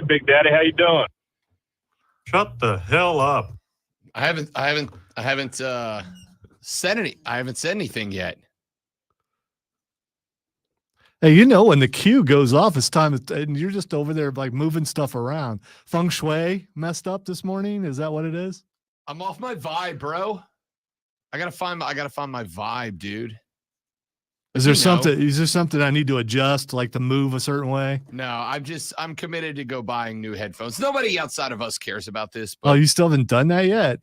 Big Daddy. How you doing? Shut the hell up. I haven't said anything yet. Hey, when the cue goes off, it's time, and you're just over there like moving stuff around. Feng Shui messed up this morning. Is that what it is? I'm off my vibe, bro. I gotta find my vibe, dude. Is there something I need to adjust, like to move a certain way? No, I'm committed to go buying new headphones. Nobody outside of us cares about this. But you still haven't done that yet?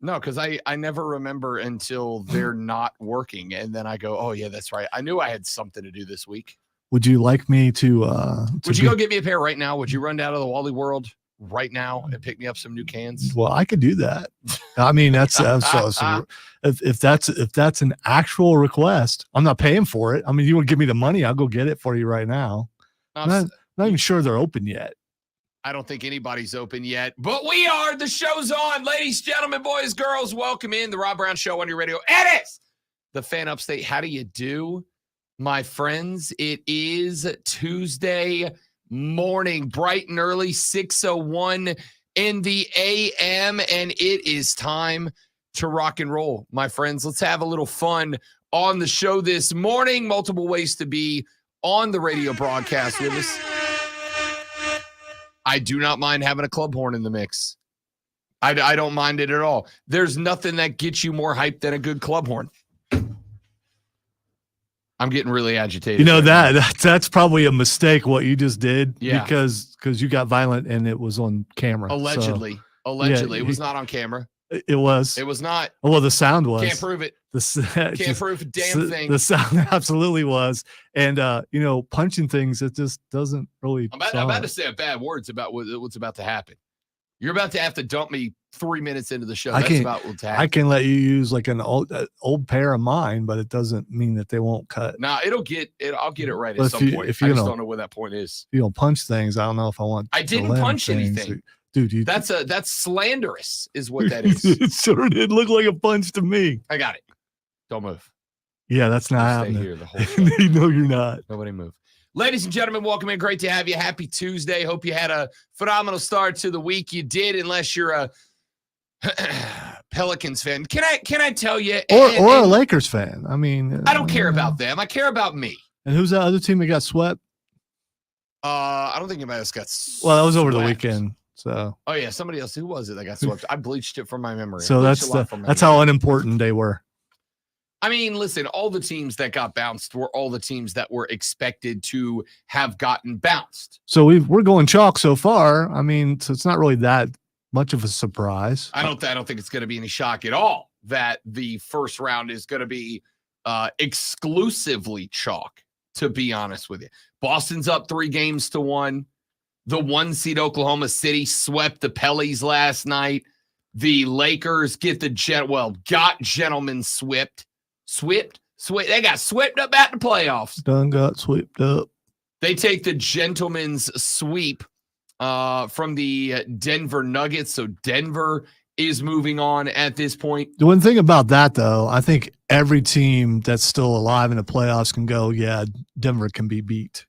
No, because I never remember until they're not working, and then I go, oh yeah, that's right. I knew I had something to do this week. Would you like me to? Would you go get me a pair right now? Would you run down to the Wally World right now and pick me up some new cans? Well, I could do that. I mean, that's if that's an actual request, I'm not paying for it. I mean, you want to give me the money, I'll go get it for you right now. I'm not even sure they're open yet. I don't think anybody's open yet, but we are. The show's on. Ladies, gentlemen, boys, girls, welcome in the Rob Brown Show on your radio. It is the Fan Upstate. How do you do, my friends? It is Tuesday morning, bright and early, 6:01 in the a.m., and it is time to rock and roll, my friends. Let's have a little fun on the show this morning. Multiple ways to be on the radio broadcast with us. I do not mind having a club horn in the mix. I don't mind it at all. There's nothing that gets you more hyped than a good club horn. I'm getting really agitated. That's probably a mistake what you just did. Yeah. Because you got violent and it was on camera. Allegedly. It was not on camera. It was. It was not. Well, the sound was. Can't prove it. Can't prove a damn thing. The sound absolutely was. And, punching things, it just doesn't really. I'm about to say bad words about what's about to happen. You're about to have to dump me 3 minutes into the show. That's about what's happening. I can let you use like an old pair of mine, but it doesn't mean that they won't cut. Nah, I'll get it right at some point. I just don't know where that point is. If you don't punch things, I don't know if I want. I didn't punch anything. Dude, that's slanderous is what that is. It sure did look like a punch to me. I got it. Don't move. Yeah, that's not happening. Stay here the whole show. No, you're not. Nobody move. Ladies and gentlemen, welcome in. Great to have you. Happy Tuesday. Hope you had a phenomenal start to the week. You did, unless you're a Pelicans fan. Can I tell you? Or a Lakers fan. I mean, I don't care about them. I care about me. And who's that other team that got swept? I don't think anybody else got swept. Well, that was over the weekend. So. Oh yeah, somebody else. Who was it that got swept? I bleached it from my memory. So that's how unimportant they were. I mean, listen, all the teams that got bounced were all the teams that were expected to have gotten bounced. So we're going chalk so far. I mean, so it's not really that much of a surprise. I don't think it's going to be any shock at all that the first round is going to be exclusively chalk, to be honest with you. Boston's up 3-1. The 1 seed Oklahoma City swept the Pellies last night. The Lakers got gentlemen swept. They got swept up at the playoffs. Done got swept up. They take the gentleman's sweep from the Denver Nuggets. So Denver is moving on at this point. The one thing about that, though, I think every team that's still alive in the playoffs can go, yeah, Denver can be beat.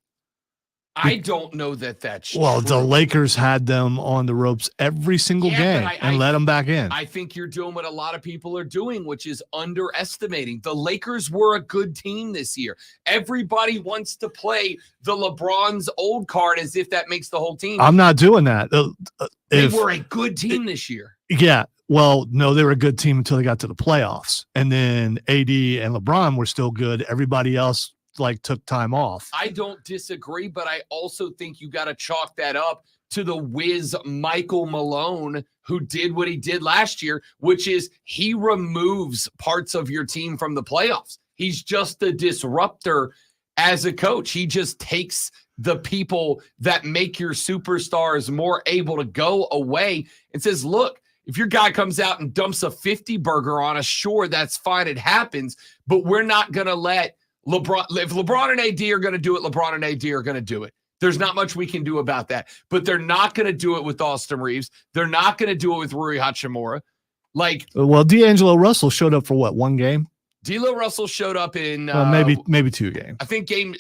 I don't know that that's well, true. The Lakers had them on the ropes every single game and let them back in. I think you're doing what a lot of people are doing, which is underestimating. The Lakers were a good team this year. Everybody wants to play the LeBron's old card as if that makes the whole team. I'm not doing that. They were a good team this year. Yeah. Well, no, they were a good team until they got to the playoffs. And then AD and LeBron were still good. Everybody else took time off. I don't disagree, but I also think you got to chalk that up to the whiz Michael Malone, who did what he did last year, which is he removes parts of your team from the playoffs. He's just a disruptor as a coach. He just takes the people that make your superstars more able to go away and says, look, if your guy comes out and dumps a 50 burger on us, sure, that's fine. It happens, but we're not going to let LeBron, if LeBron and AD are going to do it, LeBron and AD are going to do it. There's not much we can do about that. But they're not going to do it with Austin Reeves. They're not going to do it with Rui Hachimura. Well, D'Angelo Russell showed up for what, one game? D'Lo Russell showed up in maybe 2 games. I think game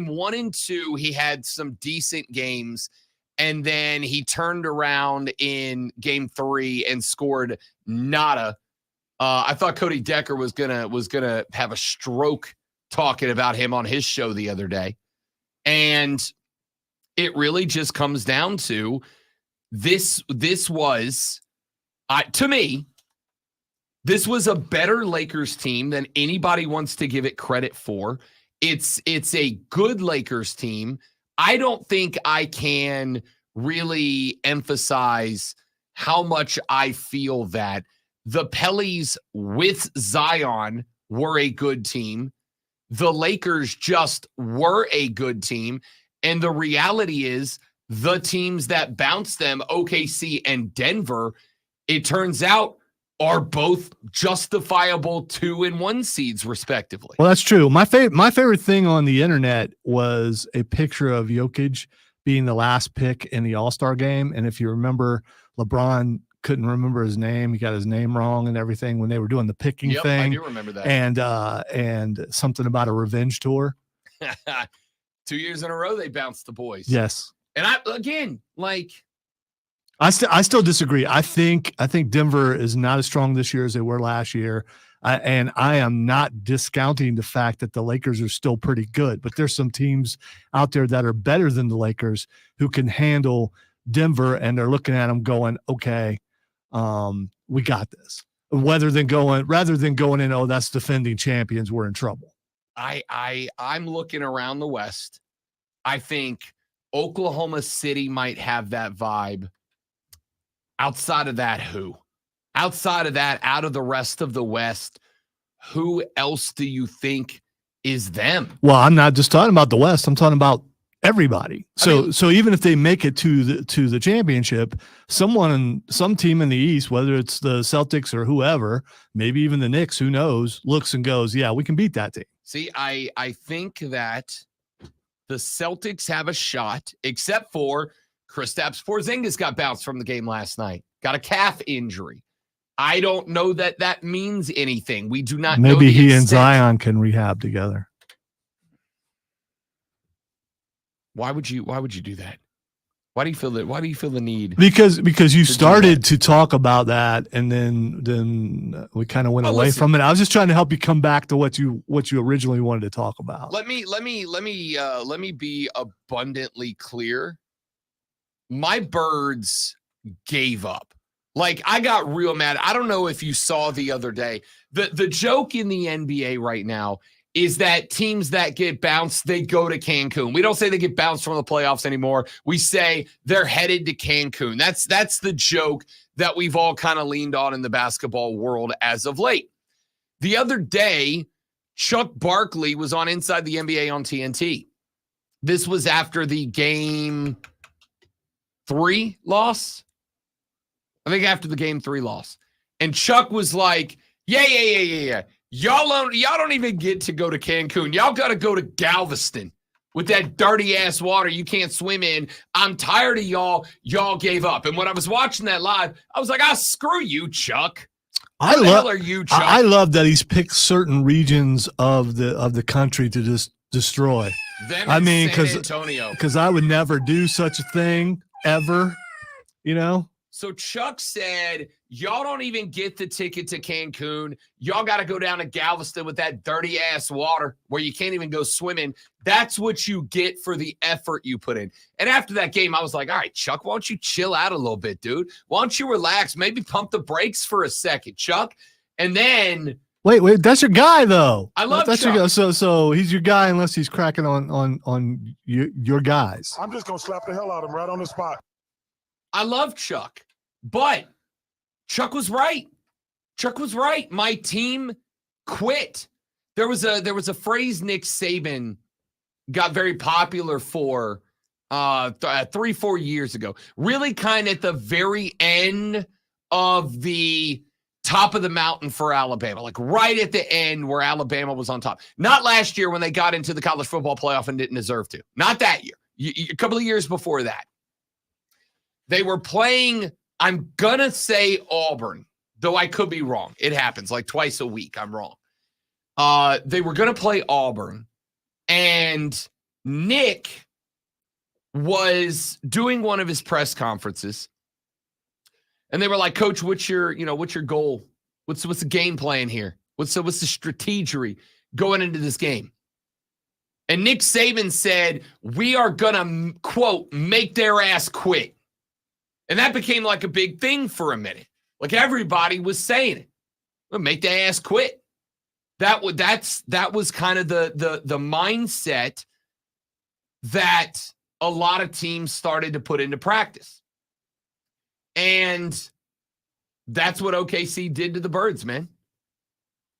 1 and 2, he had some decent games. and then he turned around in game 3 and scored nada. I thought Cody Decker was gonna have a stroke talking about him on his show the other day. And it really just comes down to this was, to me, this was a better Lakers team than anybody wants to give it credit for. It's a good Lakers team. I don't think I can really emphasize how much I feel that the Pellies with Zion were a good team. The Lakers just were a good team. And the reality is the teams that bounced them, OKC and Denver, it turns out are both justifiable 2 and 1 seeds respectively. Well, that's true. My favorite thing on the internet was a picture of Jokic being the last pick in the All-Star game. And if you remember, LeBron couldn't remember his name. He got his name wrong and everything when they were doing the picking thing. I do remember that. And something about a revenge tour. 2 years in a row, they bounced the boys. Yes. And I still disagree. I think Denver is not as strong this year as they were last year. And I am not discounting the fact that the Lakers are still pretty good, but there's some teams out there that are better than the Lakers who can handle Denver, and they're looking at them going, okay, we got this. Rather than going in, oh, that's defending champions, we're in trouble. I'm looking around the West. I think Oklahoma City might have that vibe. Outside of that, who? Outside of that, out of the rest of the West, who else do you think is them? Well, I'm not just talking about the West. I'm talking about everybody. So even if they make it to the championship, some team in the East, whether it's the Celtics or whoever, maybe even the Knicks, who knows, looks and goes, yeah, we can beat that team. See, I think that the Celtics have a shot, except for Kristaps Porzingis got bounced from the game last night. Got a calf injury. I don't know that means anything. We do not know. Maybe he and Zion can rehab together. Why would you do that? Why do you feel the need? Because you started to talk about that, and then we kind of went away from it. I was just trying to help you come back to what you originally wanted to talk about. Let me be abundantly clear. My birds gave up. Like, I got real mad. I don't know if you saw the other day. The joke in the NBA right now is that teams that get bounced, they go to Cancun. We don't say they get bounced from the playoffs anymore. We say they're headed to Cancun. That's the joke that we've all kind of leaned on in the basketball world as of late. The other day, Chuck Barkley was on Inside the NBA on TNT. This was after the game 3 loss. I think after the game 3 loss. And Chuck was like, yeah. Y'all don't even get to go to Cancun. Y'all got to go to Galveston with that dirty ass water you can't swim in. I'm tired of y'all. Y'all gave up. And when I was watching that live, I was like, screw you, Chuck. Who the hell are you, Chuck? I love that he's picked certain regions of the country to just destroy. San Antonio. Because I would never do such a thing ever, So Chuck said, y'all don't even get the ticket to Cancun. Y'all got to go down to Galveston with that dirty ass water where you can't even go swimming. That's what you get for the effort you put in. And after that game, I was like, all right, Chuck, why don't you chill out a little bit, dude? Why don't you relax? Maybe pump the brakes for a second, Chuck. And then wait, that's your guy though. I love that's Chuck. Your guy. So he's your guy unless he's cracking on your guys. I'm just gonna slap the hell out of him right on the spot. I love Chuck, but Chuck was right. Chuck was right. My team quit. There was a phrase Nick Saban got very popular for 3-4 years ago. Really kind of at the very end of the top of the mountain for Alabama, like right at the end where Alabama was on top. Not last year when they got into the college football playoff and didn't deserve to. Not that year. A couple of years before that. They were playing, I'm going to say Auburn, though I could be wrong. It happens like twice a week. I'm wrong. They were going to play Auburn, and Nick was doing one of his press conferences, and they were like, "Coach, what's your goal? What's the game plan here? What's the strategery going into this game?" And Nick Saban said, "We are gonna, quote, make their ass quit." And that became like a big thing for a minute. Like everybody was saying it. We'll make their ass quit. That was kind of the mindset that a lot of teams started to put into practice. And that's what OKC did to the Birds, man.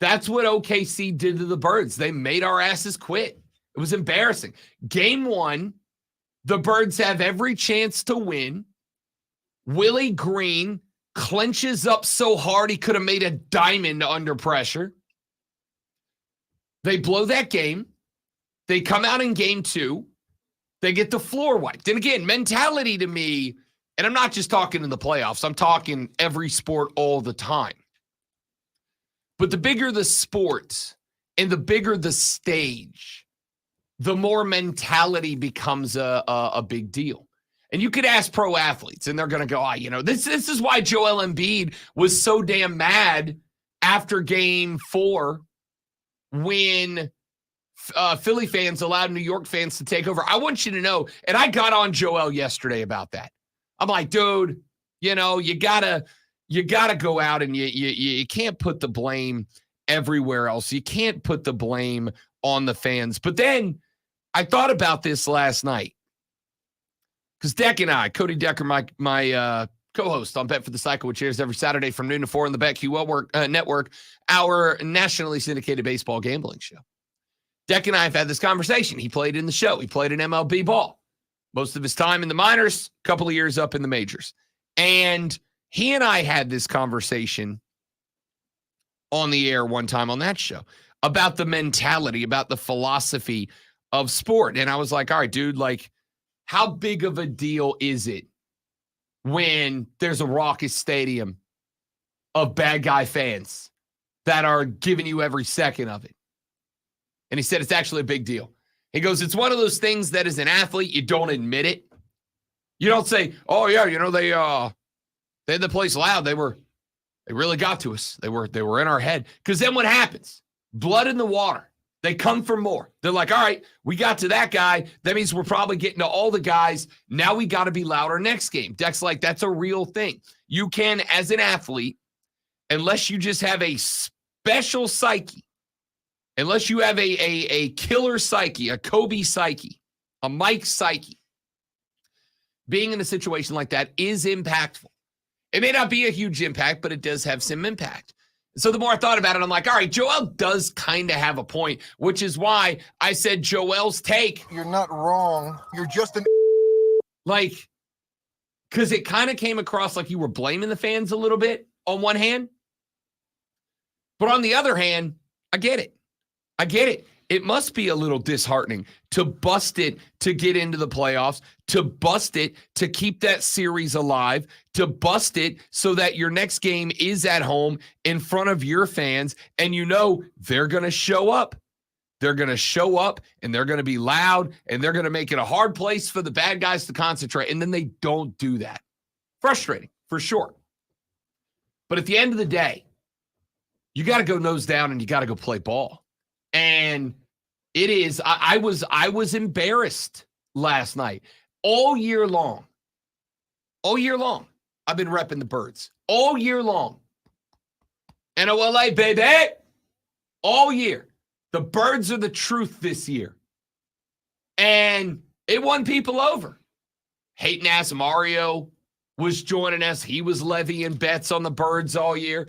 That's what OKC did to the Birds. They made our asses quit. It was embarrassing. Game 1, the Birds have every chance to win. Willie Green clenches up so hard he could have made a diamond under pressure. They blow that game. They come out in game 2. They get the floor wiped. And again, mentality to me, and I'm not just talking in the playoffs, I'm talking every sport all the time. But the bigger the sport and the bigger the stage, the more mentality becomes a big deal. And you could ask pro athletes, and they're going to go, this is why Joel Embiid was so damn mad after game 4 when Philly fans allowed New York fans to take over. I want you to know, and I got on Joel yesterday about that. I'm like, dude, you gotta go out and you can't put the blame everywhere else. You can't put the blame on the fans. But then I thought about this last night because Deck and I, Cody Decker, my co-host on Bet for the Cycle, which airs every Saturday from noon to 4 on the BetQL network, our nationally syndicated baseball gambling show. Deck and I have had this conversation. He played in the show. He played in MLB ball. Most of his time in the minors, a couple of years up in the majors. And he and I had this conversation on the air one time on that show about the mentality, about the philosophy of sport. And I was like, all right, dude, like, how big of a deal is it when there's a raucous stadium of bad guy fans that are giving you every second of it? And he said, it's actually a big deal. He goes, it's one of those things that as an athlete, you don't admit it. You don't say, oh yeah, they had the place loud. They really got to us. They were in our head. Because then what happens? Blood in the water. They come for more. They're like, all right, we got to that guy. That means we're probably getting to all the guys. Now we got to be louder next game. Deck's like, that's a real thing. You can, as an athlete, unless you just have a special psyche, unless you have a killer psyche, a Kobe psyche, a Mike psyche, being in a situation like that is impactful. It may not be a huge impact, but it does have some impact. So the more I thought about it, I'm like, all right, Joel does kind of have a point, which is why I said Joel's take. You're not wrong. You're just because it kind of came across like you were blaming the fans a little bit on one hand. But on the other hand, I get it. It must be a little disheartening to bust it to get into the playoffs, to bust it to keep that series alive, to bust it so that your next game is at home in front of your fans, and they're going to show up. They're going to show up, and they're going to be loud, and they're going to make it a hard place for the bad guys to concentrate, and then they don't do that. Frustrating, for sure. But at the end of the day, you got to go nose down, and you got to go play ball. And it is, I was embarrassed last night. All year long, I've been repping the Birds. All year long. NOLA, baby. All year. The Birds are the truth this year. And it won people over. Hating ass Mario was joining us. He was levying bets on the Birds all year.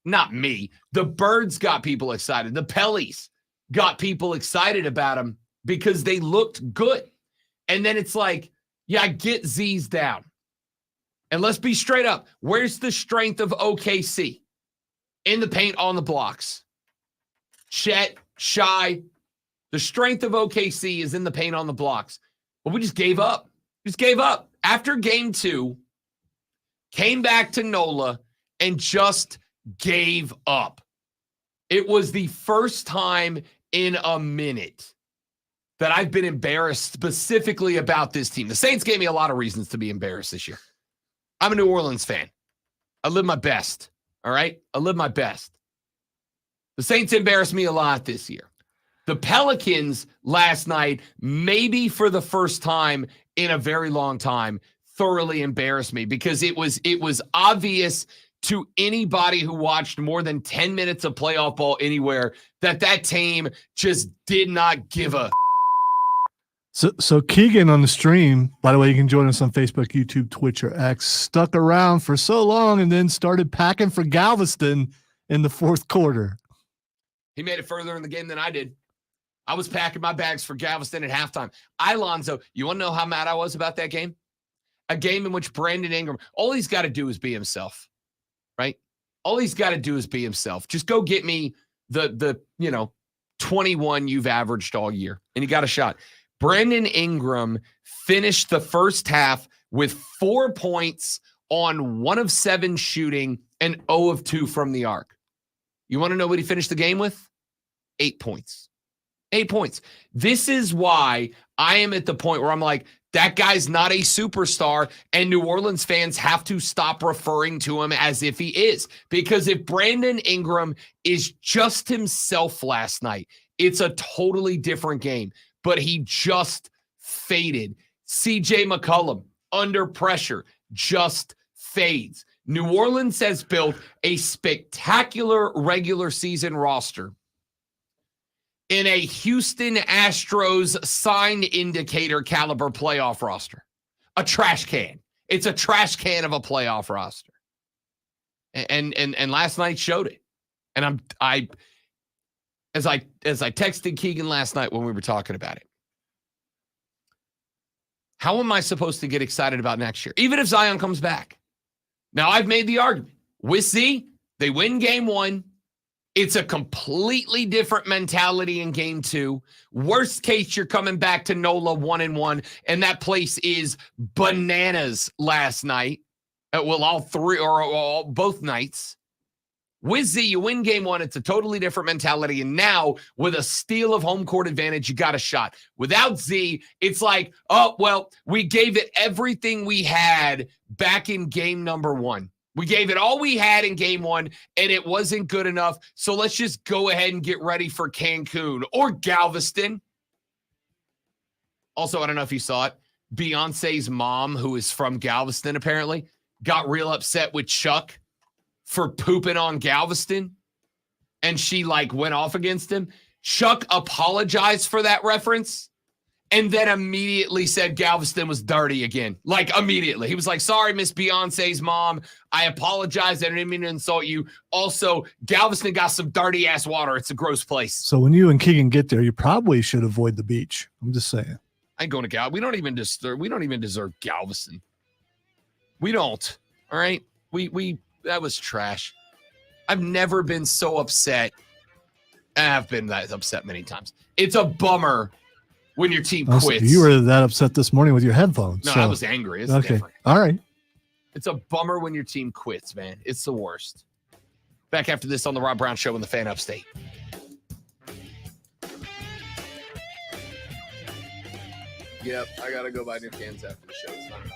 Not me. The Birds got people excited. The Pellies got people excited about them because they looked good. And then it's like, yeah, get Z's down. And let's be straight up. Where's the strength of OKC? In the paint, on the blocks. Chet, Shy. The strength of OKC is in the paint, on the blocks. But we just gave up. After game 2, came back to NOLA and just gave up. It was the first time in a minute that I've been embarrassed specifically about this team. The Saints gave me a lot of reasons to be embarrassed this year. I'm a New Orleans fan. I live my best. All right? I live my best. The Saints embarrassed me a lot this year. The Pelicans last night, maybe for the first time in a very long time, thoroughly embarrassed me because it was obvious to anybody who watched more than 10 minutes of playoff ball anywhere that team just did not give a. So Keegan on the stream, by the way, you can join us on Facebook, YouTube, Twitch, or X, stuck around for so long and then started packing for Galveston in the fourth quarter. He made it further in the game than I did. I was packing my bags for Galveston at halftime. Lonzo, you want to know how mad I was about that game? A game in which Brandon Ingram, all he's got to do is be himself, right? All he's got to do is be himself. Just go get me the 21 you've averaged all year, and you got a shot. Brandon Ingram finished the first half with 4 points on 1 of 7 shooting and 0 of 2 from the arc. You want to know what he finished the game with? 8 points. 8 points. This is why I am at the point where I'm like, that guy's not a superstar, and New Orleans fans have to stop referring to him as if he is. Because if Brandon Ingram is just himself last night, it's a totally different game. But he just faded. CJ McCollum, under pressure, just fades. New Orleans has built a spectacular regular season roster in a Houston Astros sign indicator caliber playoff roster. A trash can. It's a trash can of a playoff roster. And last night showed it. And as I texted Keegan last night when we were talking about it, how am I supposed to get excited about next year? Even if Zion comes back. Now, I've made the argument. With Z, they win game 1. It's a completely different mentality in game 2. Worst case, you're coming back to NOLA 1-1, and that place is bananas last night. Well, all three or both nights. With Z, you win game 1. It's a totally different mentality. And now, with a steal of home court advantage, you got a shot. Without Z, it's like, oh, well, we gave it everything we had back in game number 1. We gave it all we had in game 1, and it wasn't good enough. So let's just go ahead and get ready for Cancun or Galveston. Also, I don't know if you saw it. Beyonce's mom, who is from Galveston, apparently, got real upset with Chuck for pooping on Galveston, and she went off against him. Chuck apologized for that reference and then immediately said Galveston was dirty again. Immediately. He was like, sorry, Miss Beyonce's mom. I apologize. I didn't mean to insult you. Also, Galveston got some dirty ass water. It's a gross place. So when you and Keegan get there, you probably should avoid the beach. I'm just saying. I ain't going to Galveston. We don't even deserve Galveston. We don't. All right. That was trash. I've never been so upset. I've been that upset many times. It's a bummer when your team quits. You were that upset this morning with your headphones. No, so. I was angry. It's okay. Different. All right. It's a bummer when your team quits, man. It's the worst. Back after this on the Rob Brown Show in the Fan Upstate. Yep, I got to go buy new cans after the show. It's not enough.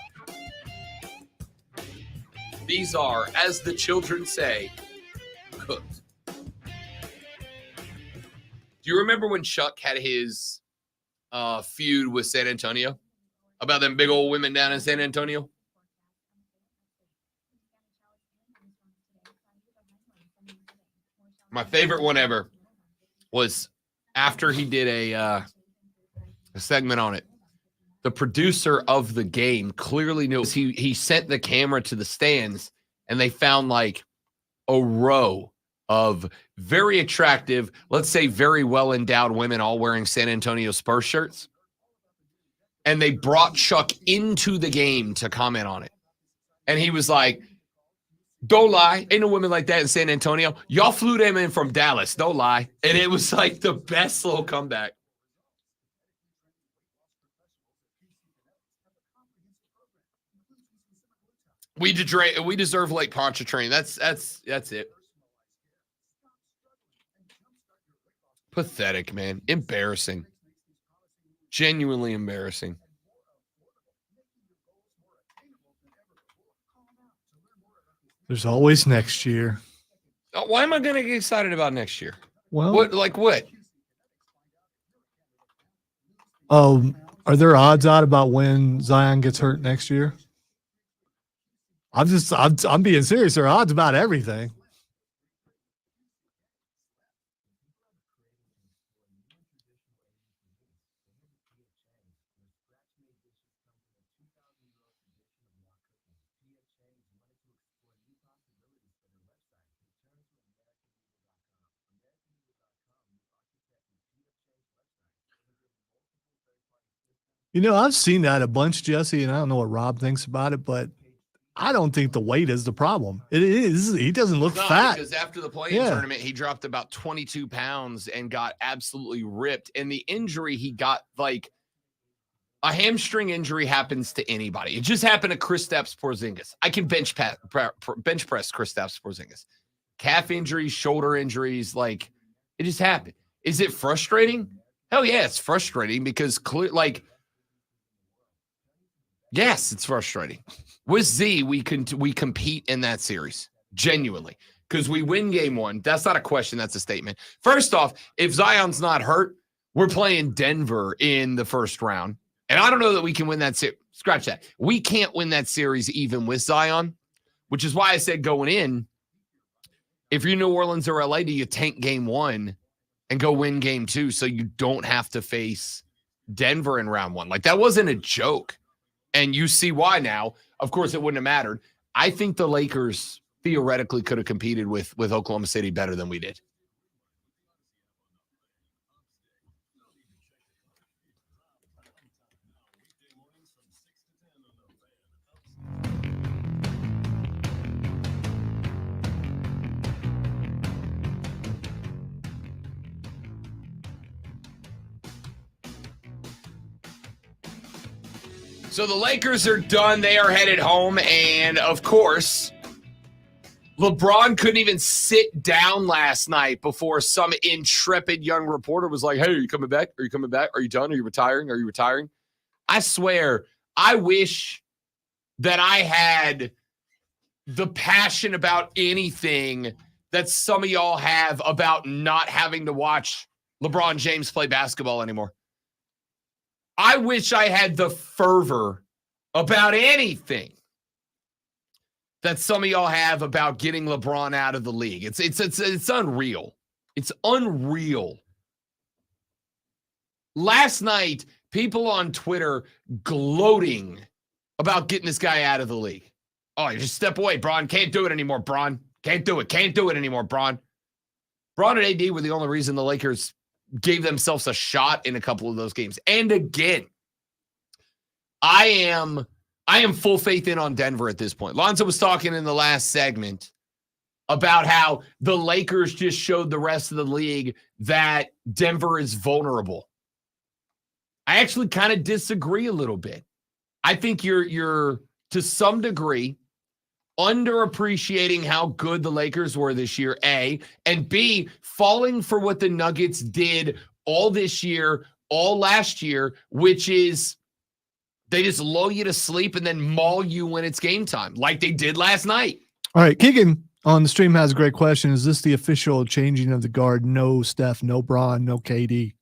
These are, as the children say, cooked. Do you remember when Chuck had his feud with San Antonio? About them big old women down in San Antonio? My favorite one ever was after he did a segment on it. The producer of the game clearly knew. He sent the camera to the stands, and they found a row of very attractive, let's say very well-endowed women all wearing San Antonio Spurs shirts. And they brought Chuck into the game to comment on it. And he was like, don't lie. Ain't no women like that in San Antonio. Y'all flew them in from Dallas. Don't lie. And it was the best little comeback. We deserve Lake Pontchartrain. That's it. Pathetic, man. Embarrassing. Genuinely embarrassing. There's always next year. Why am I going to get excited about next year? Well, What? Like what? Are there odds out about when Zion gets hurt next year? I'm being serious. There are odds about everything. You know, I've seen that a bunch, Jesse, and I don't know what Rob thinks about it, but I don't think the weight is the problem. It is. He doesn't look fat. Because after the play-in tournament, he dropped about 22 pounds and got absolutely ripped. And the injury he got, like a hamstring injury happens to anybody. It just happened to Kristaps Porzingis. I can bench press Kristaps Porzingis. Calf injuries, shoulder injuries, like it just happened. Is it frustrating? Hell yeah, it's frustrating because yes, it's frustrating. With Z, we compete in that series, genuinely, because we win game one. That's not a question. That's a statement. First off, if Zion's not hurt, we're playing Denver in the first round. And I don't know that we can win that series. Scratch that. We can't win that series even with Zion, which is why I said going in, if you're New Orleans or LA, do you tank game one and go win game two so you don't have to face Denver in round one? Like, that wasn't a joke. And you see why now. Of course, it wouldn't have mattered. I think the Lakers theoretically could have competed with Oklahoma City better than we did. So the Lakers are done. They are headed home. And, of course, LeBron couldn't even sit down last night before some intrepid young reporter was like, hey, are you coming back? Are you coming back? Are you done? Are you retiring? Are you retiring? I swear, I wish that I had the passion about anything that some of y'all have about not having to watch LeBron James play basketball anymore. I wish I had the fervor about anything that some of y'all have about getting LeBron out of the league. It's unreal. It's unreal. Last night, people on Twitter gloating about getting this guy out of the league. Oh, you just step away, Bron. Can't do it anymore, Bron. Can't do it. Can't do it anymore, Bron. Bron and AD were the only reason the Lakers gave themselves a shot in a couple of those games. And again, I am full faith in on Denver at this point. Lonzo was talking in the last segment about how the Lakers just showed the rest of the league that Denver is vulnerable. I actually kind of disagree a little bit. I think you're to some degree underappreciating how good the Lakers were this year, A, and B, falling for what the Nuggets did all this year, all last year, which is they just lull you to sleep and then maul you when it's game time, like they did last night. All right, Keegan on the stream has a great question. Is this the official changing of the guard? No Steph, no Bron, no KD.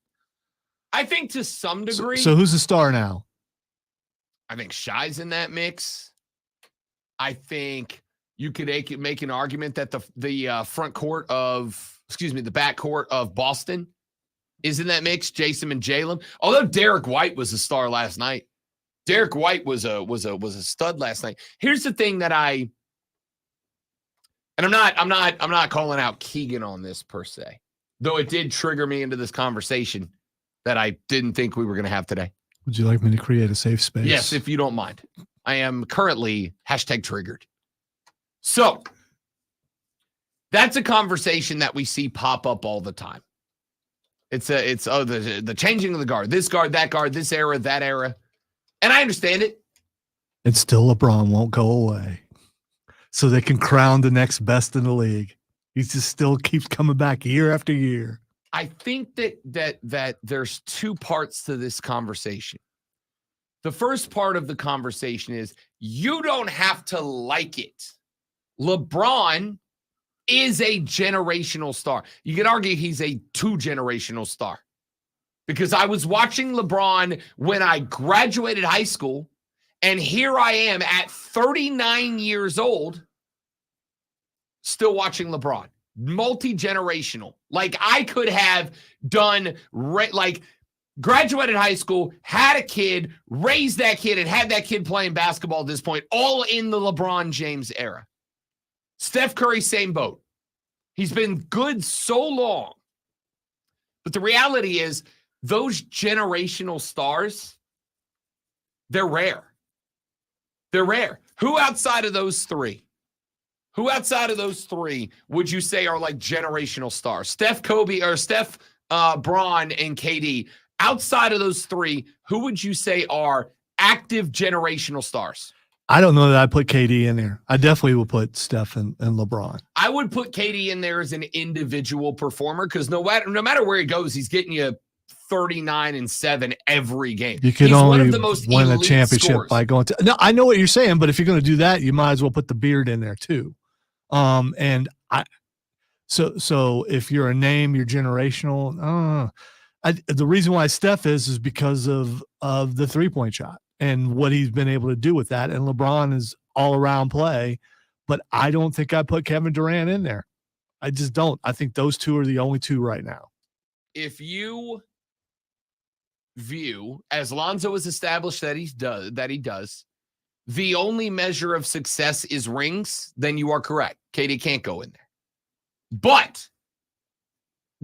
I think to some degree. So who's the star now? I think Shai's in that mix. I think you could make an argument that the back court of Boston is in that mix. Jason and Jalen. Although Derek White was a star last night. Derek White was a stud last night. Here's the thing that I'm not calling out Keegan on this per se, though it did trigger me into this conversation that I didn't think we were going to have today. Would you like me to create a safe space? Yes, if you don't mind. I am currently #triggered. So that's a conversation that we see pop up all the time. It's the changing of the guard, this guard, that guard, this era, that era. And I understand it. And still LeBron won't go away. So they can crown the next best in the league. He just still keeps coming back year after year. I think that there's two parts to this conversation. The first part of the conversation is you don't have to like it. LeBron is a generational star. You could argue he's a 2-generational star because I was watching LeBron when I graduated high school, and here I am at 39 years old still watching LeBron. Multi-generational. Like I could have done graduated high school, had a kid, raised that kid, and had that kid playing basketball at this point, all in the LeBron James era. Steph Curry, same boat. He's been good so long. But the reality is those generational stars, they're rare. They're rare. Who outside of those three would you say are like generational stars? Steph, Bron, and KD. Outside of those three, who would you say are active generational stars? I don't know that I put KD in there. I definitely would put Steph and LeBron. I would put KD in there as an individual performer because no matter where he goes, he's getting you 39 and 7 every game. You can he's only one of the most win a championship scorers. by going to. No, I know what you're saying, but if you're going to do that, you might as well put the beard in there too. So if you're a name, you're generational. The reason why Steph is because of the 3-point shot and what he's been able to do with that. And LeBron is all around play, but I don't think I put Kevin Durant in there. I just don't. I think those two are the only two right now. If you view, as Lonzo has established that he does, the only measure of success is rings, then you are correct. KD can't go in there. But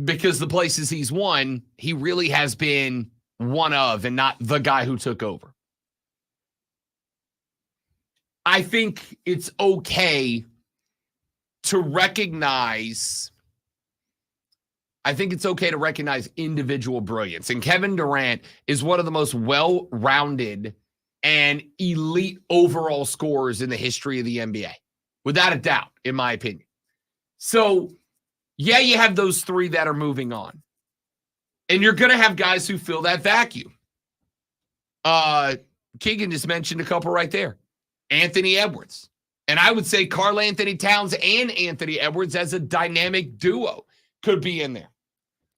because the places he's won, he really has been one of and not the guy who took over. I think it's okay to recognize individual brilliance. And Kevin Durant is one of the most well-rounded and elite overall scorers in the history of the NBA. Without a doubt, in my opinion. So, yeah, you have those three that are moving on. And you're going to have guys who fill that vacuum. Keegan just mentioned a couple right there. Anthony Edwards. And I would say Karl Anthony Towns and Anthony Edwards as a dynamic duo could be in there.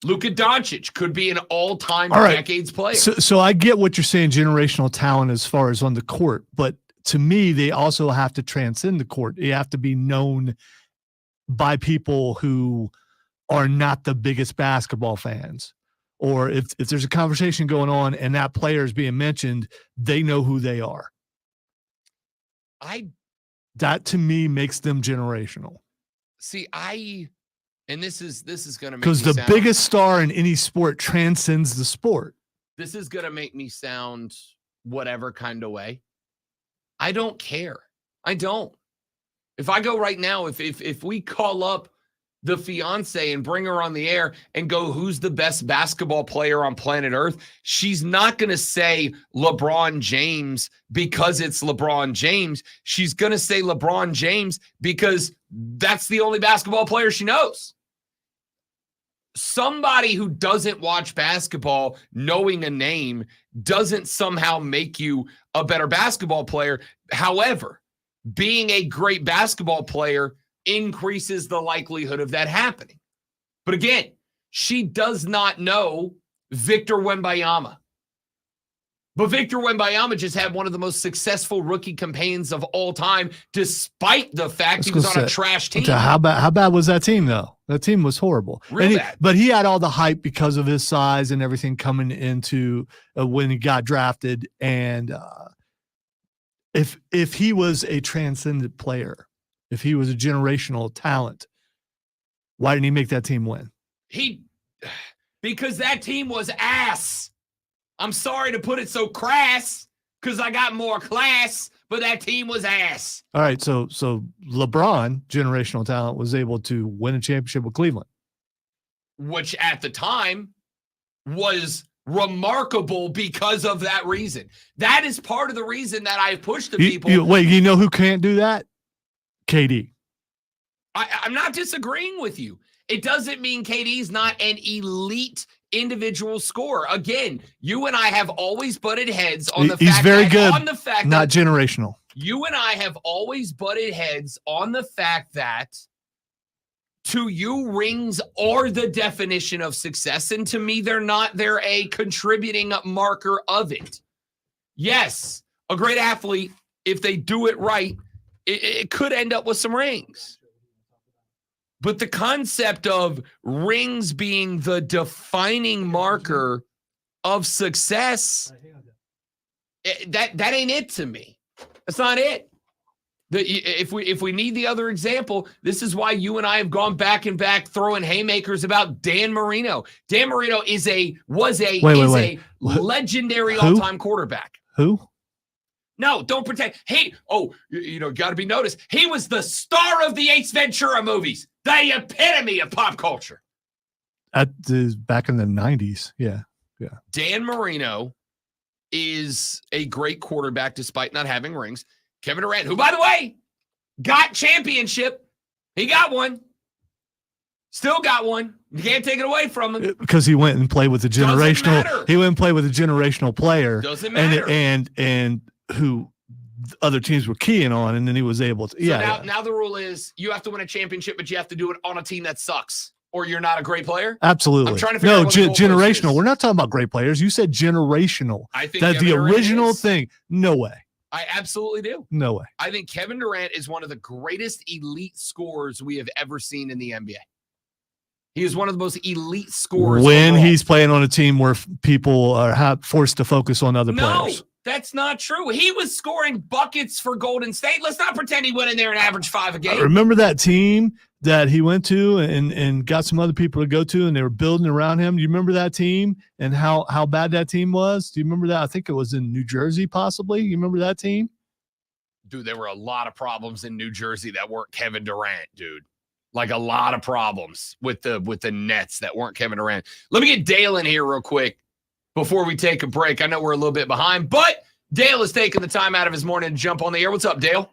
Luka Doncic could be an all-time decades player. So I get what you're saying, generational talent as far as on the court. But to me, they also have to transcend the court. They have to be known by people who are not the biggest basketball fans. Or if there's a conversation going on and that player is being mentioned, they know who they are. That to me makes them generational. See, and this is going to make because the biggest star in any sport transcends the sport. This is going to make me sound whatever kind of way. I don't care. I don't. If I go right now, if we call up the fiance and bring her on the air and go, who's the best basketball player on planet Earth? She's not going to say LeBron James because it's LeBron James. She's going to say LeBron James because that's the only basketball player she knows. Somebody who doesn't watch basketball knowing a name doesn't somehow make you a better basketball player. However, being a great basketball player increases the likelihood of that happening. But again, she does not know Victor Wembanyama. But Victor Wembanyama just had one of the most successful rookie campaigns of all time, despite the fact he was on a trash team. How bad was that team, though? That team was horrible. Bad. But he had all the hype because of his size and everything coming into when he got drafted. And if he was a transcendent player, if he was a generational talent, why didn't he make that team win? Because that team was ass. I'm sorry to put it so crass because I got more class, but that team was ass. All right, so LeBron, generational talent, was able to win a championship with Cleveland. Which at the time was remarkable because of that reason. That is part of the reason that I pushed the people. Wait, you know who can't do that? KD. I'm not disagreeing with you. It doesn't mean KD's not an elite individual scorer. Again, you and I have always butted heads on the He's fact very that good, on the fact not that generational. you and I have always butted heads on the fact that to you, rings are the definition of success. And to me, they're not. They're a contributing marker of it. Yes, a great athlete, if they do it right, it could end up with some rings. But the concept of rings being the defining marker of success, that ain't it to me. That's not it. If we need the other example, this is why you and I have gone back and back throwing haymakers about Dan Marino. Dan Marino was a legendary all-time quarterback. Who? No, don't pretend. Hey, got to be noticed. He was the star of the Ace Ventura movies, the epitome of pop culture. Back in the 90s, yeah. Dan Marino is a great quarterback despite not having rings. Kevin Durant, who, by the way, got championship. He got one. Still got one. You can't take it away from him. Because he went and played with a generational. He went and played with a generational player. Doesn't matter. And who other teams were keying on, and then he was able to. So now the rule is you have to win a championship, but you have to do it on a team that sucks, or you're not a great player. Absolutely. I'm trying to figure out what the generational. We're not talking about great players. You said generational. I think that the original thing. No way. I absolutely do. No way. I think Kevin Durant is one of the greatest elite scorers we have ever seen in the NBA. He is one of the most elite scorers. When overall. he's playing on a team where people are forced to focus on other players. That's not true. He was scoring buckets for Golden State. Let's not pretend he went in there and averaged 5 a game. Remember that team that he went to and got some other people to go to, and they were building around him? Do you remember that team and how bad that team was? Do you remember that? I think it was in New Jersey, possibly. You remember that team? Dude, there were a lot of problems in New Jersey that weren't Kevin Durant, dude. Like a lot of problems with the Nets that weren't Kevin Durant. Let me get Dale in here real quick before we take a break. I know we're a little bit behind, but Dale is taking the time out of his morning to jump on the air. What's up, Dale?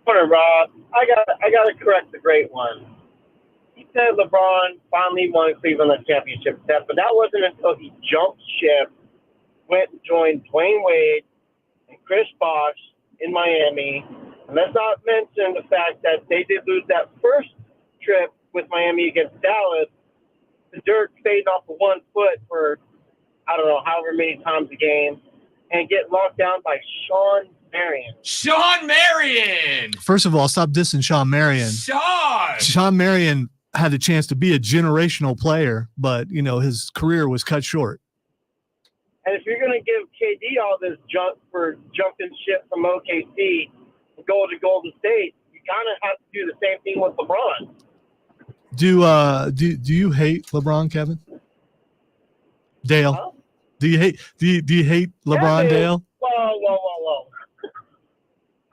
Morning, Rob. I got to correct the great one. He said LeBron finally won Cleveland the championship set, but that wasn't until he jumped ship, went and joined Dwayne Wade and Chris Bosh in Miami. And let's not mention the fact that they did lose that first trip with Miami against Dallas. The dirt fading off of 1 foot for, I don't know, however many times a game, and get locked down by Sean Marion. Sean Marion! First of all, stop dissing Sean Marion. Sean Marion had a chance to be a generational player, but, his career was cut short. And if you're going to give KD all this junk for jumping ship from OKC and go to Golden State, you kind of have to do the same thing with LeBron. Do you hate LeBron, Kevin? Dale? Huh? Do you hate LeBron, yeah, Dale? Whoa.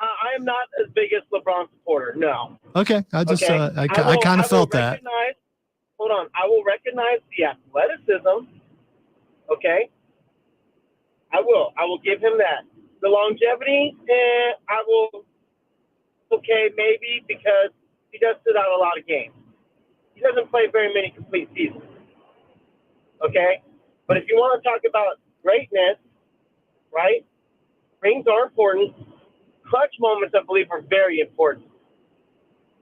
I am not as big as LeBron supporter, no. Okay. I kind of felt that. Hold on. I will recognize the athleticism. Okay? I will give him that. The longevity, I will, okay, maybe, because he does sit out a lot of games. He doesn't play very many complete seasons. Okay? But if you want to talk about greatness, right? Rings are important. Clutch moments, I believe, are very important.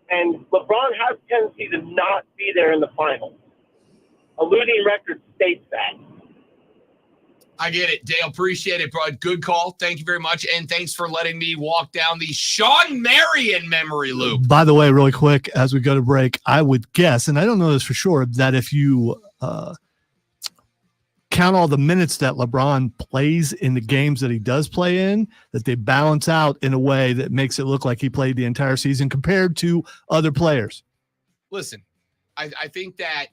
And LeBron has a tendency to not be there in the finals. A losing record states that. I get it, Dale. Appreciate it, bro. Good call. Thank you very much. And thanks for letting me walk down the Sean Marion memory loop. By the way, really quick, as we go to break, I would guess, and I don't know this for sure, that if you count all the minutes that LeBron plays in the games that he does play in, that they balance out in a way that makes it look like he played the entire season compared to other players. Listen, I think that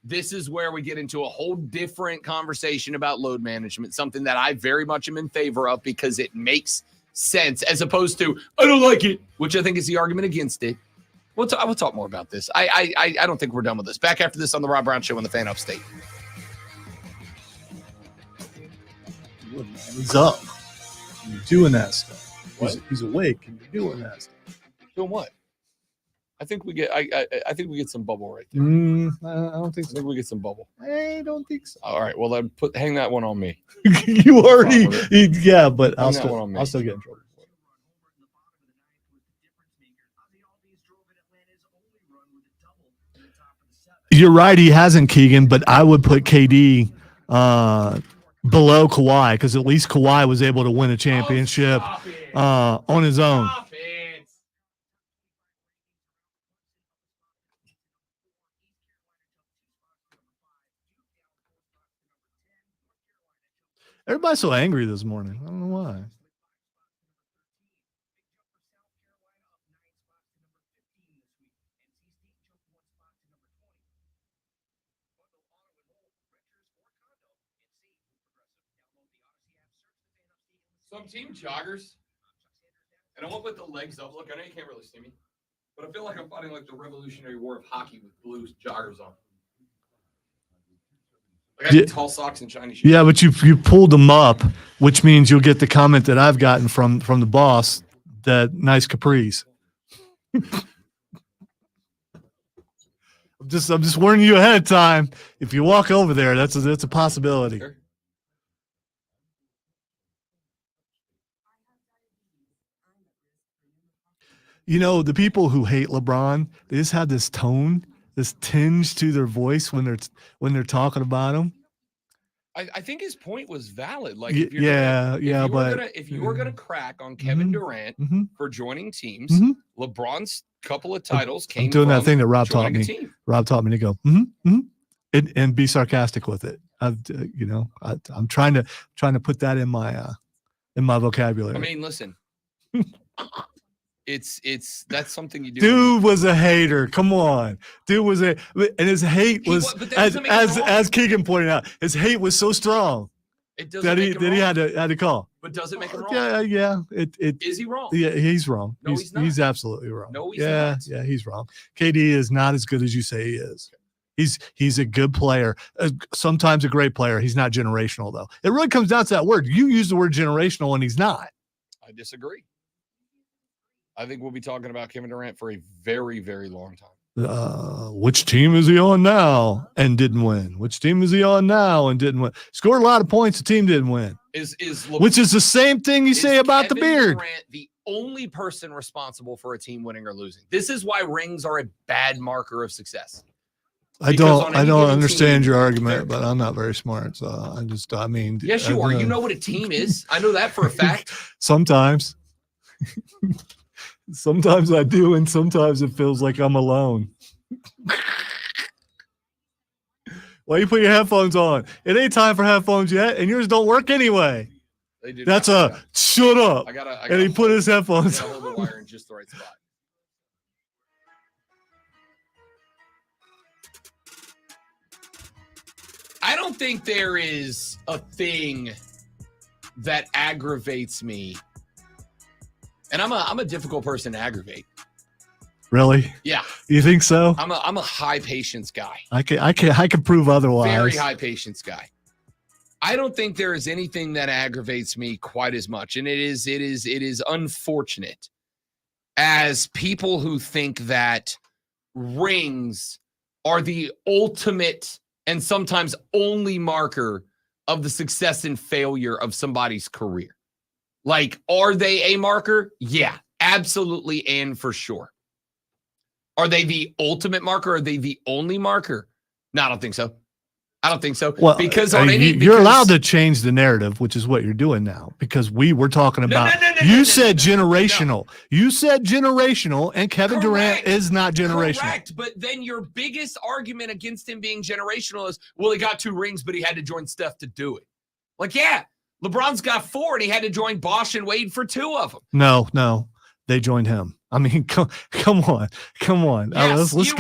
this is where we get into a whole different conversation about load management, something that I very much am in favor of because it makes sense, as opposed to, I don't like it, which I think is the argument against it. We'll talk more about this. I don't think we're done with this. Back after this on the Rob Brown Show on the Fan Upstate. He's up. He's doing that stuff. He's awake and doing that stuff. Doing what? I think we get. I think we get some bubble right there. I don't think I so. think we get some bubble. I don't think so. All right. Well, then hang that one on me. You already, yeah, but Hang I'll that one on me. still get in trouble. You're right. He hasn't, Keegan, but I would put KD below Kawhi because at least Kawhi was able to win a championship on his own. Stop it. Everybody's so angry this morning. I don't know why. Some team joggers, and I won't put the legs up. Look, I know you can't really see me, but I feel like I'm fighting like the Revolutionary War of hockey with blue joggers on. I got tall socks and shiny shoes. Yeah, but you pulled them up, which means you'll get the comment that I've gotten from the boss that nice capris. I'm just warning you ahead of time. If you walk over there, that's a possibility. Sure. You know, the people who hate LeBron, they just have this tone, this tinge to their voice when they're talking about him. I think his point was valid. Like, If you were gonna crack on Kevin Durant for joining teams, LeBron's couple of titles came. I'm doing that thing that Rob taught me. Team. Rob taught me to go and be sarcastic with it. I'm trying to put that in my vocabulary. I mean, listen. That's something you do. Dude was a hater. Come on. Dude was and his hate was as Keegan pointed out, his hate was so strong that he had to call. But does it make him wrong? Yeah. Is he wrong? Yeah, he's wrong. No, he's not. He's absolutely wrong. No, he's not. Yeah, he's wrong. KD is not as good as you say he is. He's a good player, sometimes a great player. He's not generational though. It really comes down to that word. You use the word generational and he's not. I disagree. I think we'll be talking about Kevin Durant for a very, very long time. Which team is he on now and didn't win? Which team is he on now and didn't win? Scored a lot of points. The team didn't win. Which is the same thing you say about Kevin the beard. Durant, the only person responsible for a team winning or losing. This is why rings are a bad marker of success. I don't understand your argument, but I'm not very smart. So yes, you are. You know what a team is. I know that for a fact. Sometimes. Sometimes I do, and sometimes it feels like I'm alone. Why you put your headphones on? It ain't time for headphones yet, and yours don't work anyway. They do. That's shut up. And he put his headphones on. Hold the wire in just the right spot. I don't think there is a thing that aggravates me. And I'm a difficult person to aggravate. Really? Yeah. You think so? I'm a high patience guy. I can prove otherwise. Very high patience guy. I don't think there is anything that aggravates me quite as much, and it is unfortunate as people who think that rings are the ultimate and sometimes only marker of the success and failure of somebody's career. Like, are they a marker? Yeah, absolutely, and for sure. Are they the ultimate marker? Are they the only marker? No, I don't think so. I don't think so. Well, because you're allowed to change the narrative, which is what you're doing now, because we were talking about. You said generational. You said generational, and Kevin Durant is not generational. Correct, but then your biggest argument against him being generational is, well, he got 2 rings, but he had to join Steph to do it. Like, yeah. LeBron's got 4, and he had to join Bosh and Wade for 2 of them. No, they joined him. I mean, come on. Yes, Let's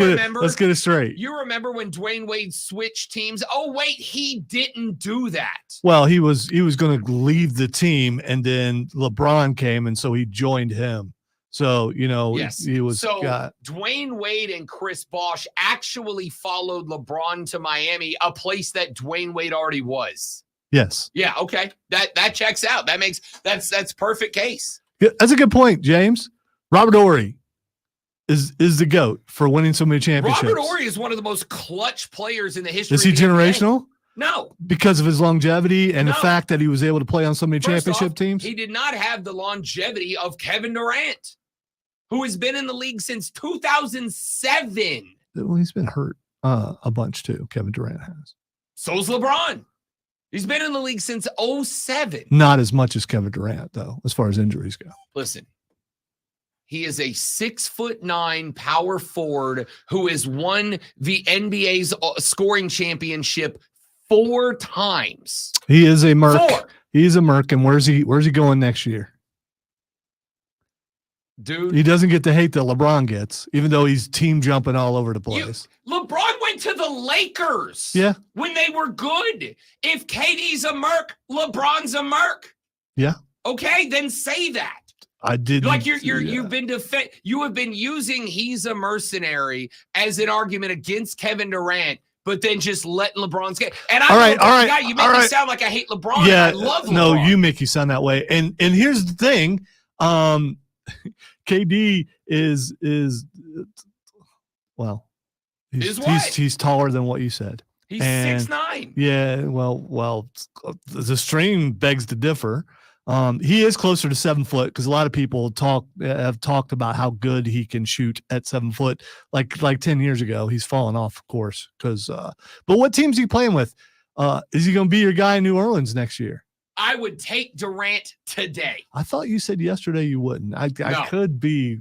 get it straight. You remember when Dwayne Wade switched teams? Oh wait, he didn't do that. Well, he was going to leave the team, and then LeBron came, and so he joined him. So yes. he was. So Dwayne Wade and Chris Bosh actually followed LeBron to Miami, a place that Dwayne Wade already was. Yes. Yeah. Okay. That checks out. That's perfect case. That's a good point, James. Robert Ory. is the GOAT for winning so many championships. Robert Horry is one of the most clutch players in the history. Is he of the NBA. generational? No. Because of his longevity and the No. fact that he was able to play on so many First championship off, teams? He did not have the longevity of Kevin Durant, who has been in the league since 2007. Well, he's been hurt a bunch too. Kevin Durant has. So's LeBron. He's been in the league since 2007. Not as much as Kevin Durant, though, as far as injuries go. Listen, he is a 6'9" power forward who has won the NBA's scoring championship 4 times. He is a merc. 4. He's a merc, and where's he going next year? Dude, He doesn't get the hate that LeBron gets, even though he's team jumping all over the place. LeBron went to the Lakers. Yeah. When they were good. If KD's a merc, LeBron's a merc. Yeah. Okay, then say that. I did. Like you've been you have been using he's a mercenary as an argument against Kevin Durant, but then just letting LeBron's get. And All right. guy, you make me sound like I hate LeBron. Yeah, and I love LeBron. no, you make you sound that way. And here's the thing, KD is well, he's taller than what you said. He's and 6'9". Yeah, well, the stream begs to differ. He is closer to 7 foot because a lot of people have talked about how good he can shoot at 7 foot. Like 10 years ago, he's fallen off, of course. But what team's he playing with? Is he going to be your guy in New Orleans next year? I would take Durant today. I thought you said yesterday you wouldn't. I could be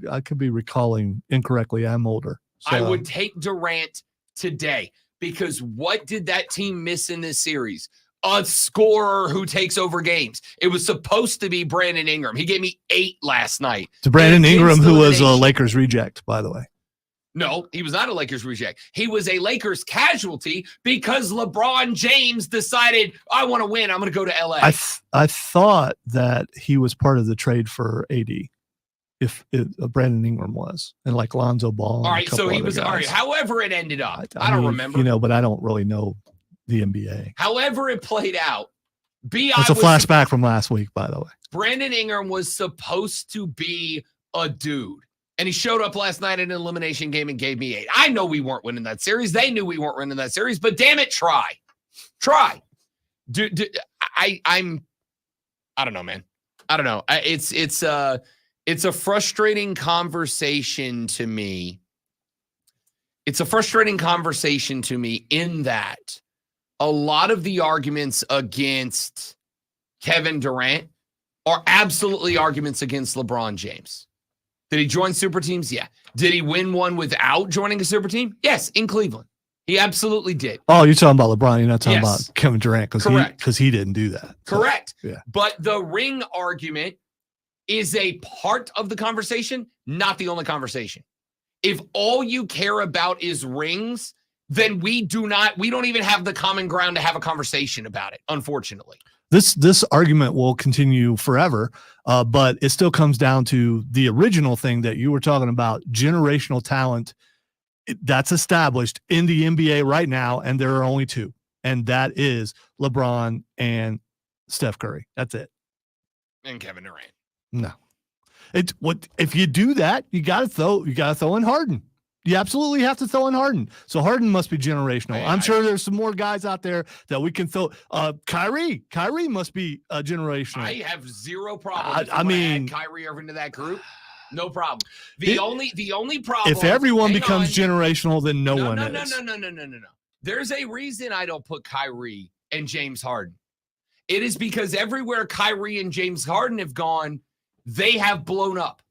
recalling incorrectly. I'm older. So. I would take Durant today because what did that team miss in this series? A scorer who takes over games. It was supposed to be Brandon Ingram. He gave me 8 last night. To Brandon Ingram, who was a Lakers reject, by the way. No, he was not a Lakers reject. He was a Lakers casualty because LeBron James decided, I want to win. I'm going to go to LA. I thought that he was part of the trade for AD. If Brandon Ingram was, and like Lonzo Ball. All right, so he was. All right, however it ended up, I don't remember. But I don't really know the NBA. However it played out, It's a flashback from last week, by the way. Brandon Ingram was supposed to be a dude, and he showed up last night in an elimination game and gave me 8. I know we weren't winning that series. They knew we weren't winning that series, but damn it, try. I don't know, man. I don't know. It's a frustrating conversation to me. It's a frustrating conversation to me in that a lot of the arguments against Kevin Durant are absolutely arguments against LeBron James. Did he join super teams? Yeah. Did he win one without joining a super team? Yes, in Cleveland. He absolutely did. Oh, you're talking about LeBron. You're not talking about Kevin Durant because he didn't do that. So, correct. Yeah. But the ring argument is a part of the conversation, not the only conversation. If all you care about is rings, then we don't even have the common ground to have a conversation about it, unfortunately. This argument will continue forever, but it still comes down to the original thing that you were talking about, generational talent. That's established in the NBA right now, and there are only 2, and that is LeBron and Steph Curry. That's it. And Kevin Durant. No. If you do that, you gotta throw in Harden. You absolutely have to throw in Harden. So Harden must be generational. I'm sure there's some more guys out there that we can throw. Kyrie must be generational. I have zero problem. I mean, add Kyrie Irving to that group, no problem. The only problem. If everyone becomes generational, then no one is. No. There's a reason I don't put Kyrie and James Harden. It is because everywhere Kyrie and James Harden have gone, they have blown up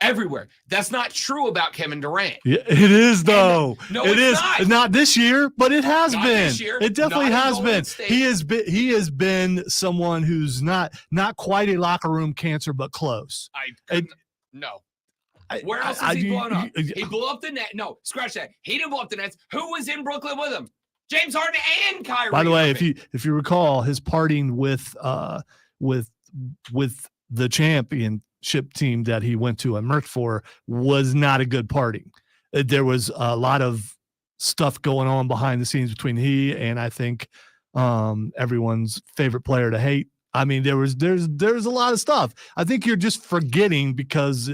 everywhere. That's not true about Kevin Durant. Yeah, it is though. No, it is not this year, but it has not been. This year, it definitely has been. State. He has been someone who's not quite a locker room cancer, but close. No. Where else has he blown up? He blew up the net. No, scratch that. He didn't blow up the nets. Who was in Brooklyn with him? James Harden and Kyrie. By the way, if you recall, his partying with the championship team that he went to and merked for was not a good party. There was a lot of stuff going on behind the scenes between he and I think everyone's favorite player to hate. I mean, there's a lot of stuff. I think you're just forgetting because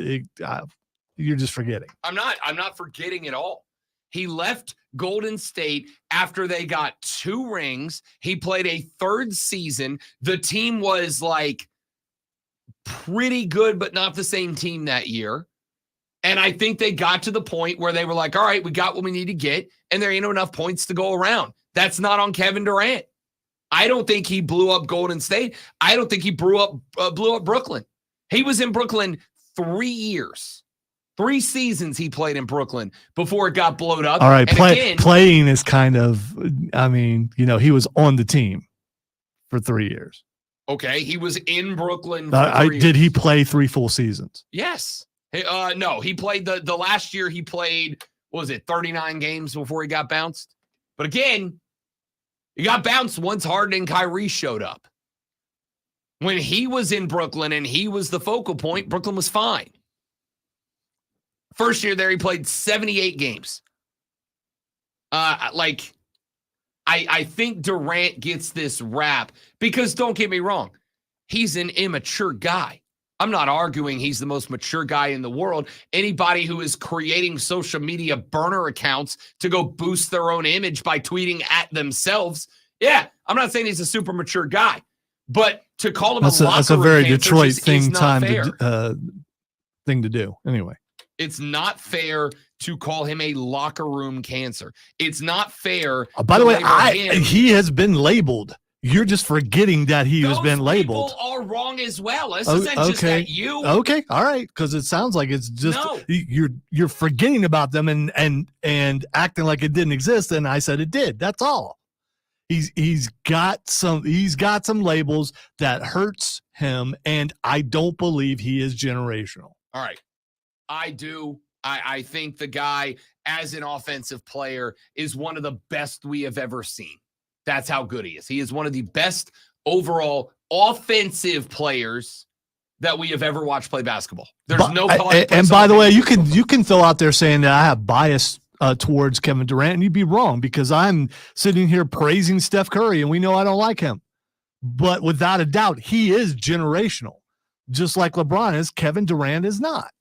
You're just forgetting. I'm not forgetting at all. He left Golden State after they got 2 rings. He played a 3rd season. The team was like pretty good, but not the same team that year. And I think they got to the point where they were like, all right, we got what we need to get, and there ain't enough points to go around. That's not on Kevin Durant. I don't think he blew up Golden State. I don't think he blew up Brooklyn. He was in Brooklyn 3 years. 3 seasons he played in Brooklyn before it got blowed up. All right, And playing is kind of, I mean, he was on the team for 3 years. Okay, he was in Brooklyn for 3 years. Did he play 3 full seasons? Yes. No, he played the last year he played, what was it, 39 games before he got bounced? But again, he got bounced once Harden and Kyrie showed up. When he was in Brooklyn and he was the focal point, Brooklyn was fine. First year there, he played 78 games. I think Durant gets this rap because, don't get me wrong, he's an immature guy. I'm not arguing he's the most mature guy in the world. Anybody who is creating social media burner accounts to go boost their own image by tweeting at themselves, yeah, I'm not saying he's a super mature guy. But to call him that's a very Detroit thing to do. Anyway. It's not fair to call him a locker room cancer. It's not fair. By the way, he has been labeled. You're just forgetting that he has been labeled. People are wrong as well. This isn't just at you. Okay, all right, because it sounds like it's just you're forgetting about them and acting like it didn't exist. And I said it did. That's all. He's got some labels that hurts him, and I don't believe he is generational. All right. I do. I think the guy, as an offensive player, is one of the best we have ever seen. That's how good he is. He is one of the best overall offensive players that we have ever watched play basketball. There's no calling. And by the way, you can throw out there saying that I have bias towards Kevin Durant, and you'd be wrong because I'm sitting here praising Steph Curry, and we know I don't like him. But without a doubt, he is generational. Just like LeBron is, Kevin Durant is not.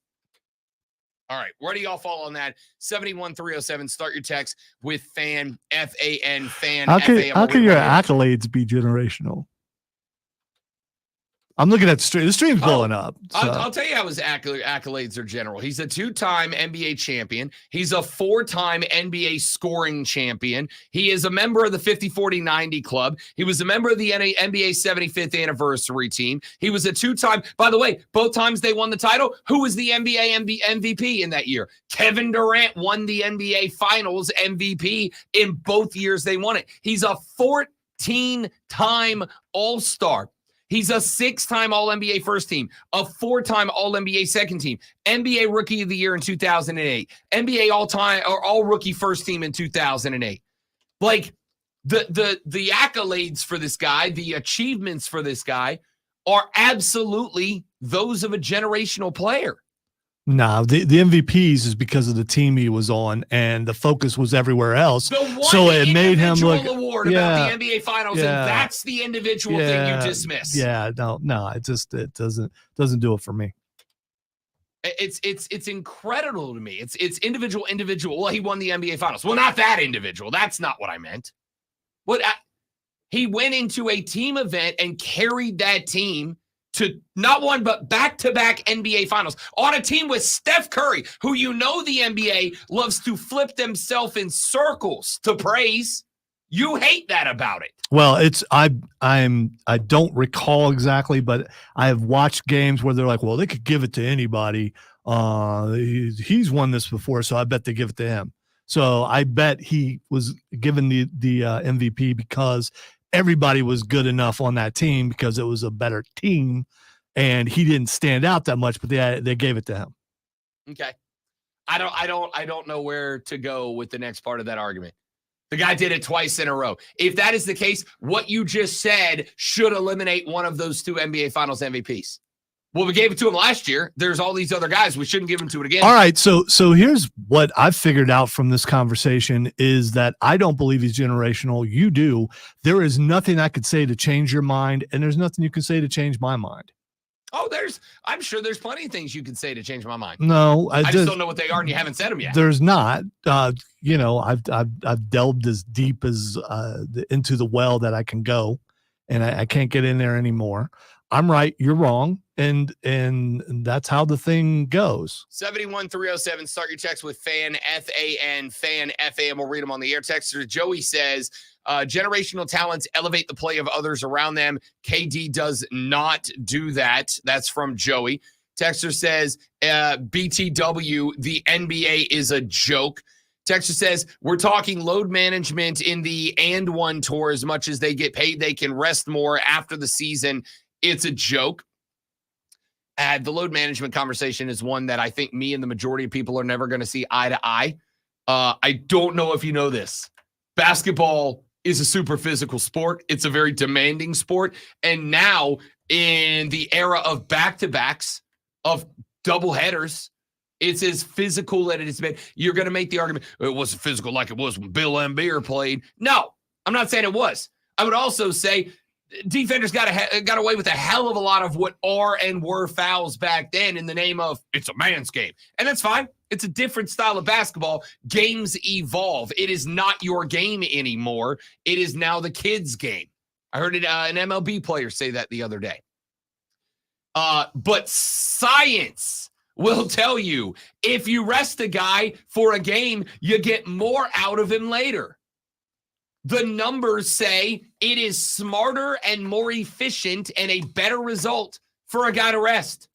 All right, where do y'all fall on that? 71307. Start your text with FAN, F-A-N, FAN. How can your accolades be generational? I'm looking at the stream. The stream's blowing up. So. I'll tell you how his accolades are general. He's a 2-time NBA champion. He's a 4-time NBA scoring champion. He is a member of the 50-40-90 club. He was a member of the NBA 75th anniversary team. He was a 2-time. By the way, both times they won the title. Who was the NBA MVP in that year? Kevin Durant won the NBA Finals MVP in both years they won it. He's a 14-time All-Star. He's a 6-time All-NBA first team, a 4-time All-NBA second team, NBA Rookie of the Year in 2008, NBA all-time or all-rookie first team in 2008. Like the accolades for this guy, the achievements for this guy are absolutely those of a generational player. No, the MVPs is because of the team he was on, and the focus was everywhere else. So it made him look. Award about the NBA Finals, and that's the individual thing you dismiss. Yeah, no, it doesn't do it for me. It's incredible to me. It's individual. Well, he won the NBA Finals. Well, not that individual. That's not what I meant. He went into a team event and carried that team to not one, but back-to-back NBA Finals on a team with Steph Curry, who the NBA loves to flip themselves in circles to praise. You hate that about it. Well, I don't recall exactly, but I have watched games where they're like, well, they could give it to anybody. He's won this before, so I bet they give it to him. So I bet he was given the MVP because everybody was good enough on that team because it was a better team, and he didn't stand out that much, but they gave it to him. Okay. I don't know where to go with the next part of that argument. The guy did it twice in a row. If that is the case, what you just said should eliminate one of those 2 NBA Finals MVPs. Well, we gave it to him last year. There's all these other guys. We shouldn't give him to it again. All right. So here's what I've figured out from this conversation is that I don't believe he's generational. You do. There is nothing I could say to change your mind, and there's nothing you can say to change my mind. Oh, I'm sure there's plenty of things you could say to change my mind. No, I just don't know what they are, and you haven't said them yet. There's not. I've delved as deep as into the well that I can go, and I can't get in there anymore. I'm right, you're wrong, and that's how the thing goes. 71307. Start your text with FAN FAN FAN FAN. We'll read them on the air. Texter Joey says, generational talents elevate the play of others around them. KD does not do that. That's from Joey. Texter says, BTW, the NBA is a joke. Texter says, we're talking load management in the and one tour. As much as they get paid, they can rest more after the season. It's a joke. The load management conversation is one that I think me and the majority of people are never going to see eye to eye. I don't know if you know this. Basketball is a super physical sport. It's a very demanding sport. And now in the era of back-to-backs, of doubleheaders, it's as physical as it has been. You're going to make the argument, it wasn't physical like it was when Bill Laimbeer played. No, I'm not saying it was. I would also say defenders got away with a hell of a lot of what are and were fouls back then in the name of it's a man's game. And that's fine. It's a different style of basketball. Games evolve. It is not your game anymore. It is now the kids' game. I heard an MLB player say that the other day. But science will tell you if you rest a guy for a game, you get more out of him later. The numbers say it is smarter and more efficient and a better result for a guy to rest.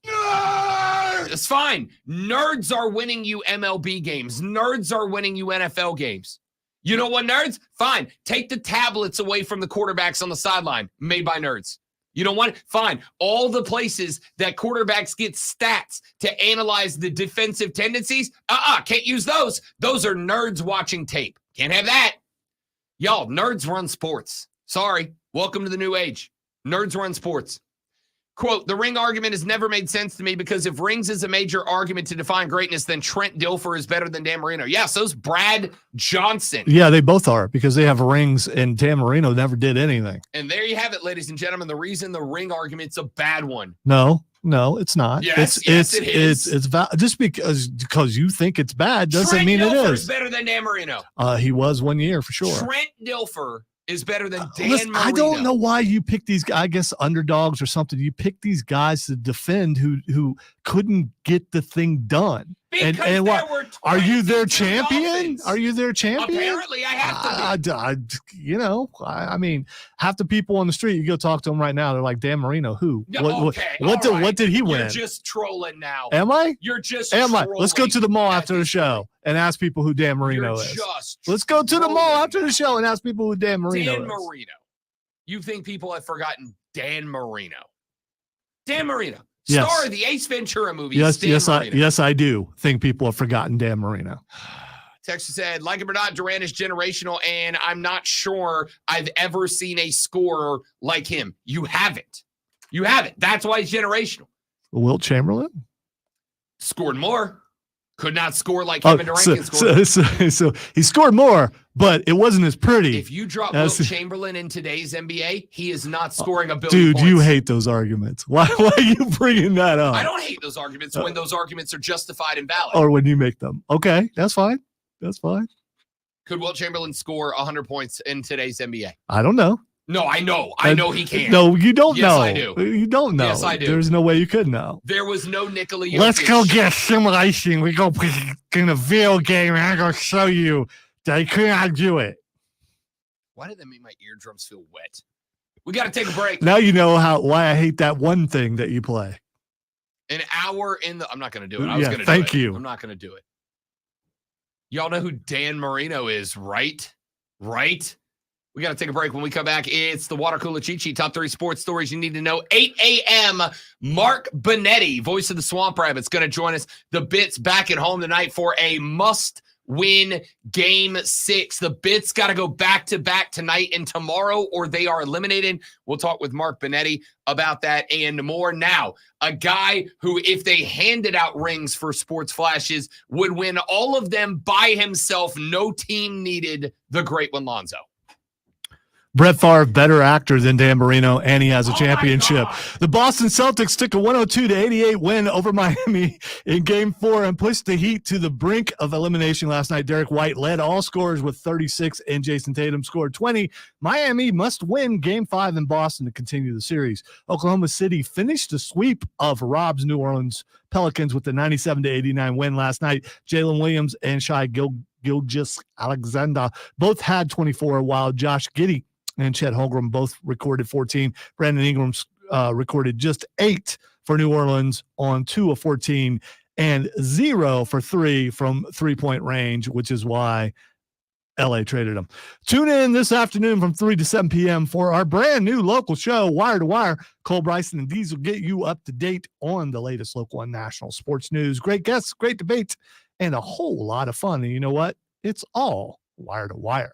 It's fine. Nerds are winning you MLB games. Nerds are winning you NFL games. You know what, nerds? Fine. Take the tablets away from the quarterbacks on the sideline, made by nerds. You don't want it? Fine. All the places that quarterbacks get stats to analyze the defensive tendencies, can't use those. Those are nerds watching tape. Can't have that. Y'all, nerds run sports. Sorry. Welcome to the new age. Nerds run sports. Quote, the ring argument has never made sense to me because if rings is a major argument to define greatness, then Trent Dilfer is better than Dan Marino. Yeah, so's Brad Johnson. Yeah, they both are because they have rings and Dan Marino never did anything. And there you have it, ladies and gentlemen. The reason the ring argument's a bad one. No, it's not. Yes, it is. It's just because you think it's bad doesn't mean it is. Trent Dilfer is better than Dan Marino. He was 1 year for sure. Trent Dilfer is better than Dan Marino. I don't know why you pick these guys. I guess underdogs or something. You pick these guys to defend who couldn't get the thing done. Because and what? Are you their champion? Dolphins. Are you their champion? Apparently, I have to be. I mean, half the people on the street, you go talk to them right now. They're like, Dan Marino, who? What did he win? You're just trolling now. Am I? You're just trolling. Let's go to the mall after the show and ask people who Dan Marino is. Let's go to the mall after the show and ask people who Dan Marino is. Dan Marino. You think people have forgotten Dan Marino? Dan Marino. Star of the Ace Ventura movie. Yes, I do think people have forgotten Dan Marino. Texas said, like it or not, Durant is generational, and I'm not sure I've ever seen a scorer like him. You haven't. That's why he's generational. Wilt Chamberlain? Scored more. Could not score like Kevin Durant can score. So he scored more, but it wasn't as pretty. If you drop Wilt Chamberlain in today's NBA, he is not scoring a billion points. Dude, you hate those arguments. Why are you bringing that up? I don't hate those arguments when those arguments are justified and valid. Or when you make them. Okay, that's fine. Could Wilt Chamberlain score 100 points in today's NBA? I don't know. No, I know. I know he can. No, you don't know. Yes, I do. You don't know. Yes, I do. There's no way you could know. There was no Nikola Jokic. Let's go get simulation. We go in a video game and I'm going to show you that I could not do it. Why did that make my eardrums feel wet? We got to take a break. Now you know why I hate that one thing that you play. An hour in the... I'm not going to do it. I was going to do it. Thank you. I'm not going to do it. Y'all know who Dan Marino is, right? Right? We got to take a break. When we come back, it's the Water Cooler Cheat Sheet. Top 3 sports stories you need to know. 8 a.m. Mark Benetti, voice of the Swamp Rabbits, going to join us. The Bits back at home tonight for a must-win Game 6. The Bits got to go back-to-back tonight and tomorrow, or they are eliminated. We'll talk with Mark Benetti about that and more. Now, a guy who, if they handed out rings for sports flashes, would win all of them by himself. No team needed. The great one, Lonzo. Brett Favre, better actor than Dan Marino, and he has a championship. The Boston Celtics took a 102-88 win over Miami in Game 4 and pushed the Heat to the brink of elimination last night. Derek White led all scorers with 36, and Jason Tatum scored 20. Miami must win Game 5 in Boston to continue the series. Oklahoma City finished the sweep of Rob's New Orleans Pelicans with the 97-89 win last night. Jalen Williams and Shai Gilgeous-Alexander both had 24, while Josh Giddey and Chet Holmgren both recorded 14. Brandon Ingram recorded just 8 for New Orleans on 2 of 14 and 0 for 3 from three-point range, which is why LA traded him. Tune in this afternoon from 3 to 7 p.m. for our brand new local show, Wire to Wire. Cole Bryson and Dees will get you up to date on the latest local and national sports news. Great guests, great debates, and a whole lot of fun. And you know what? It's all Wire to Wire.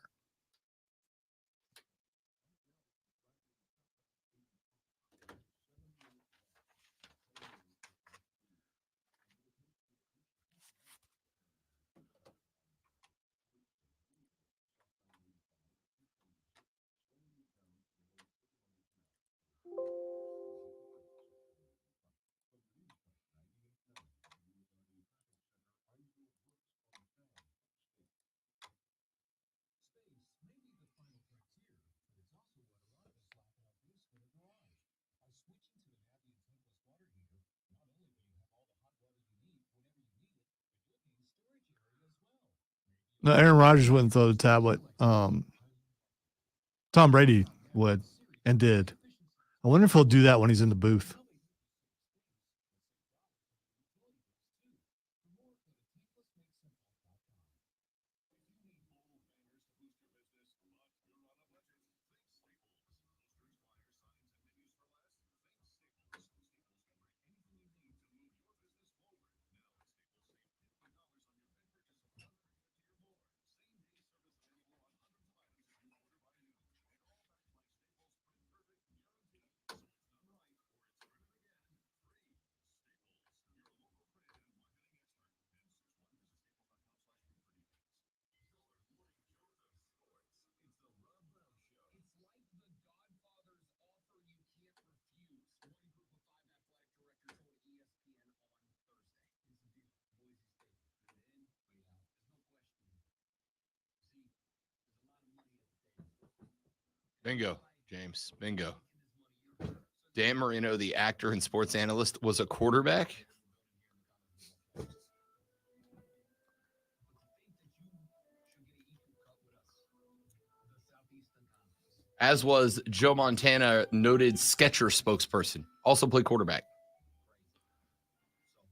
No, Aaron Rodgers wouldn't throw the tablet. Tom Brady would and did. I wonder if he'll do that when he's in the booth. Bingo, James. Bingo. Dan Marino, the actor and sports analyst, was a quarterback. As was Joe Montana, noted Sketcher spokesperson, also played quarterback.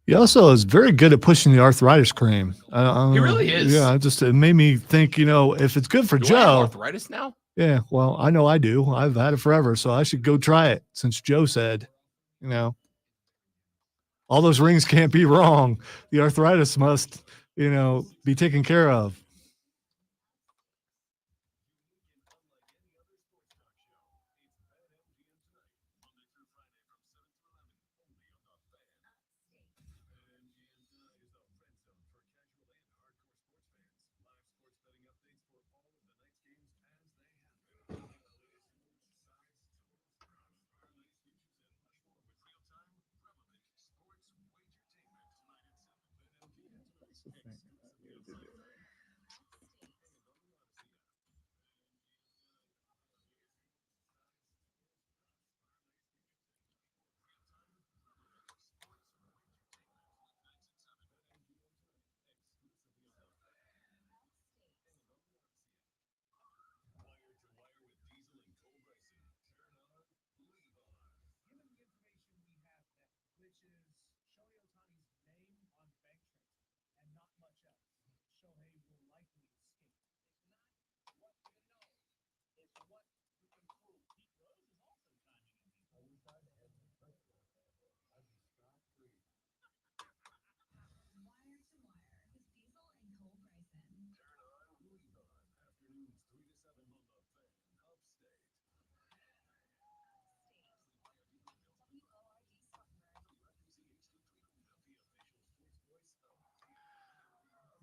He also is very good at pushing the arthritis cream. He really is. Yeah, it made me think, if it's good for Do Joe. I have arthritis now? Yeah, well, I know I do. I've had it forever, so I should go try it since Joe said, all those rings can't be wrong. The arthritis must, be taken care of.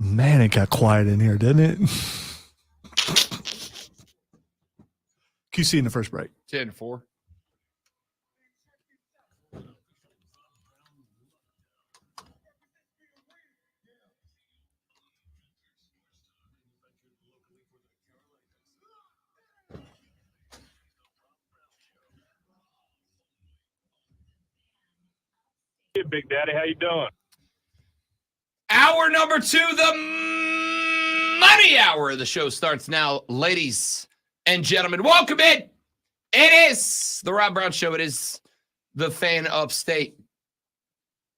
Man, it got quiet in here, didn't it? QC in the first break. 10-4. Hey, Big Daddy, how you doing? Hour number 2, the money hour of the show starts now. Ladies and gentlemen, welcome in. It is the Rob Brown Show. It is the Fan Upstate.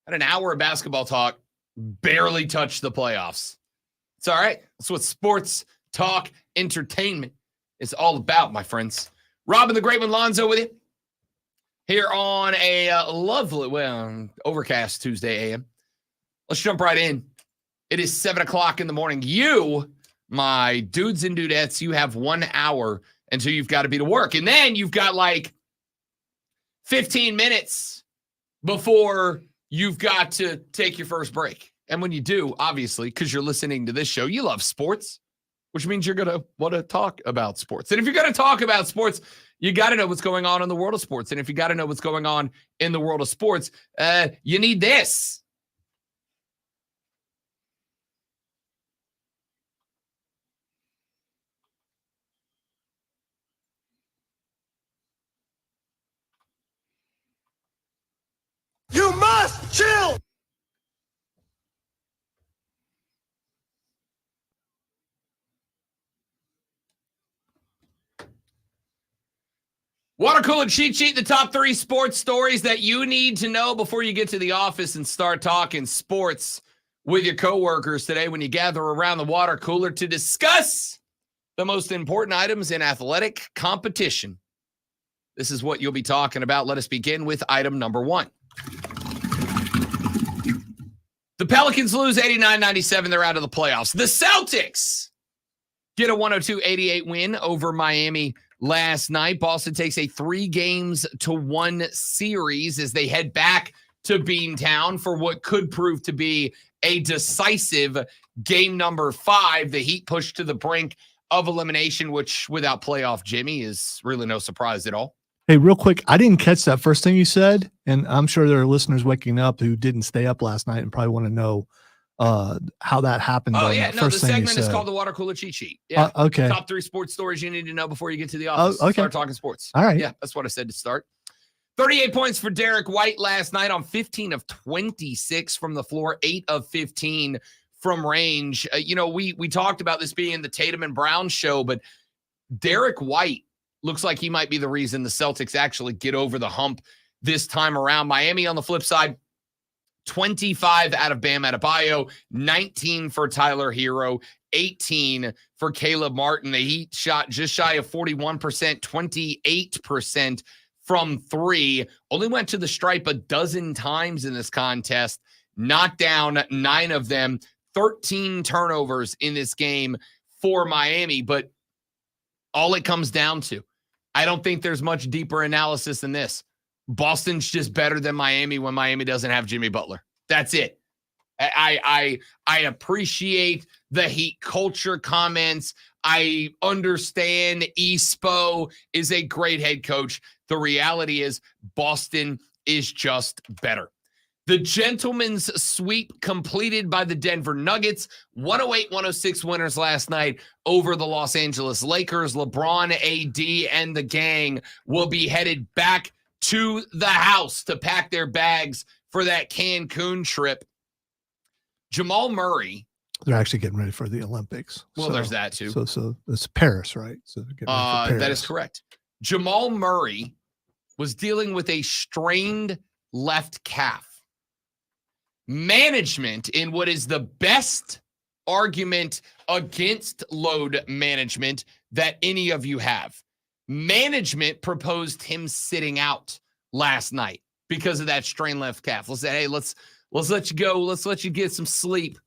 Had an hour of basketball talk, barely touched the playoffs. It's all right. That's what sports talk entertainment is all about, my friends. Robin the Great One Lonzo with you here on a lovely, overcast Tuesday a.m. Let's jump right in. It is 7 o'clock in the morning. You, my dudes and dudettes, you have 1 hour until you've got to be to work. And then you've got like 15 minutes before you've got to take your first break. And when you do, obviously, because you're listening to this show, you love sports, which means you're going to want to talk about sports. And if you're going to talk about sports, you got to know what's going on in the world of sports. And if you got to know what's going on in the world of sports, you need this. You must chill. Water cooler cheat sheet, the top 3 sports stories that you need to know before you get to the office and start talking sports with your coworkers today when you gather around the water cooler to discuss the most important items in athletic competition. This is what you'll be talking about. Let us begin with item number 1. The Pelicans lose 89-97. They're out of the playoffs. The Celtics get a 102-88 win over Miami last night. Boston takes a 3-1 series as they head back to Beantown for what could prove to be a decisive game number 5. The Heat pushed to the brink of elimination, which without playoff Jimmy is really no surprise at all. Hey, real quick, I didn't catch that first thing you said, and I'm sure there are listeners waking up who didn't stay up last night and probably want to know how that happened. Oh, yeah. No, the segment is called the Water Cooler Cheat Sheet. Yeah. Okay. Top 3 sports stories you need to know before you get to the office. Okay. Start talking sports. All right. Yeah, that's what I said to start. 38 points for Derek White last night on 15 of 26 from the floor, 8 of 15 from range. We talked about this being the Tatum and Brown show, but Derek White looks like he might be the reason the Celtics actually get over the hump this time around. Miami on the flip side, 25 out of Bam Adebayo, 19 for Tyler Hero, 18 for Caleb Martin. The Heat shot just shy of 41%, 28% from 3. Only went to the stripe a dozen times in this contest, knocked down 9 of them, 13 turnovers in this game for Miami. But all it comes down to, I don't think there's much deeper analysis than this. Boston's just better than Miami when Miami doesn't have Jimmy Butler. That's it. I appreciate the Heat culture comments. I understand Espo is a great head coach. The reality is Boston is just better. The gentleman's sweep completed by the Denver Nuggets, 108-106 winners last night over the Los Angeles Lakers. LeBron, AD, and the gang will be headed back to the house to pack their bags for that Cancun trip. Jamal Murray. They're actually getting ready for the Olympics. Well, there's that too. So it's Paris, right? So they're getting ready for Paris. That is correct. Jamal Murray was dealing with a strained left calf. Management, in what is the best argument against load management that any of you have, management proposed him sitting out last night because of that strained left calf. Let's say, hey, let's let you go. Let's let you get some sleep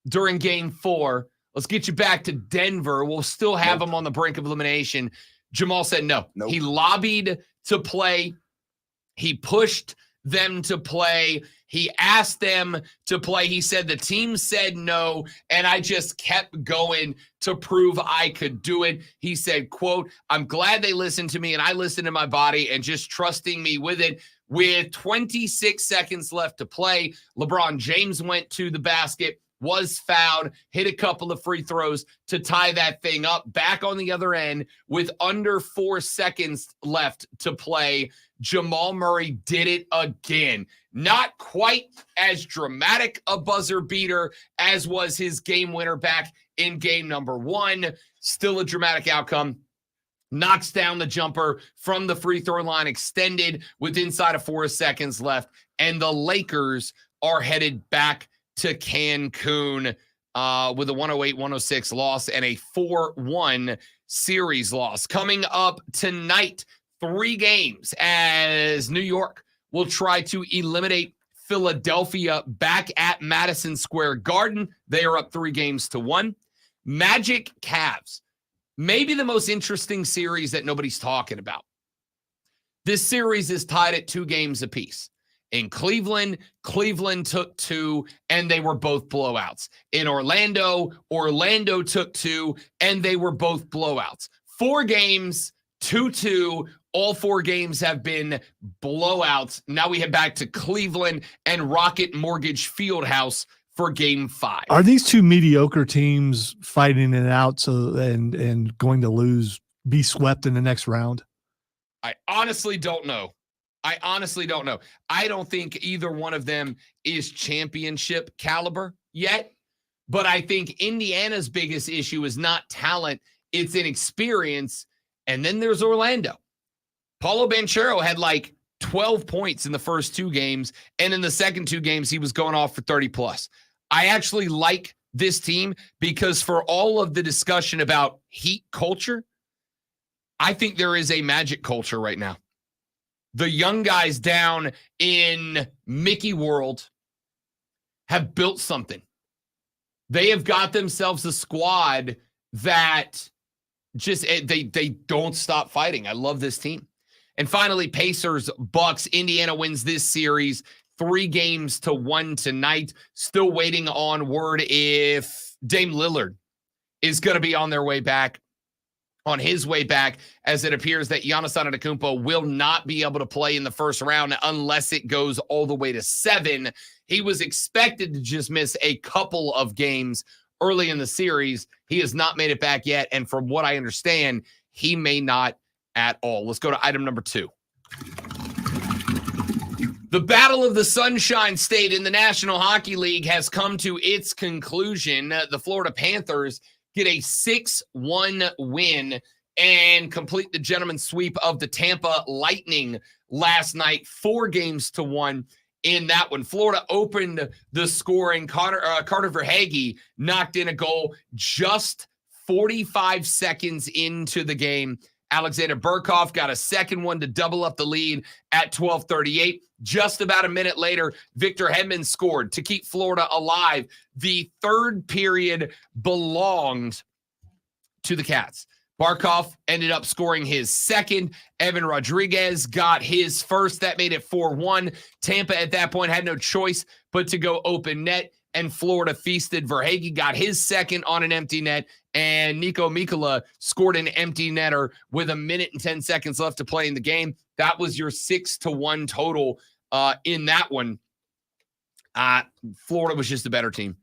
during game 4. Let's get you back to Denver. We'll still have him on the brink of elimination. Jamal said no. Nope. He lobbied to play. He pushed them to play. He asked them to play. He said the team said no, and I just kept going to prove I could do it. He said, quote, I'm glad they listened to me, and I listened to my body and just trusting me with it. With 26 seconds left to play, LeBron James went to the basket, was fouled, hit a couple of free throws to tie that thing up. Back on the other end with under 4 seconds left to play, Jamal Murray did it again. Not quite as dramatic a buzzer beater as was his game winner back in game number 1. Still a dramatic outcome. Knocks down the jumper from the free throw line, extended with inside of 4 seconds left. And the Lakers are headed back to Cancun with a 108-106 loss and a 4-1 series loss. Coming up tonight, 3 games as New York will try to eliminate Philadelphia back at Madison Square Garden. They are up 3-1. Magic Cavs. Maybe the most interesting series that nobody's talking about. This series is tied at 2 games apiece. In Cleveland took 2, and they were both blowouts. In Orlando took 2, and they were both blowouts. 4 games, 2-2. All 4 games have been blowouts. Now we head back to Cleveland and Rocket Mortgage Fieldhouse for game 5. Are these 2 mediocre teams fighting it out and going to lose, be swept in the next round? I honestly don't know. I don't think either one of them is championship caliber yet, but I think Indiana's biggest issue is not talent, it's inexperience. And then there's Orlando. Paulo Banchero had like 12 points in the first 2 games, and in the second 2 games, he was going off for 30 plus. I actually like this team because for all of the discussion about Heat culture, I think there is a Magic culture right now. The young guys down in Mickey World have built something. They have got themselves a squad that just they don't stop fighting. I love this team. And finally, Pacers, Bucks. Indiana wins this series 3-1 tonight. Still waiting on word if Dame Lillard is going to be on his way back, as it appears that Giannis Antetokounmpo will not be able to play in the first round unless it goes all the way to 7. He was expected to just miss a couple of games early in the series. He has not made it back yet, and from what I understand, he may not at all. Let's go to item number 2. The Battle of the Sunshine State in the National Hockey League has come to its conclusion. The Florida Panthers get a 6-1 win and complete the gentleman's sweep of the Tampa Lightning last night, 4-1 in that one. Florida opened the scoring. Carter Verhaeghe knocked in a goal just 45 seconds into the game. Alexander Burkhoff got a second one to double up the lead at 12:38. Just about a minute later, Victor Hedman scored to keep Florida alive. The third period belonged to the Cats. Barkov ended up scoring his second. Evan Rodriguez got his first. That made it 4-1. Tampa at that point had no choice but to go open net, and Florida feasted. Verhaeghe got his second on an empty net, and Nico Mikkola scored an empty netter with 1 minute and 10 seconds left to play in the game. That was your 6-1 total in that one. Florida was just a better team.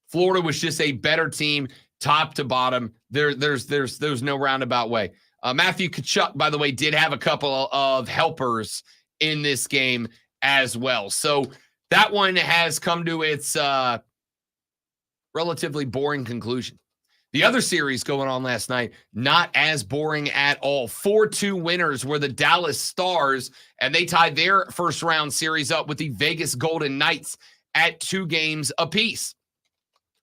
Florida was just a better team, top to bottom. There's no roundabout way. Matthew Tkachuk, by the way, did have a couple of helpers in this game as well. So that one has come to its relatively boring conclusion. The other series going on last night, not as boring at all. 4-2 winners were the Dallas Stars, and they tied their first round series up with the Vegas Golden Knights at 2 games apiece.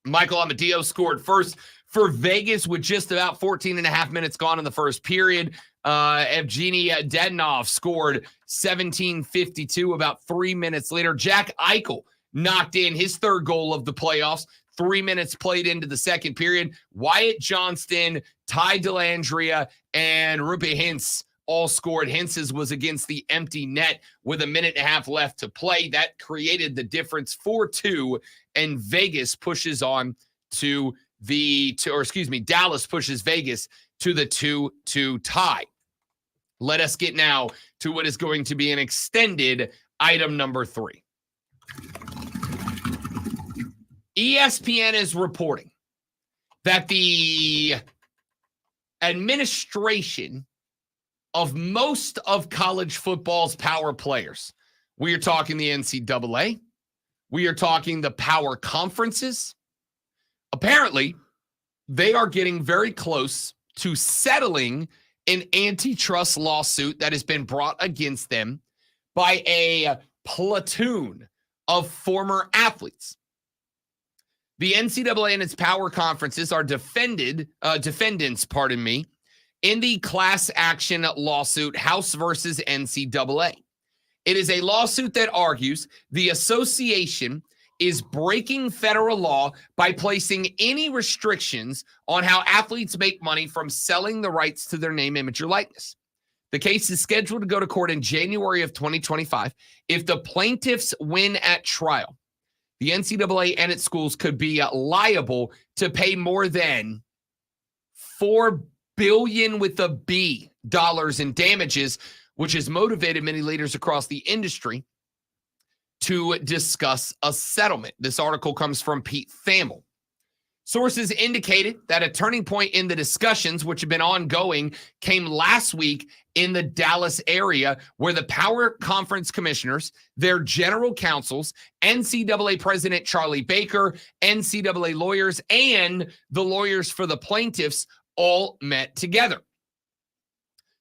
Michael Amadio scored first for Vegas with just about 14 and a half minutes gone in the first period. Evgeny Dadonov scored 17:52 about 3 minutes later. Jack Eichel knocked in his third goal of the playoffs. 3 minutes played into the second period. Wyatt Johnston, Ty Dellandrea, and Rupe Hintz all scored. Hence's was against the empty net with a minute and a half left to play. That created the difference 4-2, and Vegas pushes on to Dallas pushes Vegas to the 2-2 tie. Let us get now to what is going to be an extended item number 3. ESPN is reporting that the administration of most of college football's power players, we are talking the NCAA, we are talking the power conferences, apparently they are getting very close to settling an antitrust lawsuit that has been brought against them by a platoon of former athletes. The NCAA and its power conferences are defendants, in the class action lawsuit House versus NCAA. It is a lawsuit that argues the association is breaking federal law by placing any restrictions on how athletes make money from selling the rights to their name, image, or likeness. The case is scheduled to go to court in January of 2025. If the plaintiffs win at trial, the NCAA and its schools could be liable to pay more than $4 billion with a B dollars in damages, which has motivated many leaders across the industry to discuss a settlement. This article comes from Pete Thamel. Sources indicated that a turning point in the discussions, which have been ongoing, came last week in the Dallas area, where the power conference commissioners, their general counsels, NCAA President Charlie Baker, NCAA lawyers, and the lawyers for the plaintiffs all met together.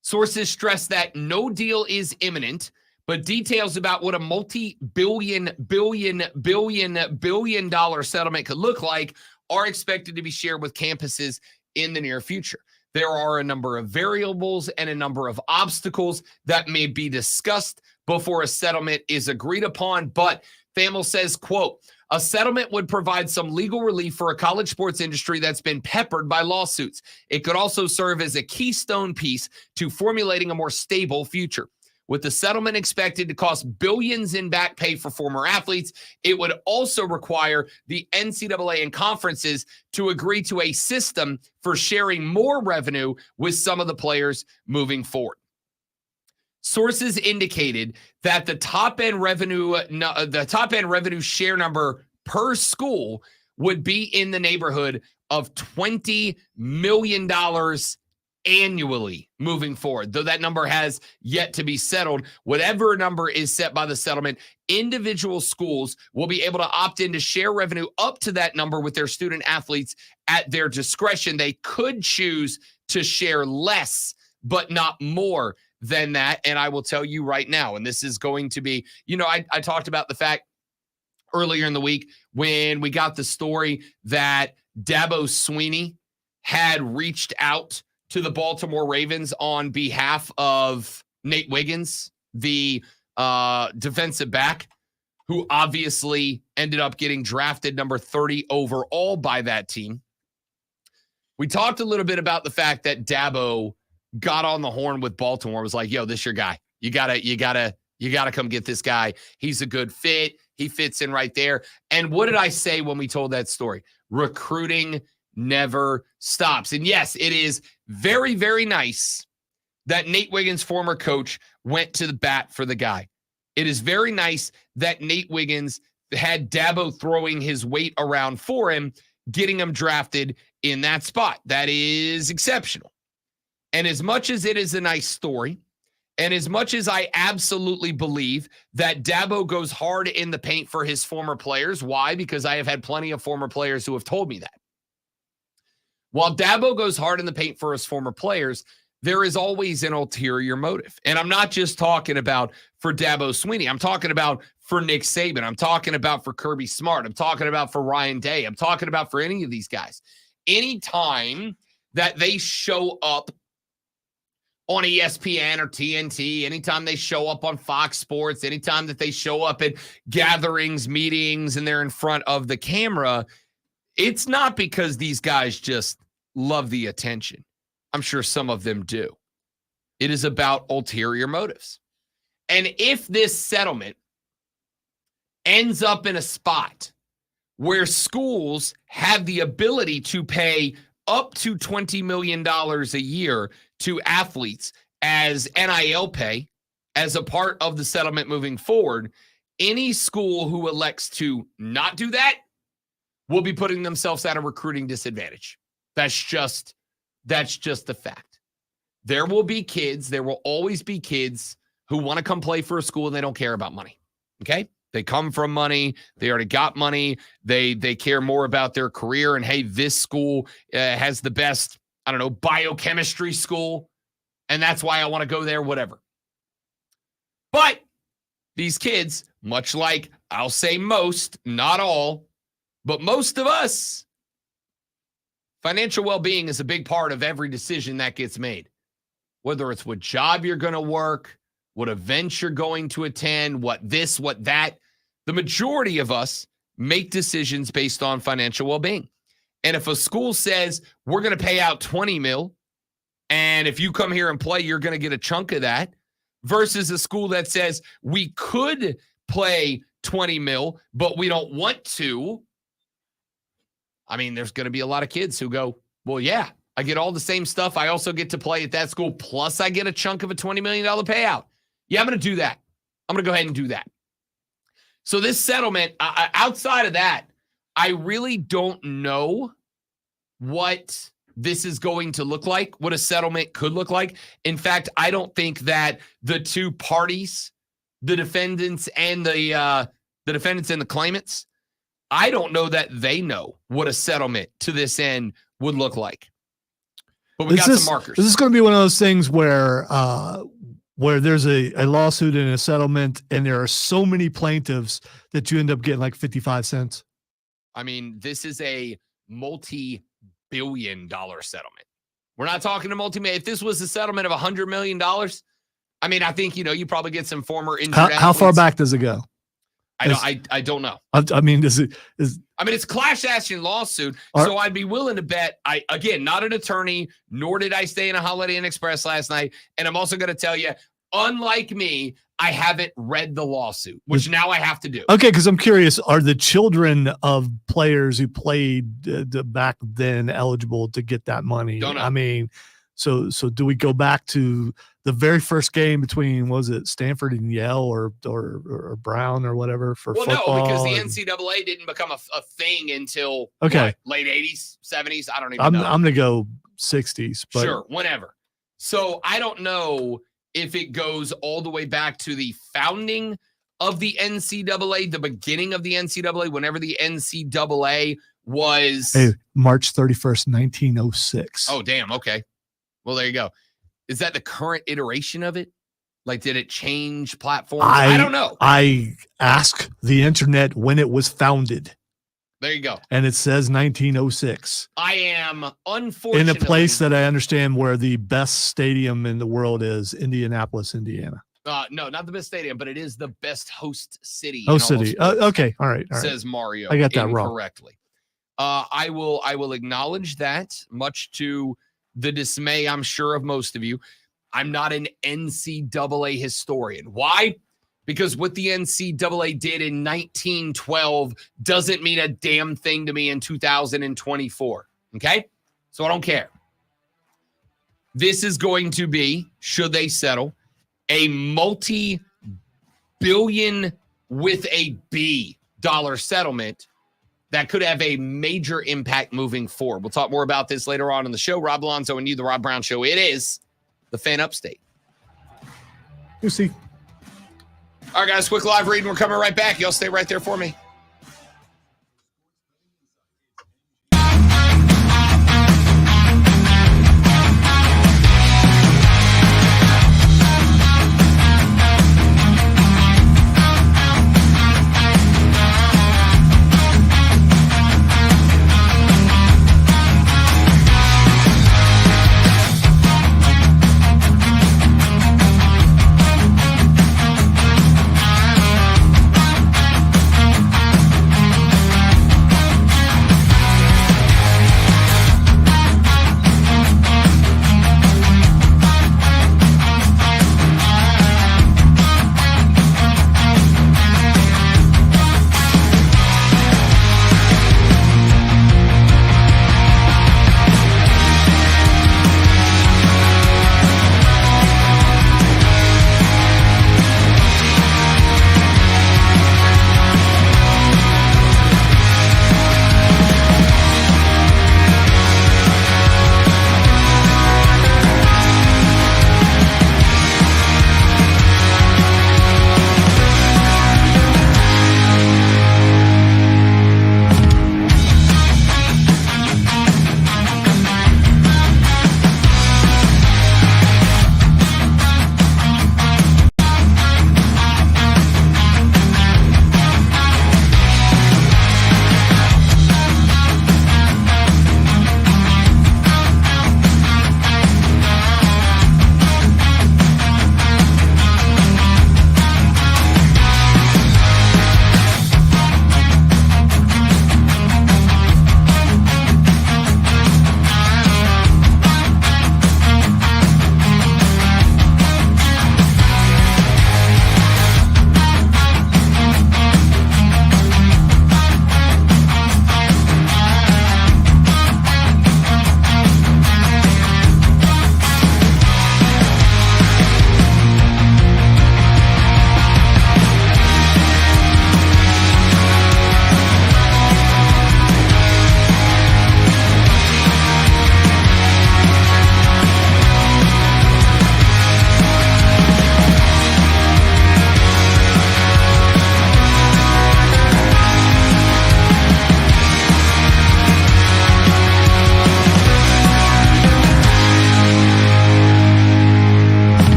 Sources stress that no deal is imminent, but details about what a multi-billion dollar settlement could look like are expected to be shared with campuses in the near future. There are a number of variables and a number of obstacles that may be discussed before a settlement is agreed upon, but Thamel says, quote, a settlement would provide some legal relief for a college sports industry that's been peppered by lawsuits. It could also serve as a keystone piece to formulating a more stable future. With the settlement expected to cost billions in back pay for former athletes, it would also require the NCAA and conferences to agree to a system for sharing more revenue with some of the players moving forward. Sources indicated that the top end revenue share number per school would be in the neighborhood of $20 million annually moving forward. Though that number has yet to be settled, whatever number is set by the settlement, individual schools will be able to opt in to share revenue up to that number with their student athletes at their discretion. They could choose to share less, but not more than that. And I will tell you right now, and this is going to be, I talked about the fact earlier in the week when we got the story that Dabo Swinney had reached out to the Baltimore Ravens on behalf of Nate Wiggins, the defensive back, who obviously ended up getting drafted number 30 overall by that team. We talked a little bit about the fact that Dabo got on the horn with Baltimore, was like, yo, this your guy. You gotta come get this guy. He's a good fit. He fits in right there. And what did I say when we told that story? Recruiting never stops. And yes, it is very, very nice that Nate Wiggins, former coach, went to the bat for the guy. It is very nice that Nate Wiggins had Dabo throwing his weight around for him, getting him drafted in that spot. That is exceptional. And as much as it is a nice story, and as much as I absolutely believe that Dabo goes hard in the paint for his former players, why? Because I have had plenty of former players who have told me that. While Dabo goes hard in the paint for his former players, there is always an ulterior motive. And I'm not just talking about for Dabo Swinney. I'm talking about for Nick Saban. I'm talking about for Kirby Smart. I'm talking about for Ryan Day. I'm talking about for any of these guys. Anytime that they show up on ESPN or TNT, anytime they show up on Fox Sports, anytime that they show up at gatherings, meetings, and they're in front of the camera, it's not because these guys just love the attention. I'm sure some of them do. It is about ulterior motives. And if this settlement ends up in a spot where schools have the ability to pay up to $20 million a year to athletes as NIL pay as a part of the settlement moving forward, any school who elects to not do that will be putting themselves at a recruiting disadvantage. That's just the fact. There will always be kids who want to come play for a school and they don't care about money. Okay? They come from money. They already got money. They care more about their career. And hey, this school has the best, biochemistry school. And that's why I want to go there, whatever. But these kids, much like I'll say most, not all, but most of us, financial well-being is a big part of every decision that gets made. Whether it's what job you're going to work, what events you're going to attend, what this, what that. The majority of us make decisions based on financial well-being. And if a school says, we're going to pay out $20 million, and if you come here and play, you're going to get a chunk of that, versus a school that says, we could play $20 million, but we don't want to. I mean, there's going to be a lot of kids who go, well, yeah, I get all the same stuff. I also get to play at that school, plus I get a chunk of a $20 million payout. Yeah, I'm going to do that. I'm going to go ahead and do that. So this settlement, outside of that, I really don't know what this is going to look like, what a settlement could look like. In fact, I don't think that the two parties, the defendants and the claimants, I don't know that they know what a settlement to this end would look like. But we got some markers. This is going to be one of those things where there's a lawsuit and a settlement, and there are so many plaintiffs that you end up getting like 55 cents. I mean, this is a multi-billion-dollar settlement. We're not talking to multi-million. If this was a settlement of $100 million, I mean, I think, you probably get some former injured How far back does it go? I don't know. I mean, it's class action lawsuit, so I'd be willing to bet. Again, not an attorney, nor did I stay in a Holiday Inn Express last night. And I'm also going to tell you, unlike me, I haven't read the lawsuit, which now I have to do. Okay, because I'm curious, are the children of players who played back then eligible to get that money? Don't know. I mean, so do we go back to the very first game between, was it Stanford and Yale or Brown or whatever for football? No, because the NCAA didn't become a thing until late 80s, 70s. I don't even know. I'm going to go 60s. But sure, whenever. So I don't know if it goes all the way back to the founding of the NCAA, the beginning of the NCAA, whenever the NCAA was. Hey, March 31st, 1906. Oh, damn. Okay. Well, there you go. Is that the current iteration of it? Like, did it change platforms? I don't know. I asked the internet when it was founded. There you go. And it says 1906. I am unfortunately in a place that I understand where the best stadium in the world is, Indianapolis, Indiana. No, not the best stadium, but it is the best host city. Okay. All right. Says Mario. I got that wrong. Correctly. I will acknowledge that, much to the dismay, I'm sure, of most of you. I'm not an NCAA historian. Why? Because what the NCAA did in 1912 doesn't mean a damn thing to me in 2024. Okay? So I don't care. This is going to be, should they settle, a multi-billion with a B dollar settlement that could have a major impact moving forward. We'll talk more about this later on in the show. Rob Alonso and you, The Rob Brown Show. It is the Fan Upstate. You see. All right, guys, quick live read, and we're coming right back. Y'all stay right there for me.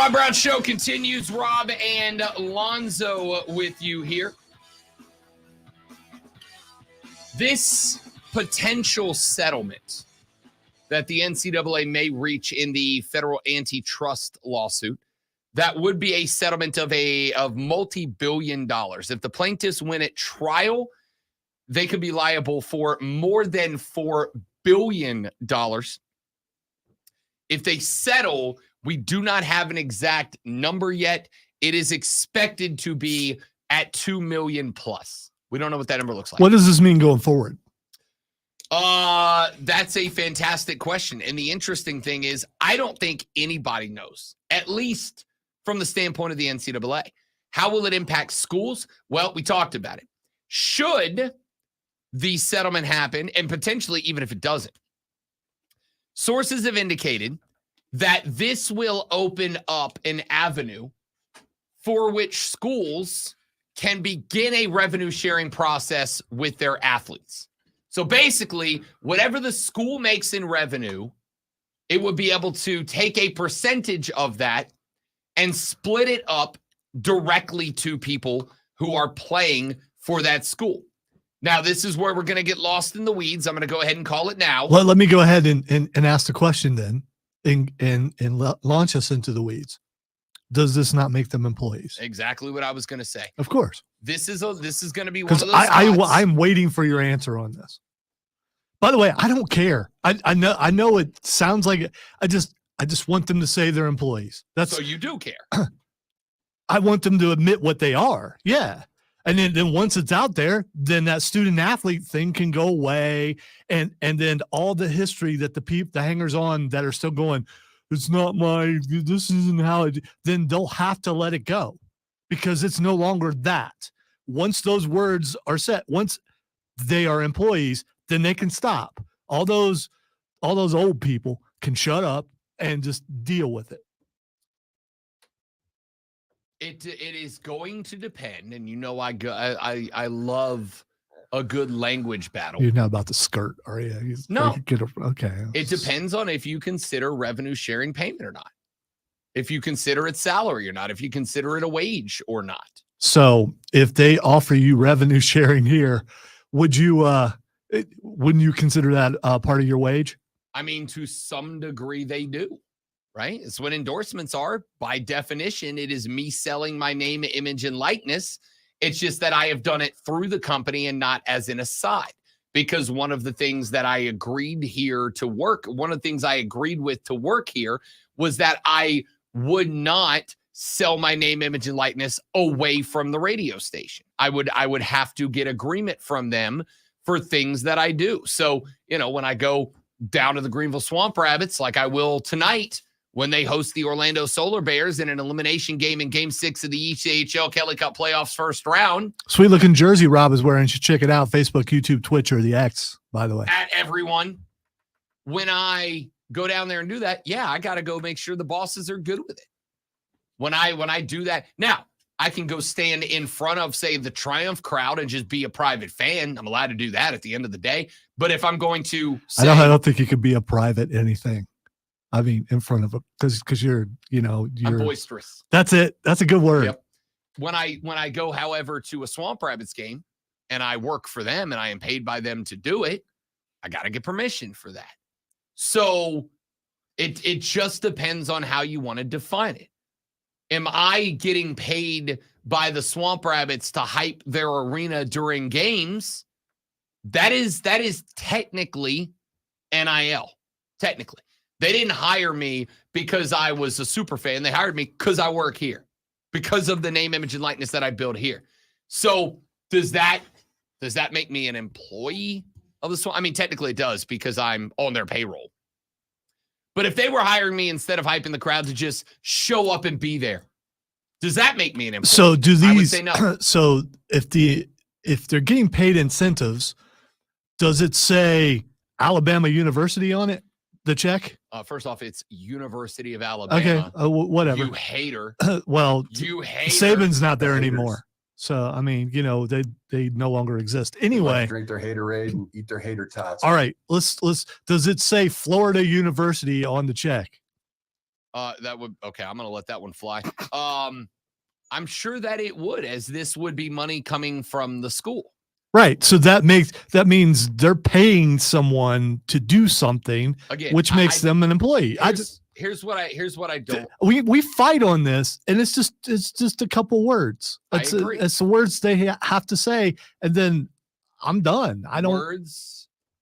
Rob Brown Show continues. Rob and Lonzo with you here. This potential settlement that the NCAA may reach in the federal antitrust lawsuit, that would be a settlement of multi-billion dollars. If the plaintiffs win at trial, they could be liable for more than $4 billion. If they settle, we do not have an exact number yet. It is expected to be at $2 million plus. We don't know what that number looks like. What does this mean going forward? That's a fantastic question. And the interesting thing is, I don't think anybody knows, at least from the standpoint of the NCAA. How will it impact schools? Well, we talked about it. Should the settlement happen, and potentially even if it doesn't, sources have indicated that this will open up an avenue for which schools can begin a revenue sharing process with their athletes. So basically, whatever the school makes in revenue, it would be able to take a percentage of that and split it up directly to people who are playing for that school. Now, this is where we're going to get lost in the weeds. I'm going to go ahead and call it now. Let me go ahead and ask the question then and launch us into the weeds. Does this not make them employees? Exactly what I was going to say. Of course. This is going to be one of those I'm waiting for your answer on this. By the way, I don't care. I know it sounds like it. I just want them to say they're employees. So you do care. I want them to admit what they are. Yeah. And then once it's out there, then that student athlete thing can go away. And then all the history that the hangers on that are still going, it's not this isn't how it, then they'll have to let it go because it's no longer that. Once those words are set, once they are employees, then they can stop. All those old people can shut up and just deal with it. It is going to depend, and I love a good language battle. You're not about to skirt, are you? No. Okay. It depends on if you consider revenue sharing payment or not. If you consider it salary or not. If you consider it a wage or not. So if they offer you revenue sharing here, wouldn't you consider that part of your wage? I mean, to some degree they do, right? It's what endorsements are. By definition, it is me selling my name, image, and likeness. It's just that I have done it through the company and not as an aside. Because one of the things that I agreed with to work here was that I would not sell my name, image, and likeness away from the radio station. I would have to get agreement from them for things that I do. So, when I go down to the Greenville Swamp Rabbits, like I will tonight, when they host the Orlando Solar Bears in an elimination game in Game 6 of the ECHL Kelly Cup Playoffs first round. Sweet looking jersey Rob is wearing. You should check it out. Facebook, YouTube, Twitch, or the X, by the way. At everyone. When I go down there and do that, yeah, I got to go make sure the bosses are good with it. When I do that, now I can go stand in front of, say, the Triumph crowd and just be a private fan. I'm allowed to do that at the end of the day. But if I'm going to say, I don't think you could be a private anything. I mean, in front of it, because you're I'm boisterous. That's it. That's a good word. Yep. When I go, however, to a Swamp Rabbits game and I work for them and I am paid by them to do it, I got to get permission for that. So it just depends on how you want to define it. Am I getting paid by the Swamp Rabbits to hype their arena during games? That is technically NIL. Technically. They didn't hire me because I was a super fan. They hired me because I work here, because of the name, image, and likeness that I build here. So does that make me an employee of the Swamp? I mean, technically it does because I'm on their payroll. But if they were hiring me instead of hyping the crowd to just show up and be there, does that make me an employee? So do these? I would say no. So if they're getting paid incentives, does it say Alabama University on it? The check? First off, it's University of Alabama. Okay, whatever. You hater. Well, you hater. Saban's not there anymore. So, I mean, they no longer exist. Anyway. Drink their haterade and eat their hater tots. All right, let's does it say Florida University on the check? That would okay. I'm gonna let that one fly. I'm sure that it would, as this would be money coming from the school. Right. So that means they're paying someone to do something, Again, which makes them an employee. Here's what I don't. We fight on this, and it's just a couple words. I agree. It's the words they have to say, and then I'm done. I don't.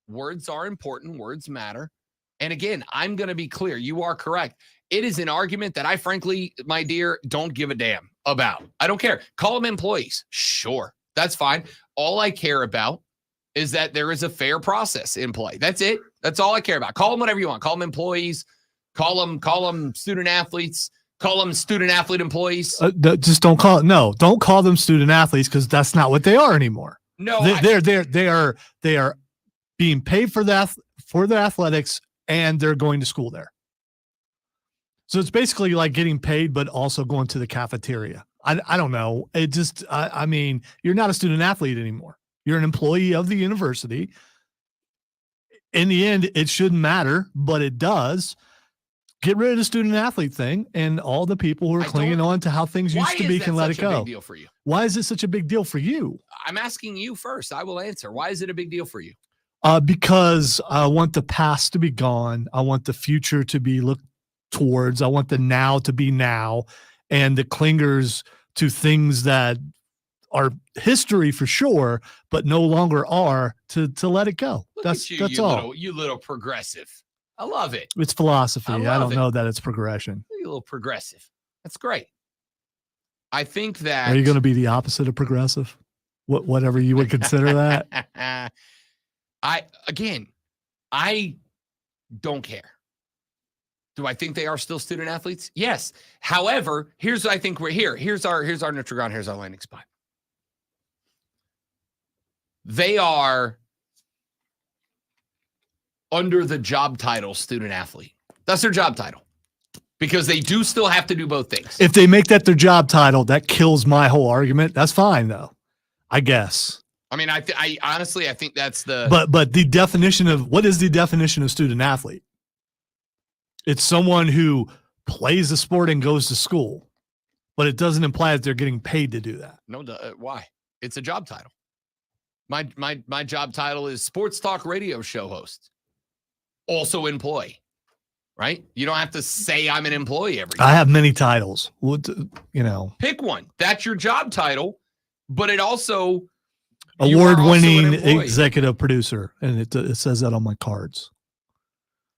Words are important. Words matter. And again, I'm going to be clear. You are correct. It is an argument that I frankly, my dear, don't give a damn about. I don't care. Call them employees. Sure. That's fine. All I care about is that there is a fair process in play. That's it. That's all I care about. Call them whatever you want. Call them employees. Call them student athletes. Call them student athlete employees. Just don't call it. No, don't call them student athletes, because that's not what they are anymore. No, they are being paid for that, for their athletics, and they're going to school there. So it's basically like getting paid, but also going to the cafeteria. I don't know. It just, I mean, you're not a student athlete anymore. You're an employee of the university. In the end, it shouldn't matter, but it does. Get rid of the student athlete thing, and all the people who are clinging on to how things used to be can let it go. Why is that such a big deal for you? Why is it such a big deal for you? I'm asking you first. I will answer. Why is it a big deal for you? Because I want the past to be gone. I want the future to be looked towards. I want the now to be now, and the clingers to things that are history for sure, but no longer are, to let it go. That's all. You little progressive. I love it. It's philosophy. I don't it. know that it's progression. You little progressive. That's great. I think that. Are you going to be the opposite of progressive? Whatever you would consider that. I don't care. Do I think they are still student athletes? Yes. However, here's I think we're here. Here's our neutral ground. Here's our landing spot. They are under the job title student athlete. That's their job title, because they do still have to do both things. If they make that their job title, that kills my whole argument. That's fine though, I guess. I mean, I honestly, I think that's the. But the definition of, what is the definition of student athlete? It's someone who plays the sport and goes to school, but it doesn't imply that they're getting paid to do that. No, why? It's a job title. My job title is sports talk radio show host, also employee. Right? You don't have to say I'm an employee every day. I have many titles. Pick one. That's your job title, but it also award-winning executive producer, and it says that on my cards.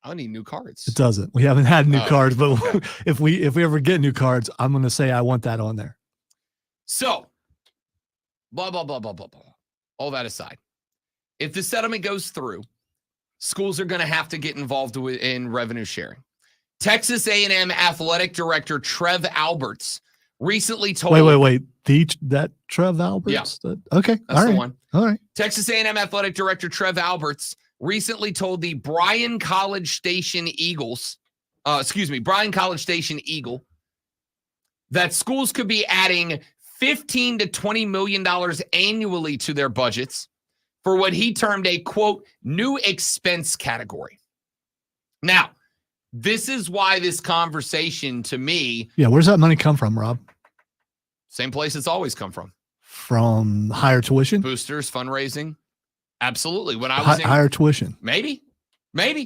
I need new cards. It doesn't. We haven't had new cards, but okay. if we ever get new cards, I'm going to say I want that on there. So, blah, blah, blah, blah, blah, blah. All that aside, if the settlement goes through, schools are going to have to get involved in revenue sharing. Texas A&M athletic director Trev Alberts recently told. Wait. That Trev Alberts? Yeah. Okay. That's the one. All right. Texas A&M athletic director Trev Alberts recently told the Bryan College Station Eagle, that schools could be adding $15 to $20 million annually to their budgets for what he termed a, quote, new expense category. Now, this is why this conversation to me. Yeah, where's that money come from, Rob? Same place it's always come from. From higher tuition? Boosters, fundraising. Absolutely. When I was higher tuition. Maybe.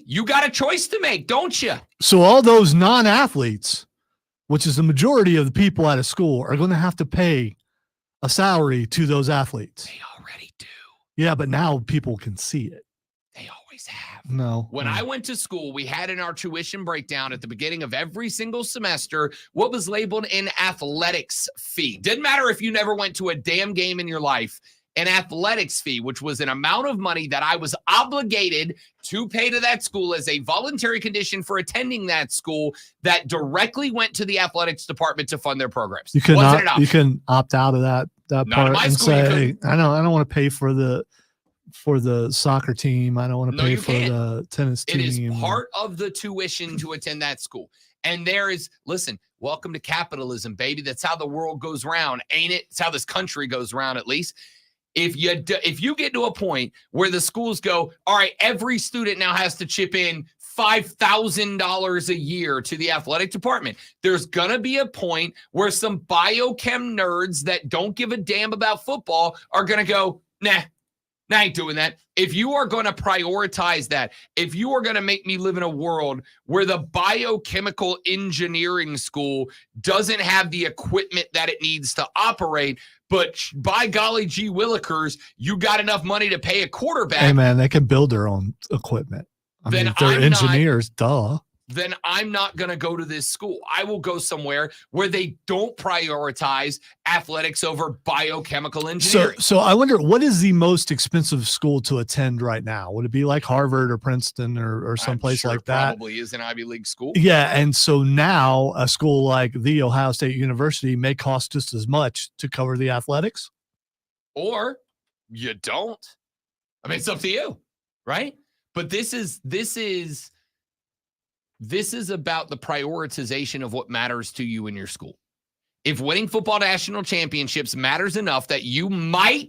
You got a choice to make, don't you? So all those non-athletes, which is the majority of the people at a school, are going to have to pay a salary to those athletes. They already do. Yeah, but now people can see it. They always have. No. When I went to school, we had in our tuition breakdown at the beginning of every single semester what was labeled an athletics fee. Didn't matter if you never went to a damn game in your life. An athletics fee, which was an amount of money that I was obligated to pay to that school as a voluntary condition for attending that school, that directly went to the athletics department to fund their programs. You can opt out of that part and say, I don't want to pay for the soccer team. I don't want to pay for the tennis team. It is part of the tuition to attend that school. And listen, welcome to capitalism, baby. That's how the world goes round, ain't it? It's how this country goes round, at least. If you get to a point where the schools go, all right, every student now has to chip in $5,000 a year to the athletic department. There's going to be a point where some biochem nerds that don't give a damn about football are going to go, nah, I ain't doing that. If you are going to prioritize that, if you are going to make me live in a world where the biochemical engineering school doesn't have the equipment that it needs to operate, but by golly gee willikers, you got enough money to pay a quarterback. Hey, man, they can build their own equipment. I mean, if they're engineers, duh. Then I'm not going to go to this school. I will go somewhere where they don't prioritize athletics over biochemical engineering. So I wonder, what is the most expensive school to attend right now? Would it be like Harvard or Princeton or someplace like that? Probably is an Ivy League school. Yeah, and so now a school like the Ohio State University may cost just as much to cover the athletics. Or you don't. I mean, it's up to you, right? But this is about the prioritization of what matters to you in your school. If winning football national championships matters enough that you may,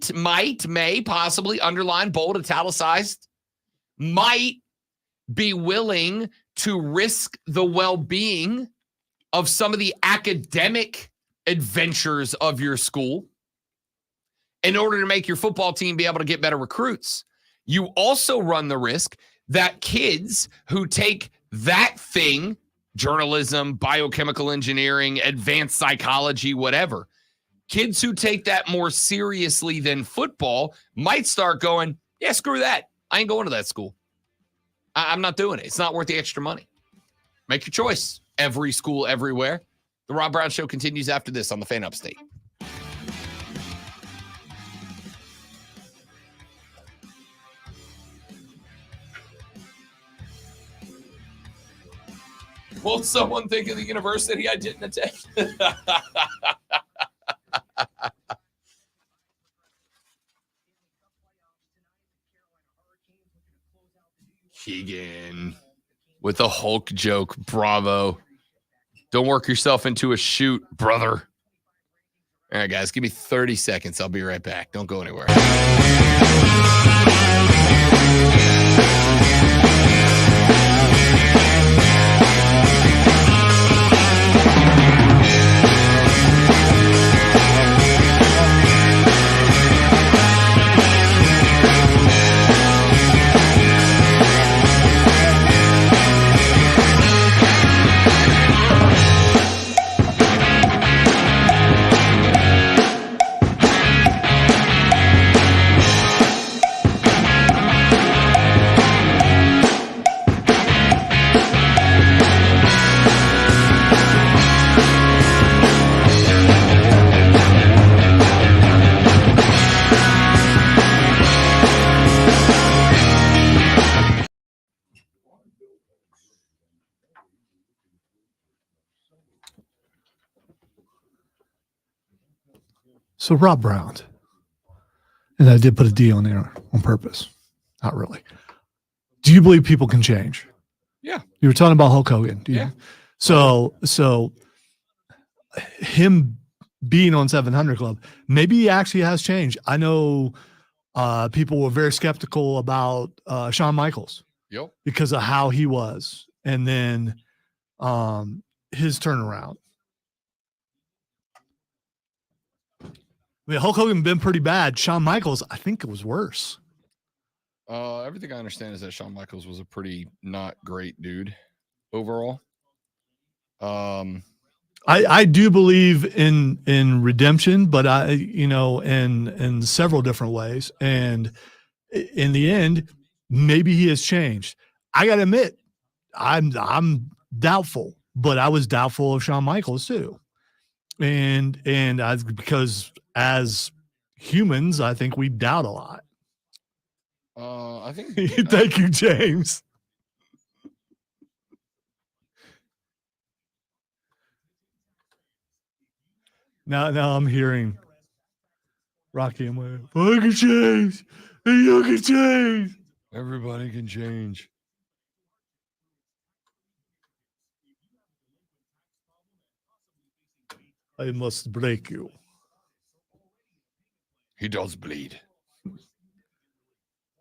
possibly, underline, bold, italicized, might be willing to risk the well-being of some of the academic adventures of your school in order to make your football team be able to get better recruits, you also run the risk that kids who take that thing, journalism, biochemical engineering, advanced psychology, whatever, kids who take that more seriously than football might start going, yeah, screw that. I ain't going to that school. I'm not doing it. It's not worth the extra money. Make your choice. Every school, everywhere. The Rob Brown Show continues after this on the Fan Upstate. Won't someone think of the university I didn't attend? Keegan with a Hulk joke. Bravo. Don't work yourself into a shoot, brother. All right, guys, give me 30 seconds. I'll be right back. Don't go anywhere. So Rob Brown, and I did put a D on there on purpose. Not really. Do you believe people can change? Yeah. You were talking about Hulk Hogan. Yeah. So him being on 700 Club, maybe he actually has changed. I know people were very skeptical about Shawn Michaels. Yep. Because of how he was. And then his turnaround. I mean, Hulk Hogan been pretty bad. Shawn Michaels, I think it was worse. Everything I understand is that Shawn Michaels was a pretty not great dude overall. I do believe in redemption, but in several different ways. And in the end, maybe he has changed. I got to admit, I'm doubtful, but I was doubtful of Shawn Michaels too. And because as humans, I think we doubt a lot. I think. Thank you, James. Now I'm hearing Rocky and my I can change. You can change. Everybody can change. I must break you. He does bleed.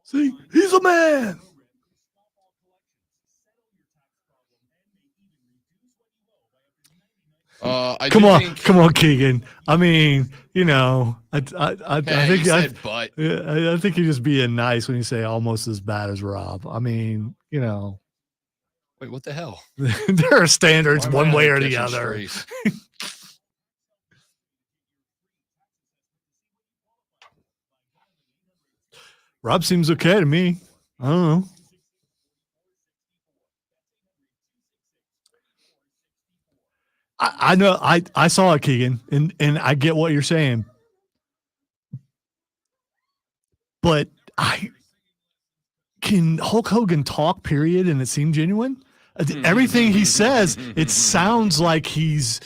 See, he's a man. Come on, Keegan. I mean, I think I think you're just being nice when you say almost as bad as Rob. I mean, Wait, what the hell? there are standards one way or the other. Rob seems okay to me. I don't know. I know I saw it, Keegan, and I get what you're saying. But can Hulk Hogan talk, period, and it seemed genuine? Everything he says, it sounds like he's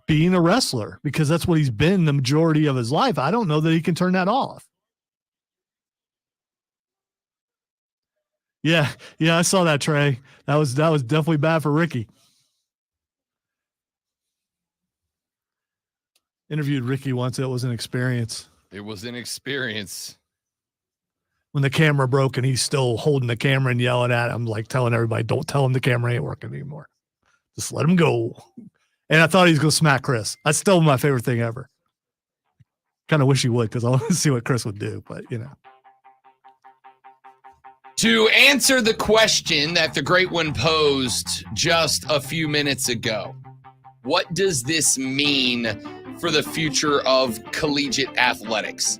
being a wrestler because that's what he's been the majority of his life. I don't know that he can turn that off. Yeah, I saw that, Trey. That was definitely bad for Ricky. Interviewed Ricky once. It was an experience. It was an experience. When the camera broke and he's still holding the camera and yelling at him, like telling everybody, don't tell him the camera ain't working anymore. Just let him go. And I thought he was going to smack Chris. That's still my favorite thing ever. Kind of wish he would because I want to see what Chris would do, but To answer the question that the great one posed just a few minutes ago, what does this mean for the future of collegiate athletics?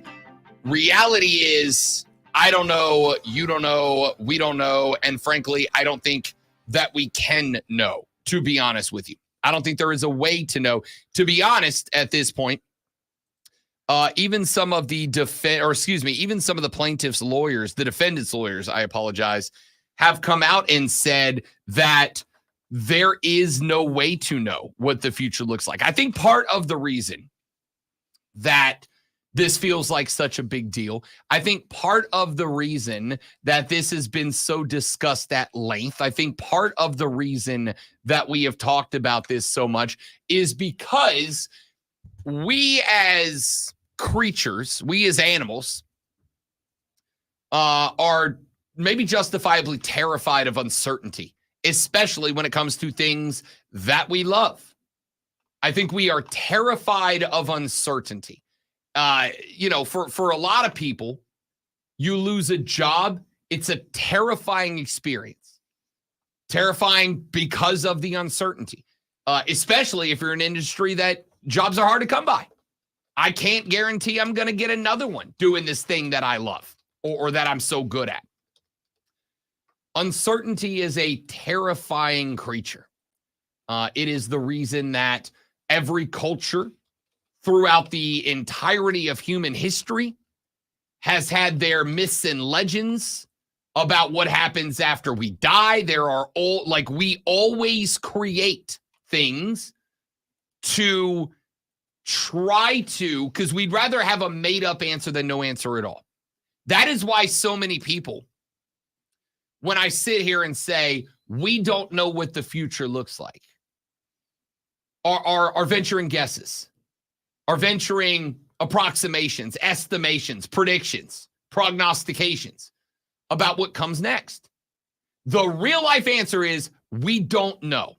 Reality is, I don't know, you don't know, we don't know, and frankly, I don't think that we can know, to be honest with you. I don't think there is a way to know. To be honest, at this point, even some of the even some of the plaintiffs' lawyers, the defendants' lawyers, I apologize, have come out and said that there is no way to know what the future looks like. I think part of the reason that this feels like such a big deal, I think part of the reason that this has been so discussed at length, I think part of the reason that we have talked about this so much is because we as creatures, we as animals, are maybe justifiably terrified of uncertainty, especially when it comes to things that we love. I think we are terrified of uncertainty. For a lot of people, you lose a job, it's a terrifying experience. Terrifying because of the uncertainty, especially if you're in an industry that jobs are hard to come by. I can't guarantee I'm going to get another one doing this thing that I love or that I'm so good at. Uncertainty is a terrifying creature. It is the reason that every culture throughout the entirety of human history has had their myths and legends about what happens after we die. We always create things to try to, because we'd rather have a made up answer than no answer at all. That is why so many people, when I sit here and say, we don't know what the future looks like, are venturing guesses, are venturing approximations, estimations, predictions, prognostications about what comes next. The real life answer is we don't know.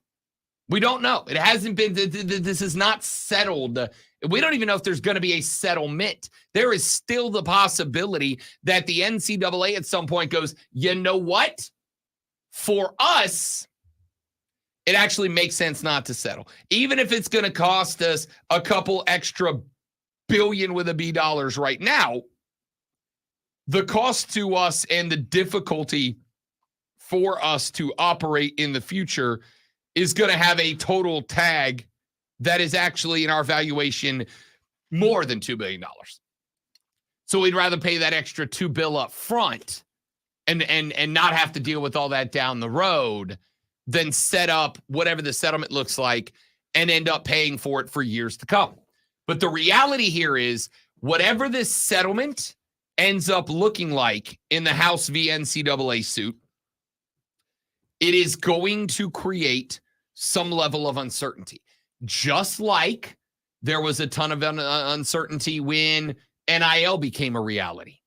We don't know. It hasn't been, this is not settled. We don't even know if there's going to be a settlement. There is still the possibility that the NCAA at some point goes, you know what? For us, it actually makes sense not to settle. Even if it's going to cost us a couple extra billion with a B dollars right now, the cost to us and the difficulty for us to operate in the future is going to have a total tag that is actually, in our valuation, more than $2 billion. So we'd rather pay that extra $2 billion up front and not have to deal with all that down the road than set up whatever the settlement looks like and end up paying for it for years to come. But the reality here is whatever this settlement ends up looking like in the House v. NCAA suit, it is going to create some level of uncertainty. Just like there was a ton of uncertainty when NIL became a reality.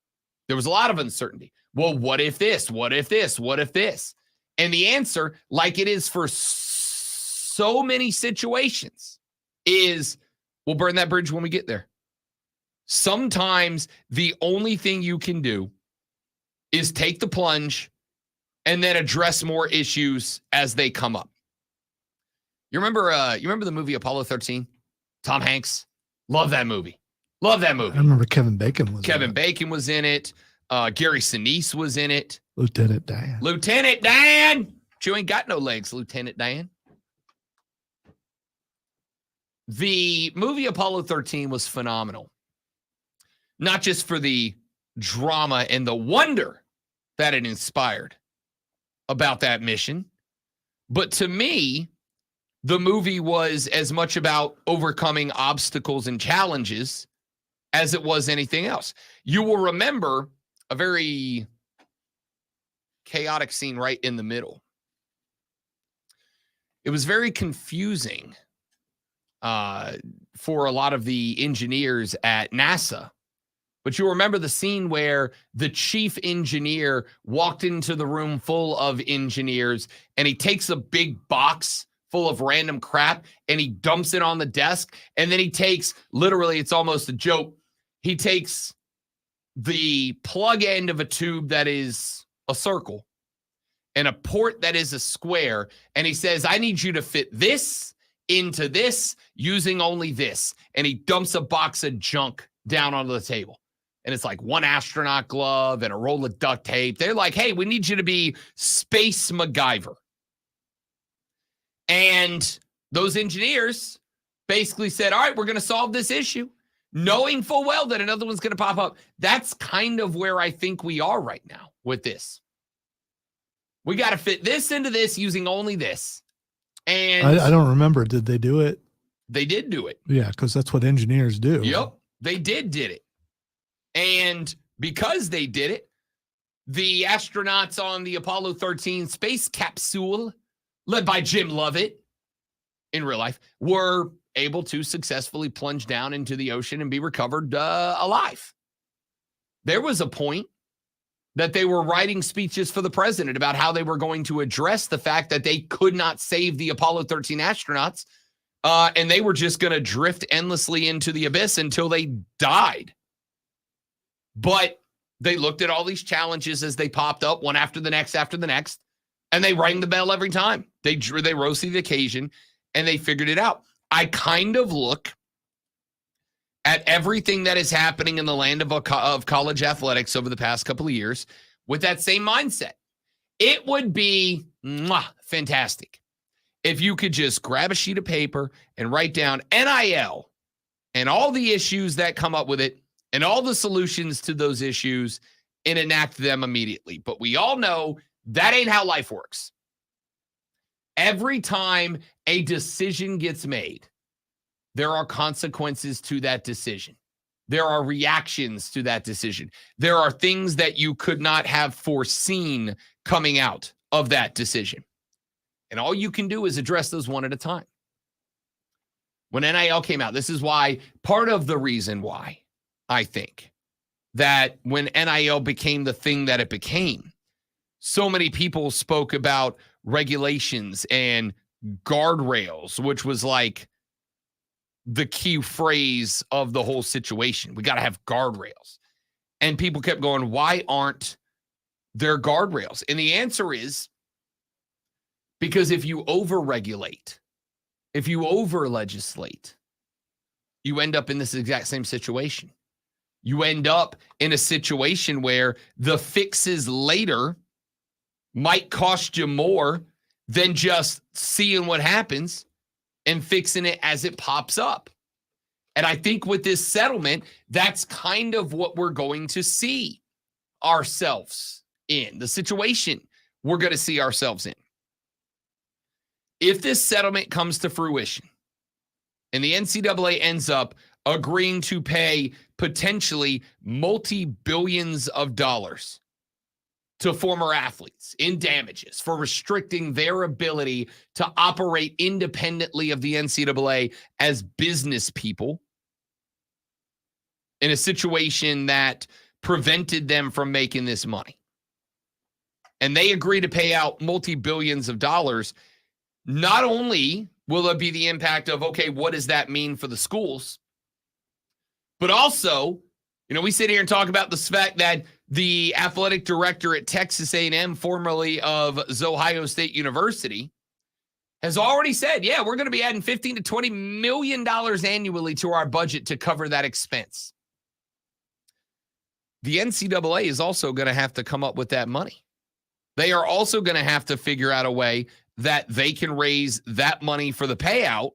There was a lot of uncertainty. Well, what if this? What if this? What if this? And the answer, like it is for so many situations is we'll burn that bridge when we get there. Sometimes the only thing you can do is take the plunge and then address more issues as they come up. You remember the movie Apollo 13? Tom Hanks? Love that movie. Love that movie. I remember Kevin Bacon was Kevin in it. Bacon was in it. Gary Sinise was in it. Lieutenant Dan. Lieutenant Dan! You ain't got no legs, Lieutenant Dan. The movie Apollo 13 was phenomenal. Not just for the drama and the wonder that it inspired about that mission, but to me, the movie was as much about overcoming obstacles and challenges as it was anything else. You will remember a very chaotic scene right in the middle. It was very confusing for a lot of the engineers at NASA. But you remember the scene where the chief engineer walked into the room full of engineers and he takes a big box full of random crap and he dumps it on the desk. And then he takes, literally, it's almost a joke. He takes the plug end of a tube that is a circle and a port that is a square. And he says, I need you to fit this into this using only this. And he dumps a box of junk down onto the table. And it's like one astronaut glove and a roll of duct tape. They're like, hey, we need you to be Space MacGyver. And those engineers basically said, all right, we're going to solve this issue, knowing full well that another one's going to pop up. That's kind of where I think we are right now with this. We got to fit this into this using only this. And I don't remember. Did they do it? They did do it. Yeah, because that's what engineers do. Yep, they did it. And because they did it, the astronauts on the Apollo 13 space capsule, led by Jim Lovett in real life, were able to successfully plunge down into the ocean and be recovered alive. There was a point that they were writing speeches for the president about how they were going to address the fact that they could not save the Apollo 13 astronauts, and they were just going to drift endlessly into the abyss until they died. But they looked at all these challenges as they popped up one after the next, and they rang the bell every time. They rose to the occasion, and they figured it out. I kind of look at everything that is happening in the land of college athletics over the past couple of years with that same mindset. It would be fantastic if you could just grab a sheet of paper and write down NIL and all the issues that come up with it and all the solutions to those issues and enact them immediately. But we all know that ain't how life works. Every time a decision gets made, there are consequences to that decision. There are reactions to that decision. There are things that you could not have foreseen coming out of that decision. And all you can do is address those one at a time. When NIL came out, this is why, part of the reason why I think that when NIL became the thing that it became, so many people spoke about regulations and guardrails, which was like the key phrase of the whole situation. We got to have guardrails. And people kept going, why aren't there guardrails? And the answer is because if you over-regulate, if you over-legislate, you end up in this exact same situation. You end up in a situation where the fixes later might cost you more than just seeing what happens and fixing it as it pops up. And I think with this settlement, that's kind of what we're going to see ourselves in, the situation we're going to see ourselves in. If this settlement comes to fruition and the NCAA ends up agreeing to pay potentially multi-billions of dollars to former athletes in damages for restricting their ability to operate independently of the NCAA as business people in a situation that prevented them from making this money. And they agree to pay out multi-billions of dollars. Not only Will it be the impact of, okay, what does that mean for the schools? But also, we sit here and talk about the fact that the athletic director at Texas A&M, formerly of Ohio State University, has already said, yeah, we're going to be adding $15 to $20 million annually to our budget to cover that expense. The NCAA is also going to have to come up with that money. They are also going to have to figure out a way that they can raise that money for the payout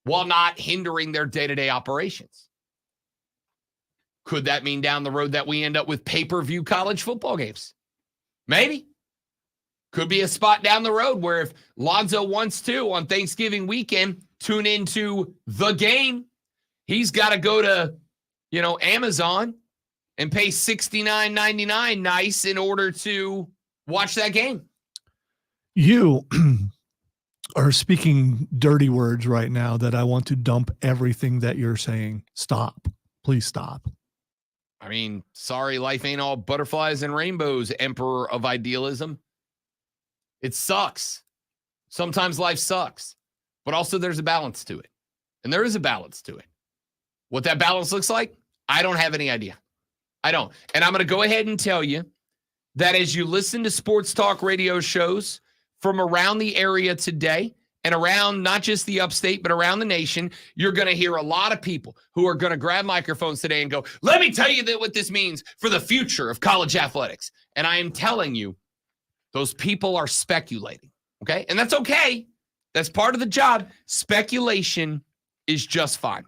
while not hindering their day-to-day operations. Could that mean down the road that we end up with pay-per-view college football games? Maybe. Could be a spot down the road where if Lonzo wants to, on Thanksgiving weekend, tune into the game, he's got to go to, Amazon and pay $69.99 nice in order to watch that game. You are speaking dirty words right now that I want to dump everything that you're saying. Stop. Please stop. I mean, sorry, life ain't all butterflies and rainbows, emperor of idealism. It sucks. Sometimes life sucks, but also there's a balance to it. And there is a balance to it. What that balance looks like, I don't have any idea. I don't. And I'm going to go ahead and tell you that as you listen to sports talk radio shows from around the area today, and around not just the upstate, but around the nation, you're going to hear a lot of people who are going to grab microphones today and go, let me tell you what this means for the future of college athletics. And I am telling you, those people are speculating, okay? And that's okay. That's part of the job. Speculation is just fine.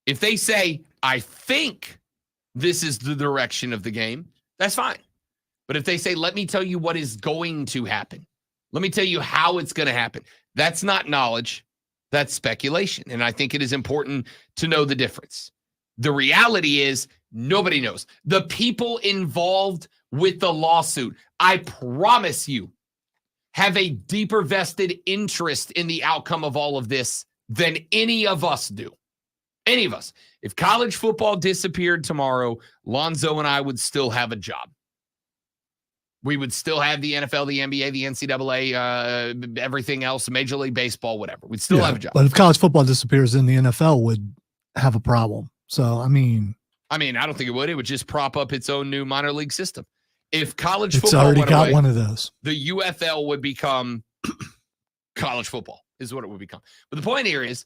If they say, I think this is the direction of the game, that's fine. But if they say, let me tell you what is going to happen, let me tell you how it's going to happen, that's not knowledge, that's speculation. And I think it is important to know the difference. The reality is nobody knows. The people involved with the lawsuit, I promise you, have a deeper vested interest in the outcome of all of this than any of us do. Any of us. If college football disappeared tomorrow, Lonzo and I would still have a job. We would still have the NFL, the NBA, the NCAA, everything else, Major League Baseball, whatever. We'd still have a job. But if college football disappears, then the NFL would have a problem. So, I mean, I don't think it would. It would just prop up its own new minor league system. If college it's football already went got away, one of those. The UFL would become college football is what it would become. But the point here is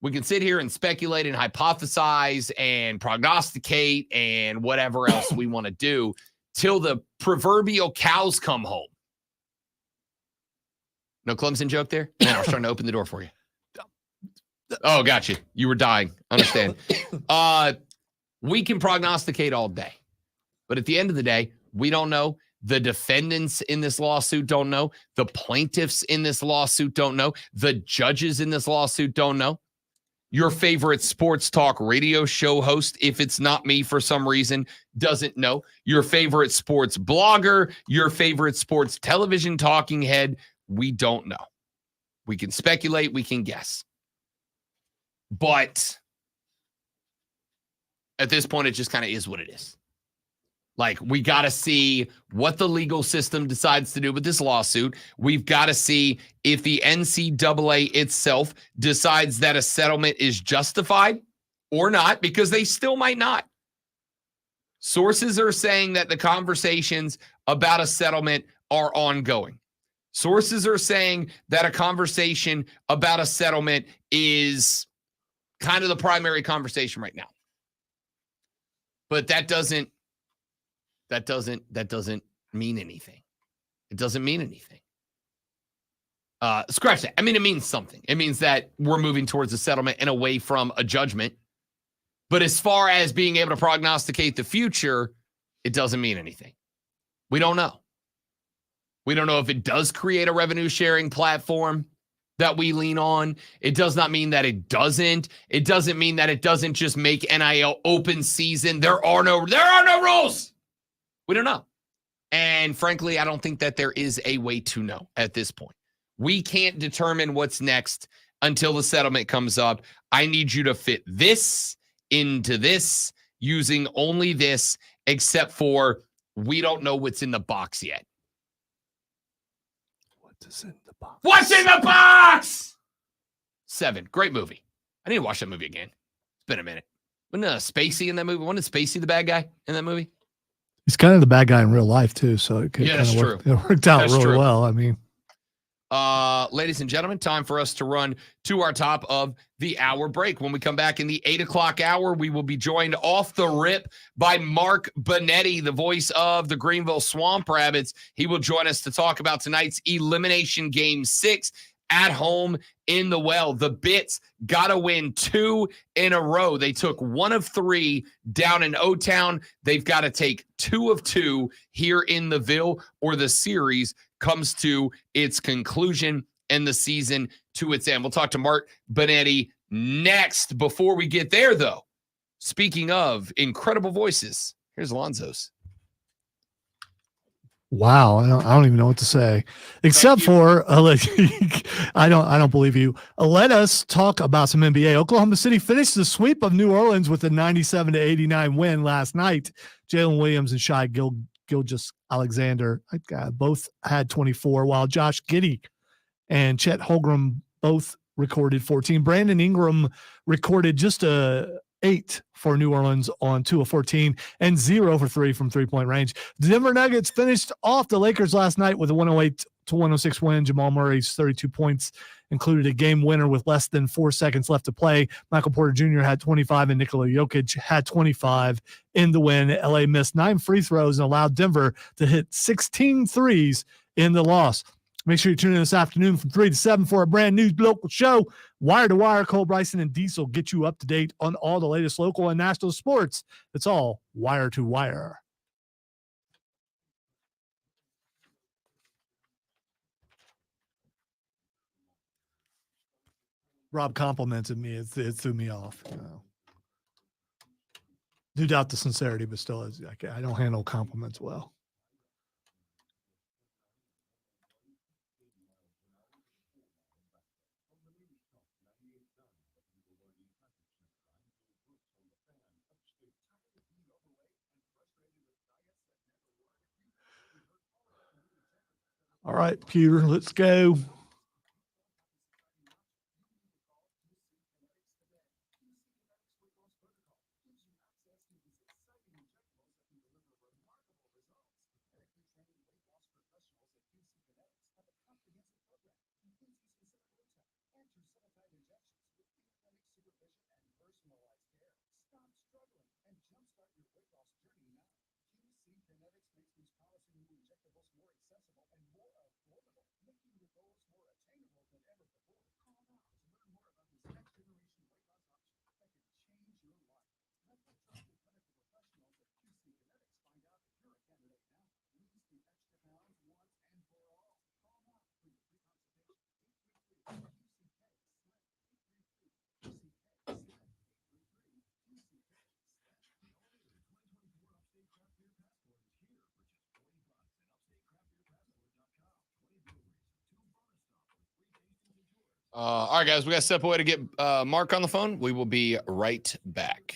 we can sit here and speculate and hypothesize and prognosticate and whatever else we want to do till the proverbial cows come home. No Clemson joke there? Man, I was trying to open the door for you. Oh, got you. You were dying. Understand. We can prognosticate all day. But at the end of the day, we don't know. The defendants in this lawsuit don't know. The plaintiffs in this lawsuit don't know. The judges in this lawsuit don't know. Your favorite sports talk radio show host, if it's not me for some reason, doesn't know. Your favorite sports blogger, your favorite sports television talking head, we don't know. We can speculate, we can guess. But at this point, it just kind of is what it is. Like, we got to see what the legal system decides to do with this lawsuit. We've got to see if the NCAA itself decides that a settlement is justified or not, because they still might not. Sources are saying that the conversations about a settlement are ongoing. Sources are saying that a conversation about a settlement is kind of the primary conversation right now. But that doesn't mean anything. It doesn't mean anything. Scratch that. It means something. It means that we're moving towards a settlement and away from a judgment. But as far as being able to prognosticate the future, it doesn't mean anything. We don't know. We don't know if it does create a revenue sharing platform that we lean on. It does not mean that it doesn't. It doesn't mean that it doesn't just make NIL open season. There are no rules. We don't know. And frankly, I don't think that there is a way to know at this point. We can't determine what's next until the settlement comes up. I need you to fit this into this using only this, except for we don't know what's in the box yet. What is in the box? What's in the box? 7. Great movie. I need to watch that movie again. It's been a minute. Wasn't Spacey in that movie? Wasn't Spacey the bad guy in that movie? He's kind of the bad guy in real life too, so it could that's true. It worked out That's really true. well. I mean, ladies and gentlemen, time for us to run to our top of the hour break. When we come back in the 8 o'clock hour, we will be joined off the rip by Mark Bonetti, the voice of the Greenville Swamp Rabbits. He will join us to talk about tonight's elimination game 6 at home in the Well. The Bits got to win 2 in a row. They took 1 of 3 down in O-Town. They've got to take 2 of 2 here in the Ville, or the series comes to its conclusion and the season to its end. We'll talk to Mark Bonetti next. Before we get there, though, speaking of incredible voices, here's Alonzo's. wow, I don't even know what to say, except for I don't believe you. Let us talk about some NBA. Oklahoma City finished the sweep of New Orleans with a 97-89 win last night. Jalen Williams and Shai Gilgeous-Alexander both had 24, while Josh Giddey and Chet Holmgren both recorded 14. Brandon Ingram recorded just 8 for New Orleans on 2 of 14 and 0 for 3 from three-point range. The Denver Nuggets finished off the Lakers last night with a 108-106 win. Jamal Murray's 32 points included a game winner with less than 4 seconds left to play. Michael Porter Jr. had 25 and Nikola Jokic had 25 in the win. LA missed 9 free throws and allowed Denver to hit 16 threes in the loss. Make sure you tune in this afternoon from 3 to 7 for a brand new local show. Wire to Wire, Cole Bryson and Diesel get you up to date on all the latest local and national sports. It's all Wire to Wire. Rob complimented me. It threw me off. Do doubt the sincerity, but still, I don't handle compliments well. All right, Peter, let's go. All right, guys, we got to step away to get Mark on the phone. We will be right back.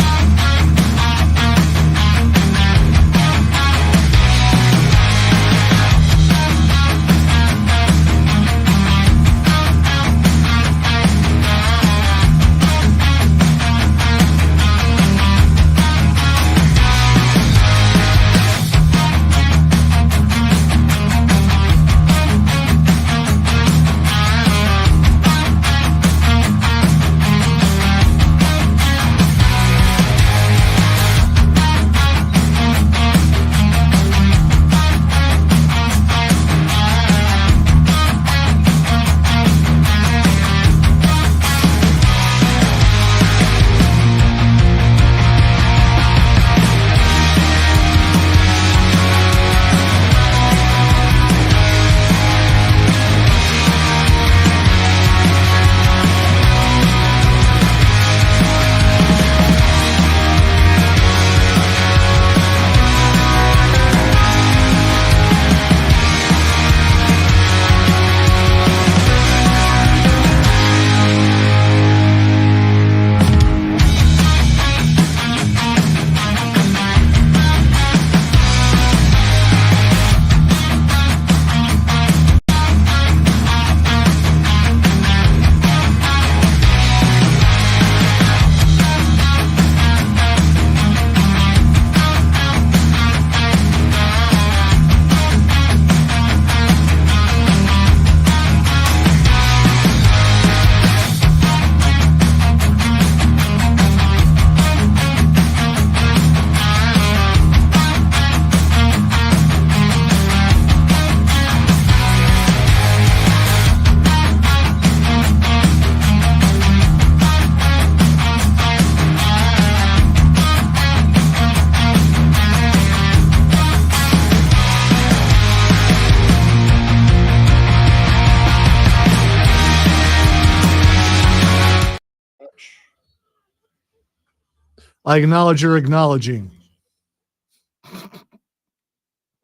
I acknowledge you're acknowledging.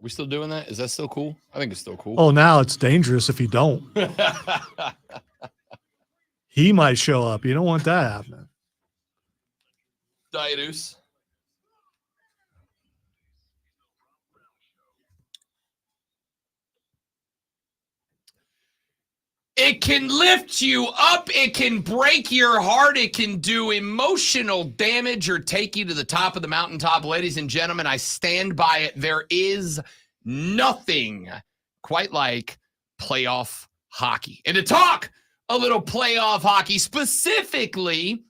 We still doing that? Is that still cool? I think it's still cool. Oh, now it's dangerous if you don't. He might show up. You don't want that happening. Diatus. It can lift you up. It can break your heart. It can do emotional damage or take you to the top of the mountaintop. Ladies and gentlemen, I stand by it. There is nothing quite like playoff hockey. And to talk a little playoff hockey, specifically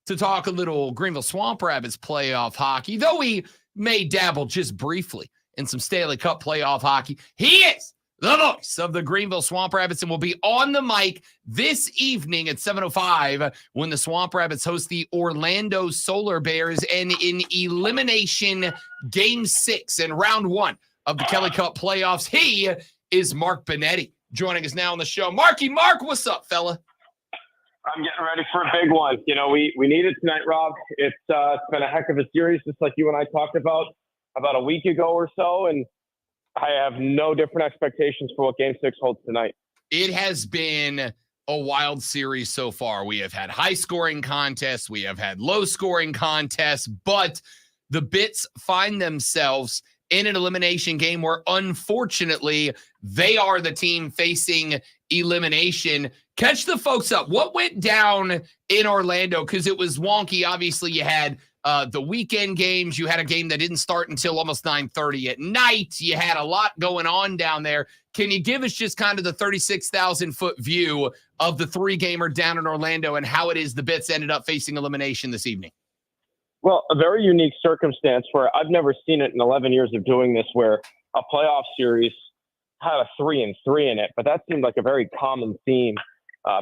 to talk a little Greenville Swamp Rabbits playoff hockey, though we may dabble just briefly in some Stanley Cup playoff hockey, he is the voice of the Greenville Swamp Rabbits, and will be on the mic this evening at 7:05 when the Swamp Rabbits host the Orlando Solar Bears, and in elimination game 6 and round 1 of the Kelly Cup playoffs, he is Mark Benetti, joining us now on the show. Mark, what's up, fella? I'm getting ready for a big one. You know, we need it tonight, Rob. It's been a heck of a series, just like you and I talked about a week ago or so, and I have no different expectations for what Game 6 holds tonight. It has been a wild series so far. We have had high-scoring contests. We have had low-scoring contests. But the Bits find themselves in an elimination game where, unfortunately, they are the team facing elimination. Catch the folks up. What went down in Orlando? Because it was wonky. Obviously, you had the weekend games. You had a game that didn't start until almost 9:30 at night. You had a lot going on down there. Can you give us just kind of the 36,000-foot view of the three-gamer down in Orlando and how it is the Bits ended up facing elimination this evening? Well, a very unique circumstance where I've never seen it in 11 years of doing this, where a playoff series had a 3-3 in it, but that seemed like a very common theme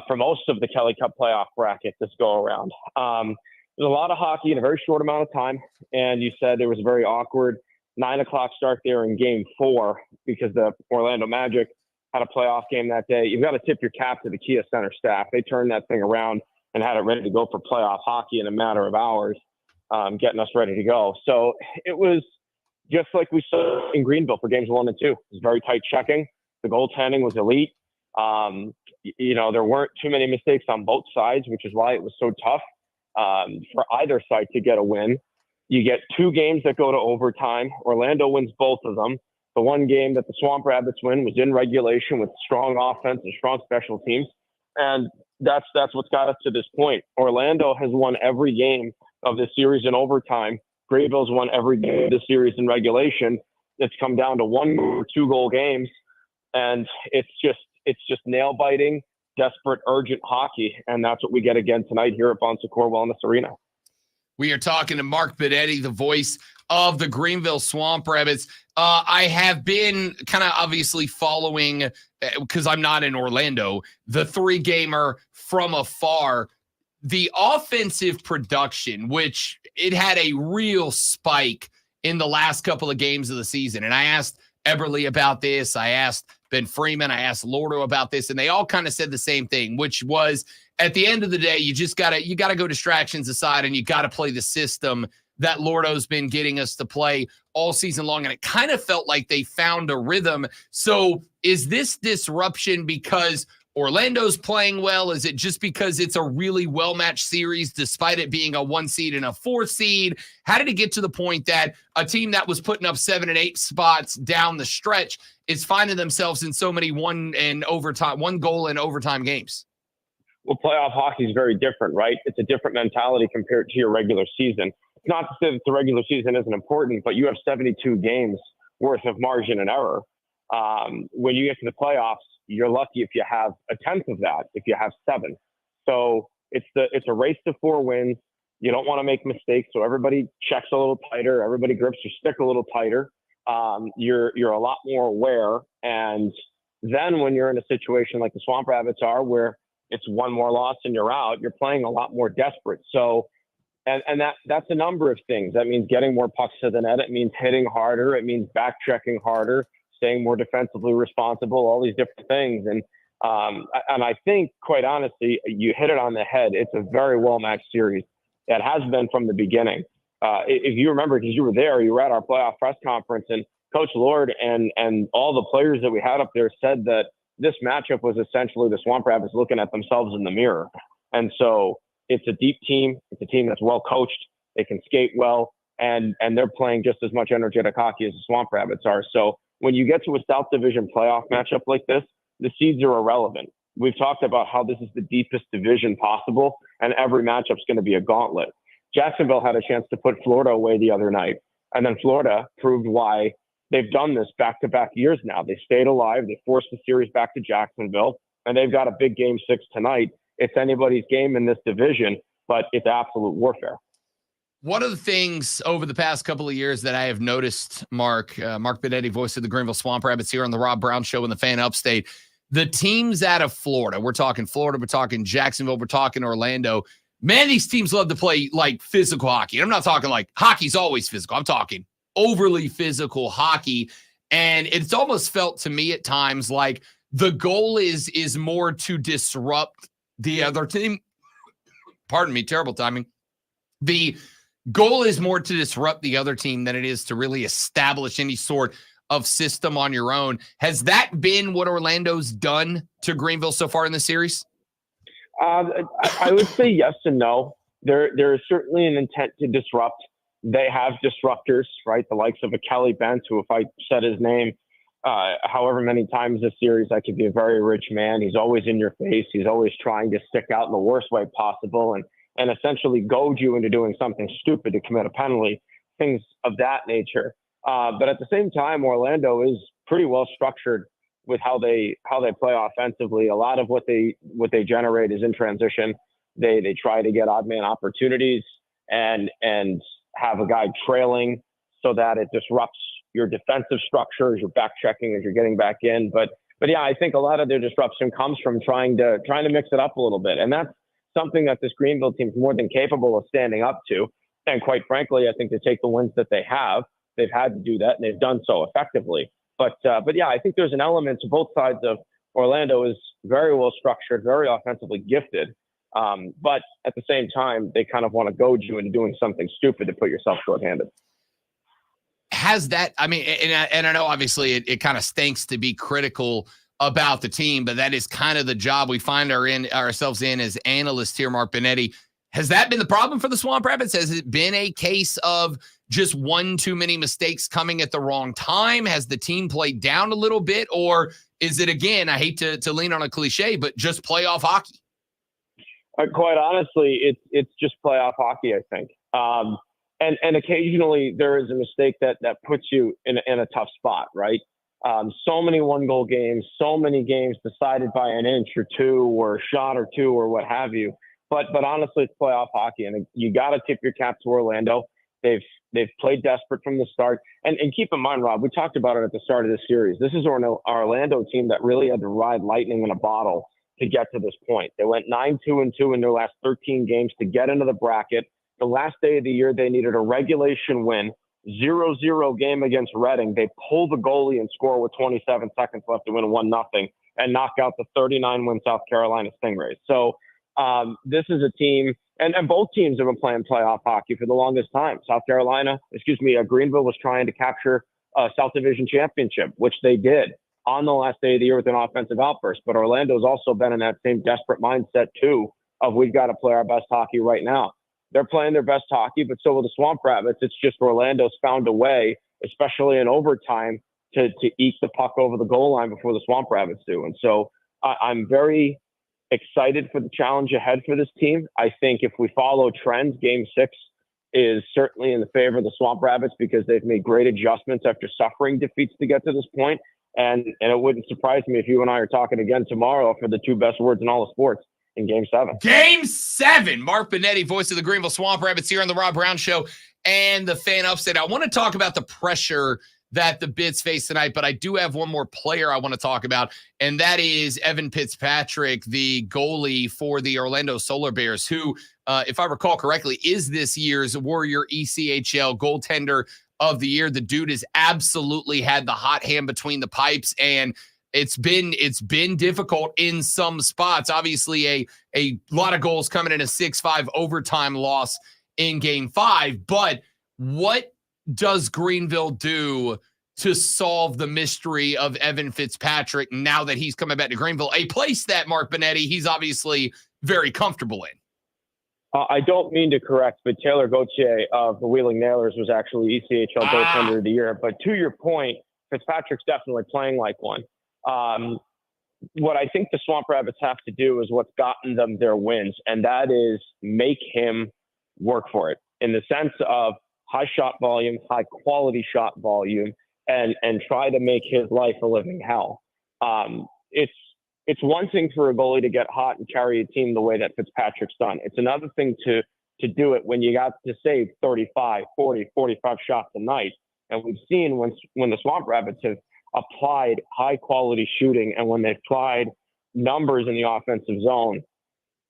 for most of the Kelly Cup playoff bracket this go around. There's a lot of hockey in a very short amount of time, and you said there was a very awkward 9 o'clock start there in Game 4 because the Orlando Magic had a playoff game that day. You've got to tip your cap to the Kia Center staff. They turned that thing around and had it ready to go for playoff hockey in a matter of hours, getting us ready to go. So it was just like we saw in Greenville for Games 1 and 2. It was very tight checking. The goaltending was elite. You know, there weren't too many mistakes on both sides, which is why it was so tough for either side to get a win. You get 2 games that go to overtime. Orlando wins both of them. The one game that the Swamp Rabbits win was in regulation with strong offense and strong special teams. And that's what's got us to this point. Orlando has won every game of this series in overtime. Greenville's won every game of this series in regulation. It's come down to 1 or 2 goal games. And it's just nail biting, desperate, urgent hockey. And that's what we get again tonight here at Bon Secours Wellness Arena. We are talking to Mark Benetti, the voice of the Greenville Swamp Rabbits. I have been kind of obviously following, because I'm not in Orlando, the three-gamer from afar. The offensive production, which it had a real spike in the last couple of games of the season. And I asked Eberle about this. I asked Ben Freeman. I asked Lordo about this. And they all kind of said the same thing, which was, at the end of the day, you gotta go distractions aside, and you got to play the system that Lordo's been getting us to play all season long. And it kind of felt like they found a rhythm. So is this disruption because Orlando's playing well? Is it just because it's a really well-matched series, despite it being a 1 seed and a 4 seed? How did it get to the point that a team that was putting up 7 and 8 spots down the stretch is finding themselves in so many one goal and overtime games? Well, playoff hockey is very different, right? It's a different mentality compared to your regular season. It's not to say that the regular season isn't important, but you have 72 games worth of margin and error. When you get to the playoffs, you're lucky if you have a tenth of that, if you have 7. So it's a race to 4 wins. You don't want to make mistakes, so everybody checks a little tighter. Everybody grips their stick a little tighter. You're a lot more aware. And then when you're in a situation like the Swamp Rabbits are, where it's 1 more loss and you're out, you're playing a lot more desperate. So, and that's a number of things. That means getting more pucks to the net. It means hitting harder. It means back checking harder, staying more defensively responsible, all these different things. And I think, quite honestly, you hit it on the head. It's a very well-matched series. It has been from the beginning. if you remember, because you were there, you were at our playoff press conference, and Coach Lord and all the players that we had up there said that this matchup was essentially the Swamp Rabbits looking at themselves in the mirror. And so it's a deep team. It's a team that's well coached. They can skate well, and they're playing just as much energetic hockey as the Swamp Rabbits are. So when you get to a South Division playoff matchup like this, the seeds are irrelevant. We've talked about how this is the deepest division possible, and every matchup's going to be a gauntlet. Jacksonville had a chance to put Florida away the other night, and then Florida proved why they've done this back-to-back years now. They stayed alive. They forced the series back to Jacksonville, and they've got a big Game 6 tonight. It's anybody's game in this division, but it's absolute warfare. One of the things over the past couple of years that I have noticed, Mark Benetti, voice of the Greenville Swamp Rabbits here on the Rob Brown Show in the Fan Upstate, the teams out of Florida, we're talking Jacksonville, we're talking Orlando, man, these teams love to play like physical hockey. And I'm not talking like hockey's always physical. I'm talking overly physical hockey. And it's almost felt to me at times like the goal is more to disrupt the other team. Pardon me, terrible timing. The goal is more to disrupt the other team than it is to really establish any sort of system on your own. Has that been what Orlando's done to Greenville so far in the series? I would say yes and no. There is certainly an intent to disrupt. They have disruptors, right? The likes of a Kelly Bent, who, if I said his name however many times this series, I could be a very rich man. He's always in your face. He's always trying to stick out in the worst way possible and essentially goad you into doing something stupid to commit a penalty, things of that nature. But at the same time, Orlando is pretty well structured with how they play offensively. A lot of what they generate is in transition. They try to get odd man opportunities and have a guy trailing so that it disrupts your defensive structure as you're back checking, as you're getting back in. But yeah, I think a lot of their disruption comes from trying to mix it up a little bit. And that's something that this Greenville team is more than capable of standing up to. And quite frankly, I think to take the wins that they have, they've had to do that, and they've done so effectively. But yeah, I think there's an element to both sides of Orlando is very well structured, very offensively gifted. But at the same time, they kind of want to goad you into doing something stupid to put yourself shorthanded. Has that, I mean, and I know obviously it kind of stinks to be critical about the team, but that is kind of the job we find ourselves in as analysts here, Mark Benetti. Has that been the problem for the Swamp Rabbits? Has it been a case of just one too many mistakes coming at the wrong time? Has the team played down a little bit? Or is it, again, I hate to lean on a cliche, but just playoff hockey? Quite honestly, it's just playoff hockey, I think. And occasionally there is a mistake that puts you in a tough spot, right? So many one-goal games, so many games decided by an inch or two or a shot or two or what have you. But honestly, it's playoff hockey, and you got to tip your cap to Orlando. They've played desperate from the start. And keep in mind, Rob, we talked about it at the start of this series. This is an Orlando team that really had to ride lightning in a bottle to get to this point. They went 9-2-2 in their last 13 games to get into the bracket. The last day of the year, they needed a regulation win, 0-0 game against Reading. They pull the goalie and score with 27 seconds left to win 1-0 and knock out the 39-win South Carolina Stingrays. So this is a team, and both teams have been playing playoff hockey for the longest time. Greenville was trying to capture a South Division championship, which they did on the last day of the year with an offensive outburst. But Orlando's also been in that same desperate mindset, too, of we've got to play our best hockey right now. They're playing their best hockey, but so will the Swamp Rabbits. It's just Orlando's found a way, especially in overtime, to eke the puck over the goal line before the Swamp Rabbits do. And so I'm very excited for the challenge ahead for this team. I think if we follow trends, Game 6 is certainly in the favor of the Swamp Rabbits because they've made great adjustments after suffering defeats to get to this point. And it wouldn't surprise me if you and I are talking again tomorrow for the two best words in all of sports in Game 7. Game 7. Mark Benetti, voice of the Greenville Swamp Rabbits here on the Rob Brown Show and the Fan Upstate. I want to talk about the pressure that the Bits face tonight, but I do have one more player I want to talk about, and that is Evan Fitzpatrick, the goalie for the Orlando Solar Bears, who, if I recall correctly, is this year's Warrior ECHL goaltender of the year. The dude has absolutely had the hot hand between the pipes, and it's been difficult in some spots. Obviously, a lot of goals coming in a 6-5 overtime loss in Game 5, but What does Greenville do to solve the mystery of Evan Fitzpatrick now that he's coming back to Greenville, a place that Mark Benetti, he's obviously very comfortable in? I don't mean to correct, but Taylor Gauthier of the Wheeling Nailers was actually ECHL goaltender of the year. But to your point, Fitzpatrick's definitely playing like one. What I think the Swamp Rabbits have to do is what's gotten them their wins, and that is make him work for it in the sense of high shot volume, high quality shot volume, and try to make his life a living hell. It's one thing for a goalie to get hot and carry a team the way that Fitzpatrick's done. It's another thing to do it when you got to save 35, 40, 45 shots a night. And we've seen when the Swamp Rabbits have applied high quality shooting and when they've applied numbers in the offensive zone,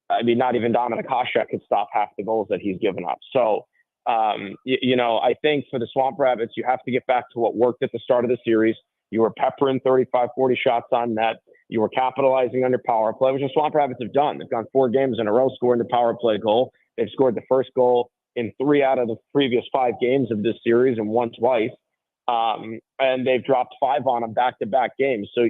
I mean, not even Dominik Hasek could stop half the goals that he's given up. So, I think for the Swamp Rabbits, you have to get back to what worked at the start of the series. You were peppering 35, 40 shots on net. You were capitalizing on your power play, which the Swamp Rabbits have done. They've gone 4 games in a row scoring the power play goal. They've scored the first goal in 3 out of the previous 5 games of this series and won twice. And they've dropped 5 on them back-to-back games. So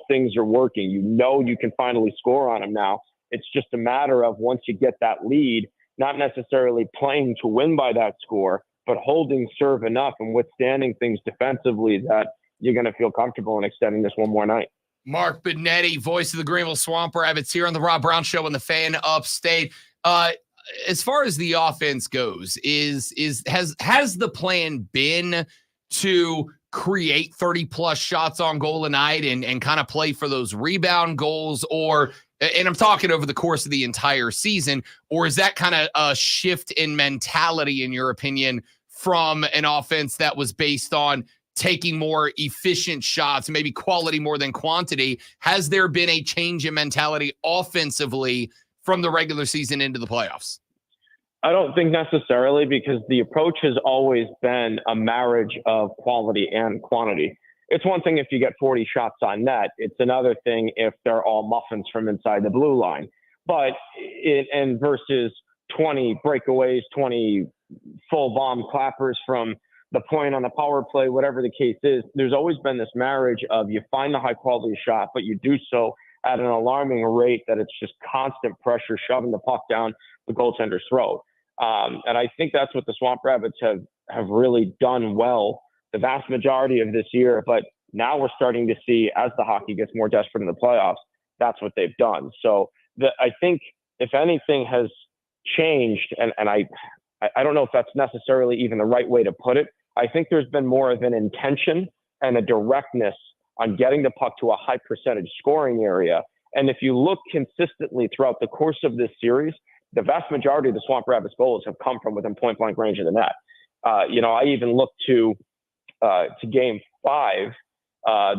things are working. You can finally score on them now. It's just a matter of once you get that lead, not necessarily playing to win by that score, but holding serve enough and withstanding things defensively that you're going to feel comfortable in extending this one more night. Mark Benetti, voice of the Greenville Swamp Rabbits, here on the Rob Brown Show on the Fan Upstate. As far as the offense goes, has the plan been to create 30-plus shots on goal a night and kind of play for those rebound goals? And I'm talking over the course of the entire season, or is that kind of a shift in mentality, in your opinion, from an offense that was based on taking more efficient shots, maybe quality more than quantity? Has there been a change in mentality offensively from the regular season into the playoffs? I don't think necessarily, because the approach has always been a marriage of quality and quantity. It's one thing if you get 40 shots on net. It's another thing if they're all muffins from inside the blue line. But versus 20 breakaways, 20 full bomb clappers from the point on the power play, whatever the case is, there's always been this marriage of you find the high quality shot, but you do so at an alarming rate that it's just constant pressure, shoving the puck down the goaltender's throat. And I think that's what the Swamp Rabbits have really done well the vast majority of this year. But now we're starting to see, as the hockey gets more desperate in the playoffs, that's what they've done. So I think if anything has changed, and I don't know if that's necessarily even the right way to put it, I think there's been more of an intention and a directness on getting the puck to a high percentage scoring area. And if you look consistently throughout the course of this series, the vast majority of the Swamp Rabbits goals have come from within point blank range of the net. I even looked to game 5.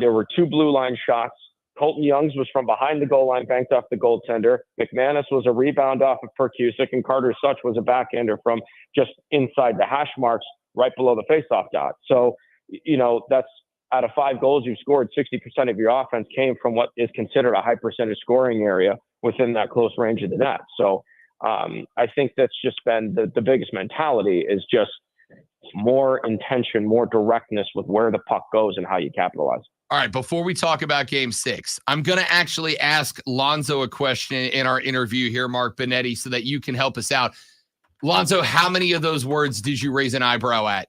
There were 2 blue line shots. Colton Youngs was from behind the goal line, banked off the goaltender. McManus was a rebound off of Percusic, and Carter Such was a backhander from just inside the hash marks right below the faceoff dot. So, that's out of 5 goals you've scored, 60% of your offense came from what is considered a high percentage scoring area within that close range of the net. So I think that's just been the biggest mentality, is just more intention, more directness with where the puck goes and how you capitalize. All right, before we talk about Game 6, I'm going to actually ask Lonzo a question in our interview here, Mark Benetti, so that you can help us out. Lonzo, how many of those words did you raise an eyebrow at?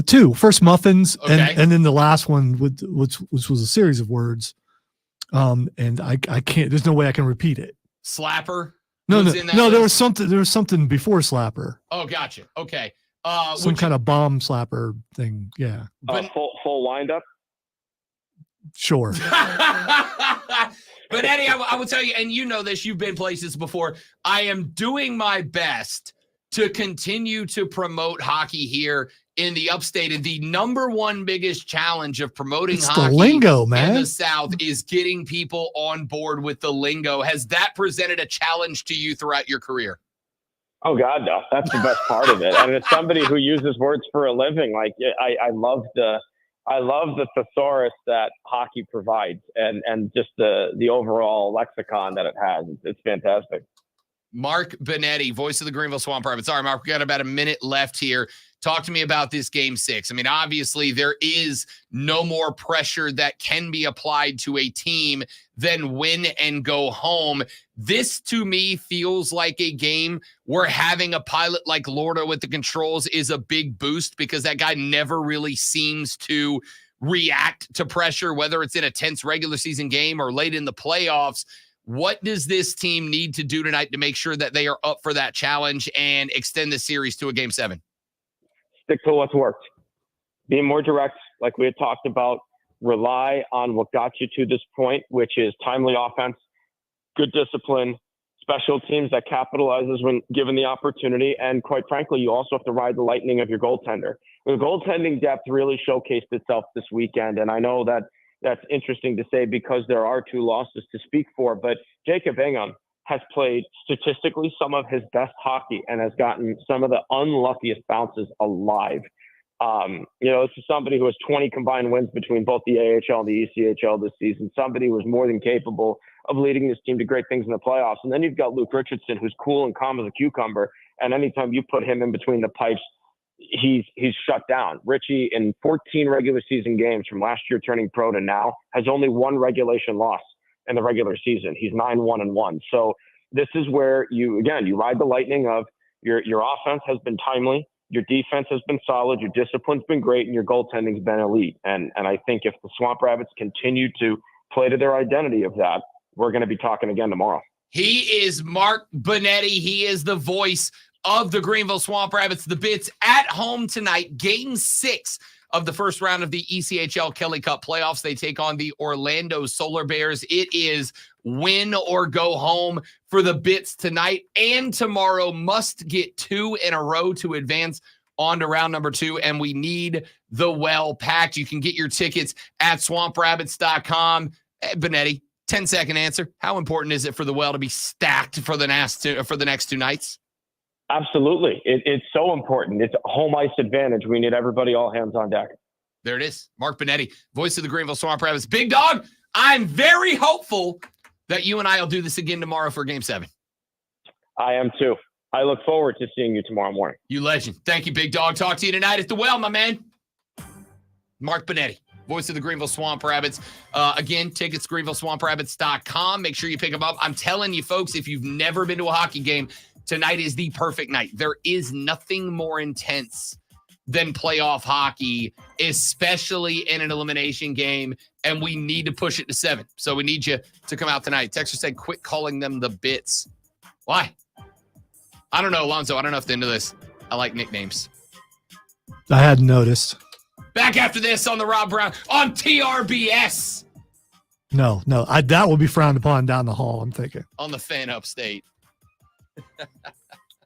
2. First, muffins, Okay. and then the last one, which was a series of words. And I can't. There's no way I can repeat it. Slapper? No. There was something before slapper. Oh, gotcha. Okay. Some kind of bomb slapper thing. Yeah. Full windup. Sure. But Eddie, I will tell you, and you know this, you've been places before. I am doing my best to continue to promote hockey here in the upstate. And the number one biggest challenge of promoting hockey the lingo, man. in the South is getting people on board with the lingo. Has that presented a challenge to you throughout your career? Oh God, no. That's the best part of it. And as somebody who uses words for a living, like I love the thesaurus that hockey provides and just the overall lexicon that it has. It's fantastic. Mark Benetti, voice of the Greenville Swamp Rabbits. Sorry, Mark, we got about a minute left here. Talk to me about this game 6. I mean, obviously, there is no more pressure that can be applied to a team than win and go home. This, to me, feels like a game where having a pilot like Lorda with the controls is a big boost because that guy never really seems to react to pressure, whether it's in a tense regular season game or late in the playoffs. What does this team need to do tonight to make sure that they are up for that challenge and extend the series to a game 7? Stick to what's worked. Being more direct, like we had talked about. Rely on what got you to this point, which is timely offense, good discipline, special teams that capitalizes when given the opportunity. And quite frankly, you also have to ride the lightning of your goaltender. The goaltending depth really showcased itself this weekend. And I know that that's interesting to say because there are 2 losses to speak for, but Jacob Ingham has played statistically some of his best hockey and has gotten some of the unluckiest bounces alive. This is somebody who has 20 combined wins between both the AHL and the ECHL this season. Somebody who was more than capable of leading this team to great things in the playoffs. And then you've got Luke Richardson, who's cool and calm as a cucumber. And anytime you put him in between the pipes, he's shut down. Richie, in 14 regular season games from last year turning pro to now, has only 1 regulation loss in the regular season. He's 9-1-1. So this is where you ride the lightning of your offense has been timely. Your defense has been solid. Your discipline's been great, and your goaltending's been elite. And I think if the Swamp Rabbits continue to play to their identity of that, we're going to be talking again tomorrow. He is Mark Benetti. He is the voice of the Greenville Swamp Rabbits. The Bits at home tonight, game 6 of the first round of the ECHL Kelly Cup playoffs. They take on the Orlando Solar Bears. It is win or go home for the Bits tonight and tomorrow. Must get 2 in a row to advance on to round number 2, and we need the well packed. You can get your tickets at swamprabbits.com. Benetti, 10-second answer. How important is it for the well to be stacked for the next 2 nights? Absolutely. It's so important. It's home ice advantage. We need everybody all hands on deck. There it is. Mark Benetti, voice of the Greenville Swamp Rabbits. Big Dog, I'm very hopeful that you and I will do this again tomorrow for game 7. I am too. I look forward to seeing you tomorrow morning. You legend. Thank you, Big Dog. Talk to you tonight at the well, my man. Mark Benetti, voice of the Greenville Swamp Rabbits. Again, tickets, greenvilleswamprabbits.com. Make sure you pick them up. I'm telling you, folks, if you've never been to a hockey game, tonight is the perfect night. There is nothing more intense than playoff hockey, especially in an elimination game, and we need to push it to 7. So we need you to come out tonight. Texter said, quit calling them the Bits. Why? I don't know, Alonzo. I don't know if they're into this. I like nicknames. I hadn't noticed. Back after this on the Rob Brown on TRBS. No, that will be frowned upon down the hall, I'm thinking. On the Fan Upstate.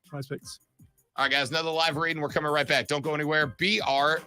Prize Picks. All right, guys, another live read, and we're coming right back. Don't go anywhere. BR.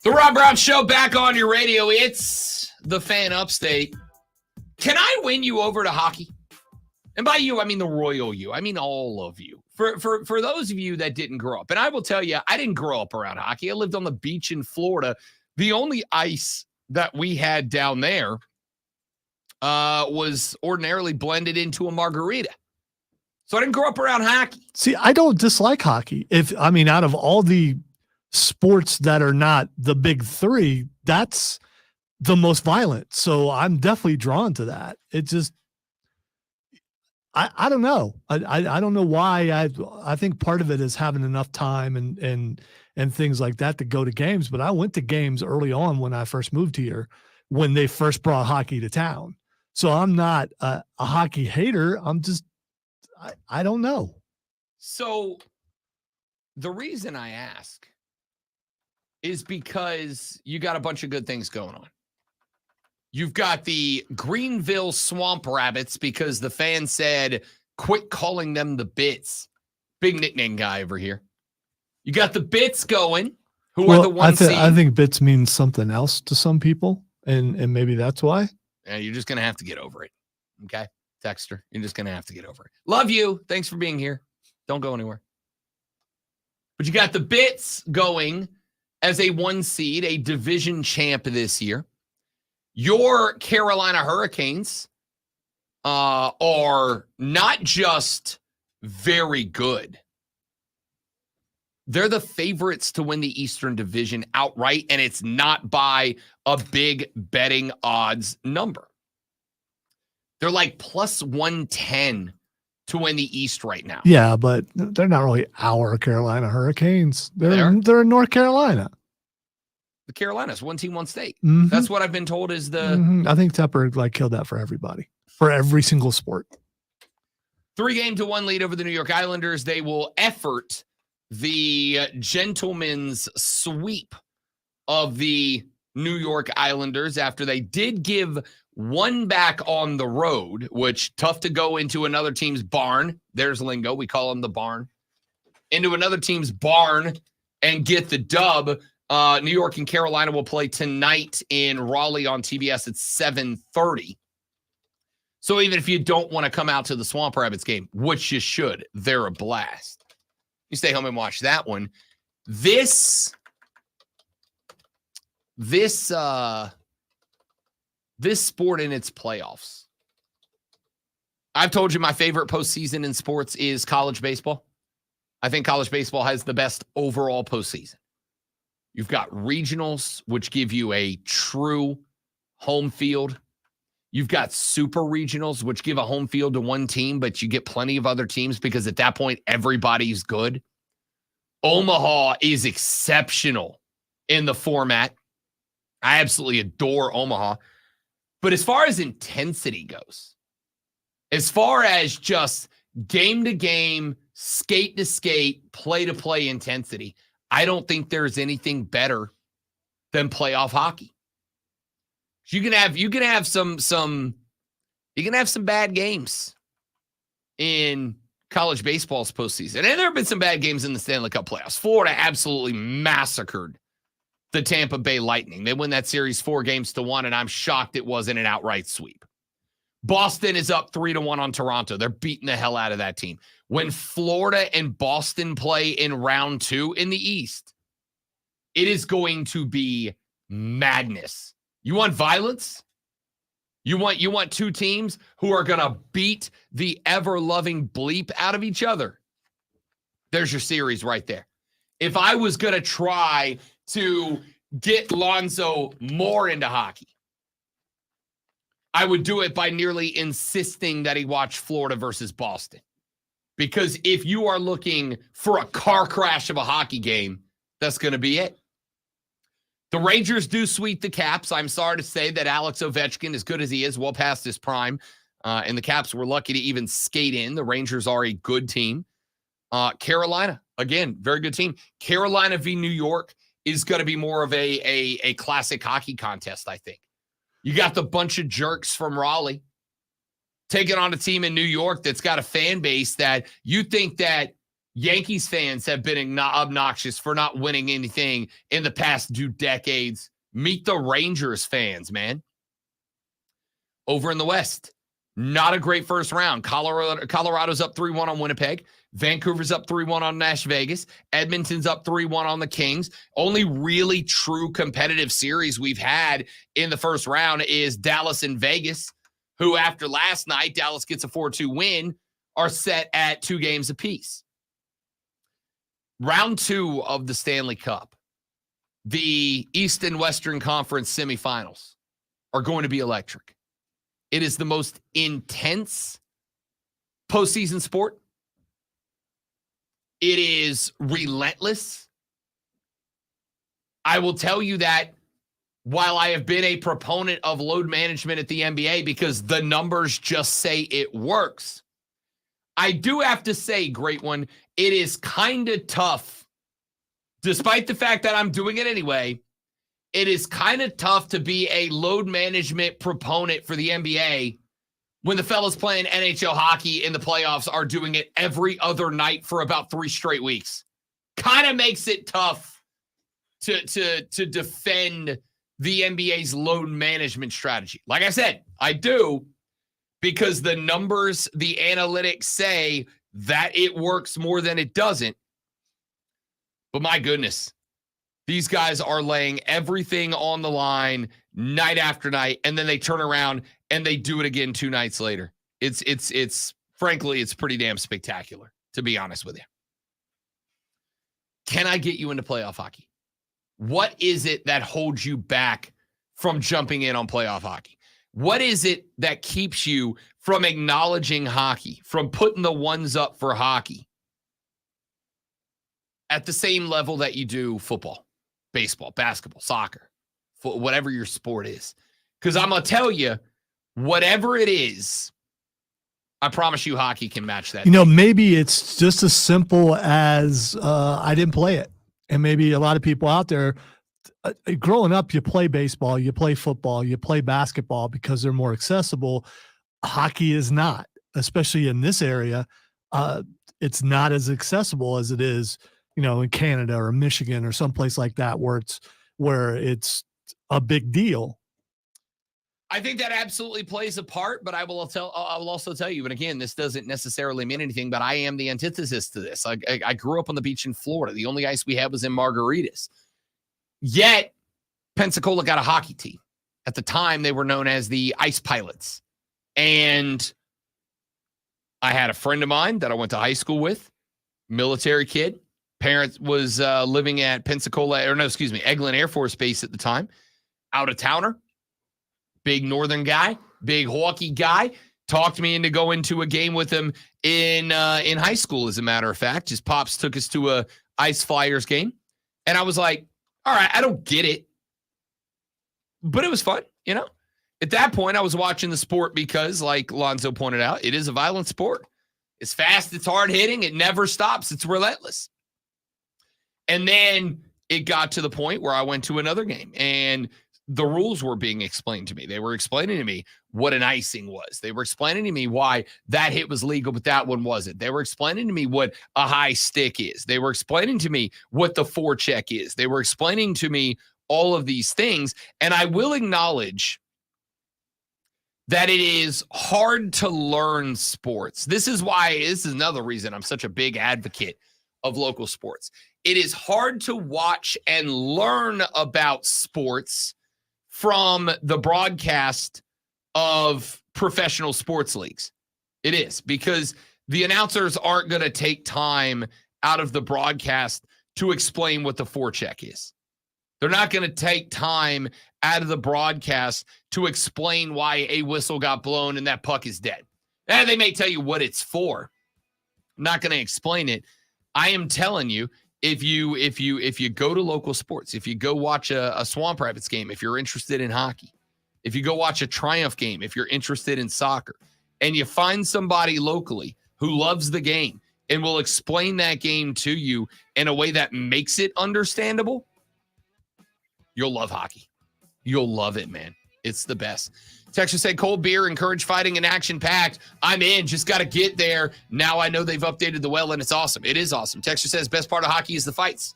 The Rob Brown Show back on your radio. It's the Fan Upstate. Can I win you over to hockey? And by you, I mean the royal you. I mean all of you. For those of you that didn't grow up, and I will tell you, I didn't grow up around hockey. I lived on the beach in Florida. The only ice that we had down there was ordinarily blended into a margarita. So I didn't grow up around hockey. See, I don't dislike hockey. Out of all the sports that are not the big three, that's the most violent. So I'm definitely drawn to that. It just, I don't know. I don't know why. I think part of it is having enough time and things like that to go to games. But I went to games early on when I first moved here, when they first brought hockey to town. So I'm not a hockey hater. I'm just, I don't know. So the reason I ask is because you got a bunch of good things going on. You've got the Greenville Swamp Rabbits because the fan said, quit calling them the Bits. Big nickname guy over here. You got the Bits going, who are the one seed. I think Bits means something else to some people, and maybe that's why. Yeah, you're just going to have to get over it. Okay? Texter, you're just going to have to get over it. Love you. Thanks for being here. Don't go anywhere. But you got the Bits going as a 1 seed, a division champ this year. Your Carolina Hurricanes are not just very good. They're the favorites to win the Eastern Division outright, and it's not by a big betting odds number. They're like plus 110 to win the East right now. Yeah, but they're not really our Carolina Hurricanes. They're in North Carolina. The Carolinas, one team, one state. Mhm. That's what I've been told is the I think Tepper killed that for everybody, for every single sport. 3-1 lead over the New York Islanders. They will effort the gentleman's sweep of the New York Islanders after they did give one back on the road, which tough to go into another team's barn. There's lingo. We call them the barn. Into another team's barn and get the dub. New York and Carolina will play tonight in Raleigh on TBS at 7:30. So even if you don't want to come out to the Swamp Rabbits game, which you should, they're a blast. You stay home and watch that one. This sport in its playoffs. I've told you my favorite postseason in sports is college baseball. I think college baseball has the best overall postseason. You've got regionals, which give you a true home field. You've got super regionals, which give a home field to one team, but you get plenty of other teams because at that point, everybody's good. Omaha is exceptional in the format. I absolutely adore Omaha. But as far as intensity goes, as far as just game to game, skate to skate, play to play intensity, I don't think there's anything better than playoff hockey. You can have some bad games in college baseball's postseason. And there have been some bad games in the Stanley Cup playoffs. Florida absolutely massacred the Tampa Bay Lightning. They win that series 4-1, and I'm shocked it wasn't an outright sweep. Boston is up 3-1 on Toronto. They're beating the hell out of that team. When Florida and Boston play in round 2 in the East, it is going to be madness. You want violence? You want two teams who are going to beat the ever-loving bleep out of each other? There's your series right there. If I was going to try to get Lonzo more into hockey, I would do it by nearly insisting that he watch Florida versus Boston. Because if you are looking for a car crash of a hockey game, that's going to be it. The Rangers do sweep the Caps. I'm sorry to say that Alex Ovechkin, as good as he is, well past his prime, and the Caps were lucky to even skate in. The Rangers are a good team. Carolina, again, very good team. Carolina v. New York is going to be more of a classic hockey contest, I think. You got the bunch of jerks from Raleigh taking on a team in New York that's got a fan base that you think that Yankees fans have been obnoxious for not winning anything in the past 2 decades. Meet the Rangers fans, man. Over in the West, not a great first round. Colorado's up 3-1 on Winnipeg. Vancouver's up 3-1 on Nash Vegas. Edmonton's up 3-1 on the Kings. Only really true competitive series we've had in the first round is Dallas and Vegas, who after last night, Dallas gets a 4-2 win, are set at 2 games apiece. Round 2 of the Stanley Cup, the East and Western Conference semifinals are going to be electric. It is the most intense postseason sport. It is relentless. I will tell you that while I have been a proponent of load management at the NBA because the numbers just say it works, I do have to say, great one, it is kind of tough. Despite the fact that I'm doing it anyway, it is kind of tough to be a load management proponent for the NBA when the fellas playing NHL hockey in the playoffs are doing it every other night for about 3 straight weeks. Kind of makes it tough to defend the NBA's load management strategy. Like I said, I do, because the numbers, the analytics say that it works more than it doesn't. But my goodness, these guys are laying everything on the line night after night, and then they turn around and they do it again 2 nights later. It's frankly, it's pretty damn spectacular, to be honest with you. Can I get you into playoff hockey? What is it that holds you back from jumping in on playoff hockey? What is it that keeps you from acknowledging hockey, from putting the ones up for hockey at the same level that you do football, baseball, basketball, soccer, whatever your sport is. Because I'm going to tell you, whatever it is, I promise you hockey can match that. Maybe it's just as simple as I didn't play it. And maybe a lot of people out there, growing up, you play baseball, you play football, you play basketball because they're more accessible. Hockey is not, especially in this area. It's not as accessible as it is, in Canada or Michigan or someplace like that where it's a big deal. I think that absolutely plays a part, but I will also tell you, and again, this doesn't necessarily mean anything, but I am the antithesis to this. I grew up on the beach in Florida. The only ice we had was in margaritas. Yet, Pensacola got a hockey team. At the time, they were known as the Ice Pilots. And I had a friend of mine that I went to high school with, military kid. Parents was living at Eglin Air Force Base at the time. Out of towner. Big northern guy, big hockey guy, talked me into going to a game with him in high school, as a matter of fact. His pops took us to a Ice Flyers game. And I was like, all right, I don't get it. But it was fun, At that point, I was watching the sport because, like Lonzo pointed out, it is a violent sport. It's fast, it's hard hitting, it never stops, it's relentless. And then it got to the point where I went to another game, and the rules were being explained to me. They were explaining to me what an icing was. They were explaining to me why that hit was legal, but that one wasn't. They were explaining to me what a high stick is. They were explaining to me what the forecheck is. They were explaining to me all of these things. And I will acknowledge that it is hard to learn sports. This is another reason I'm such a big advocate of local sports. It is hard to watch and learn about sports from the broadcast of professional sports leagues. It is, because the announcers aren't going to take time out of the broadcast to explain what the forecheck is. They're not going to take time out of the broadcast to explain why a whistle got blown and that puck is dead. And they may tell you what it's for. I'm not going to explain it. I am telling you, if you go to local sports, if you go watch a Swamp Rapids game, if you're interested in hockey, if you go watch a Triumph game, if you're interested in soccer, and you find somebody locally who loves the game and will explain that game to you in a way that makes it understandable, you'll love hockey. You'll love it, man. It's the best. Texas said cold beer, encourage fighting and action packed. I'm in. Just got to get there. Now I know they've updated the well, and it's awesome. It is awesome. Texas says best part of hockey is the fights.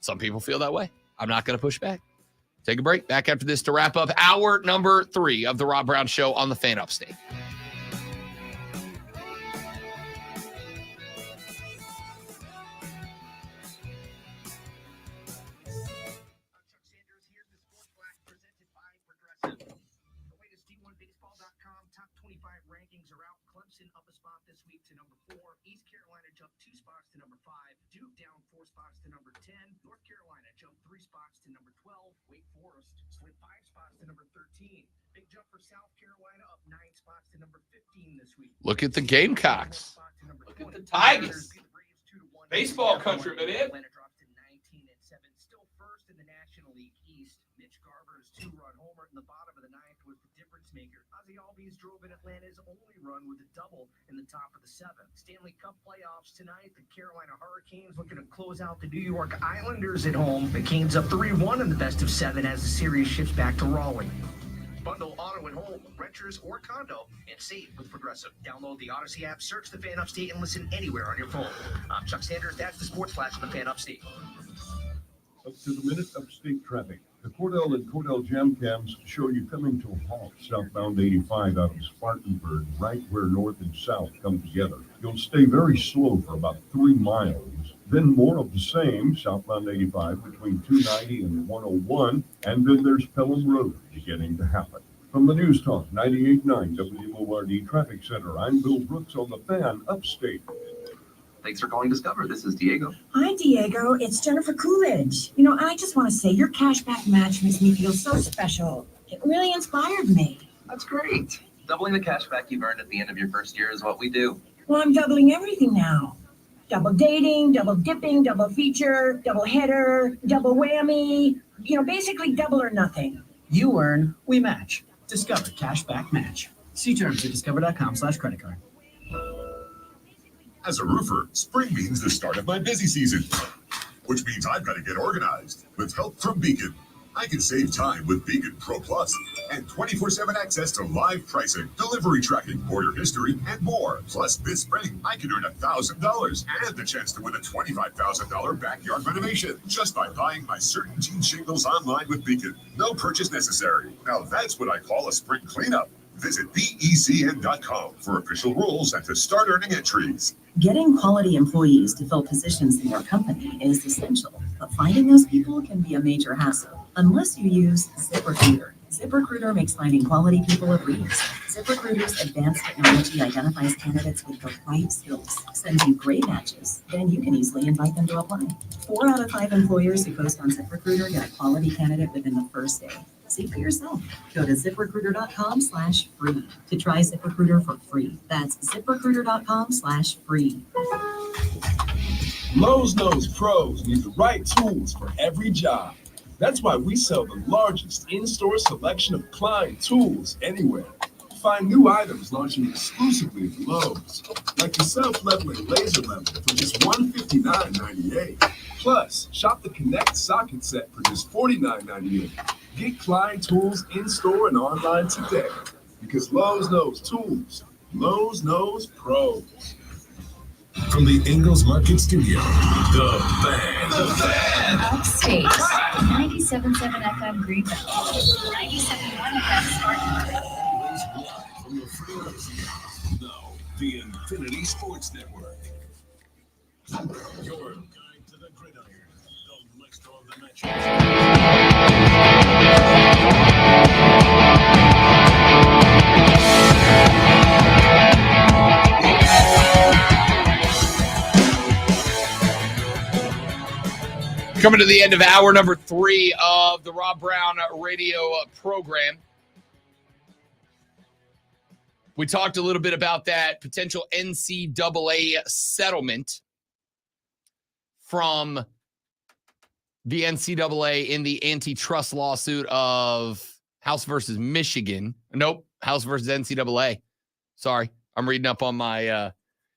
Some people feel that way. I'm not going to push back. Take a break. Back after this to wrap up hour number 3 of the Rob Brown Show on the Fan Upstate. Up a spot this week to number 4. East Carolina jumped 2 spots to number 5. Duke down 4 spots to number 10. North Carolina jumped 3 spots to number 12. Wake Forest slid 5 spots to number 13. Big jump for South Carolina, up 9 spots to number 15 this week. Look at the Gamecocks. Look at the Tigers. Baseball country, baby. Atlanta drops to 19-7. Still first in the National League East. Mitch Garver's 2-run homer in the bottom of the 9th was the difference maker. Ozzie Albies drove in Atlanta's only run with a double in the top of the 7th. Stanley Cup playoffs tonight. The Carolina Hurricanes looking to close out the New York Islanders at home. The Canes up 3-1 in the best of 7 as the series shifts back to Raleigh. Bundle auto and home, renters or condo, and save with Progressive. Download the Odyssey app, search the Fan Upstate, and listen anywhere on your phone. I'm Chuck Sanders. That's the Sports Flash on the Fan Upstate. Up to the minute upstate traffic. The Cordell and Cordell Jam Cams show you coming to a halt southbound 85 out of Spartanburg, right where north and south come together. You'll stay very slow for about 3 miles. Then more of the same southbound 85 between 290 and 101. And then there's Pelham Road beginning to happen. From the News Talk 98.9 WORD Traffic Center, I'm Bill Brooks on the Fan Upstate. Thanks for calling Discover. This is Diego. Hi, Diego. It's Jennifer Coolidge. I just want to say your cashback match makes me feel so special. It really inspired me. That's great. Doubling the cash back you've earned at the end of your first year is what we do. Well, I'm doubling everything now. Double dating, double dipping, double feature, double header, double whammy. Basically double or nothing. You earn, we match. Discover Cashback Match. See terms at discover.com/credit card. As a roofer, spring means the start of my busy season, which means I've got to get organized. With help from Beacon, I can save time with Beacon Pro Plus and 24/7 access to live pricing, delivery tracking, order history, and more. Plus, this spring, I can earn $1,000 and the chance to win a $25,000 backyard renovation just by buying my CertainTeed shingles online with Beacon. No purchase necessary. Now that's what I call a spring cleanup. Visit BECN.com for official rules and to start earning entries. Getting quality employees to fill positions in your company is essential, but finding those people can be a major hassle unless you use ZipRecruiter. ZipRecruiter makes finding quality people a breeze. ZipRecruiter's advanced technology identifies candidates with the right skills, sends you great matches, then you can easily invite them to apply. 4 out of 5 employers who post on ZipRecruiter get a quality candidate within the first day. See for yourself. Go to ZipRecruiter.com/free to try ZipRecruiter for free. That's ZipRecruiter.com/free. Lowe's knows pros need the right tools for every job. That's why we sell the largest in-store selection of Klein tools anywhere. Find new items launching exclusively at Lowe's, like the self-leveling laser level for just $159.98. Plus, shop the Connect socket set for just $49.98. Get Klein tools in-store and online today, because Lowe's knows tools. Lowe's knows pros. From the Ingalls Market Studio, The Fan. The Fan! Upstate, 97.7 FM Greenville, 97.1 FM Spartanburg. From the Freelands. Now, the Infinity Sports Network. Your guide to the gridiron. The list of the matches. Coming to the end of hour number 3 of the Rob Brown radio program. We talked a little bit about that potential NCAA settlement from the NCAA in the antitrust lawsuit of House versus Michigan. Nope, House versus NCAA. Sorry, I'm reading up on my...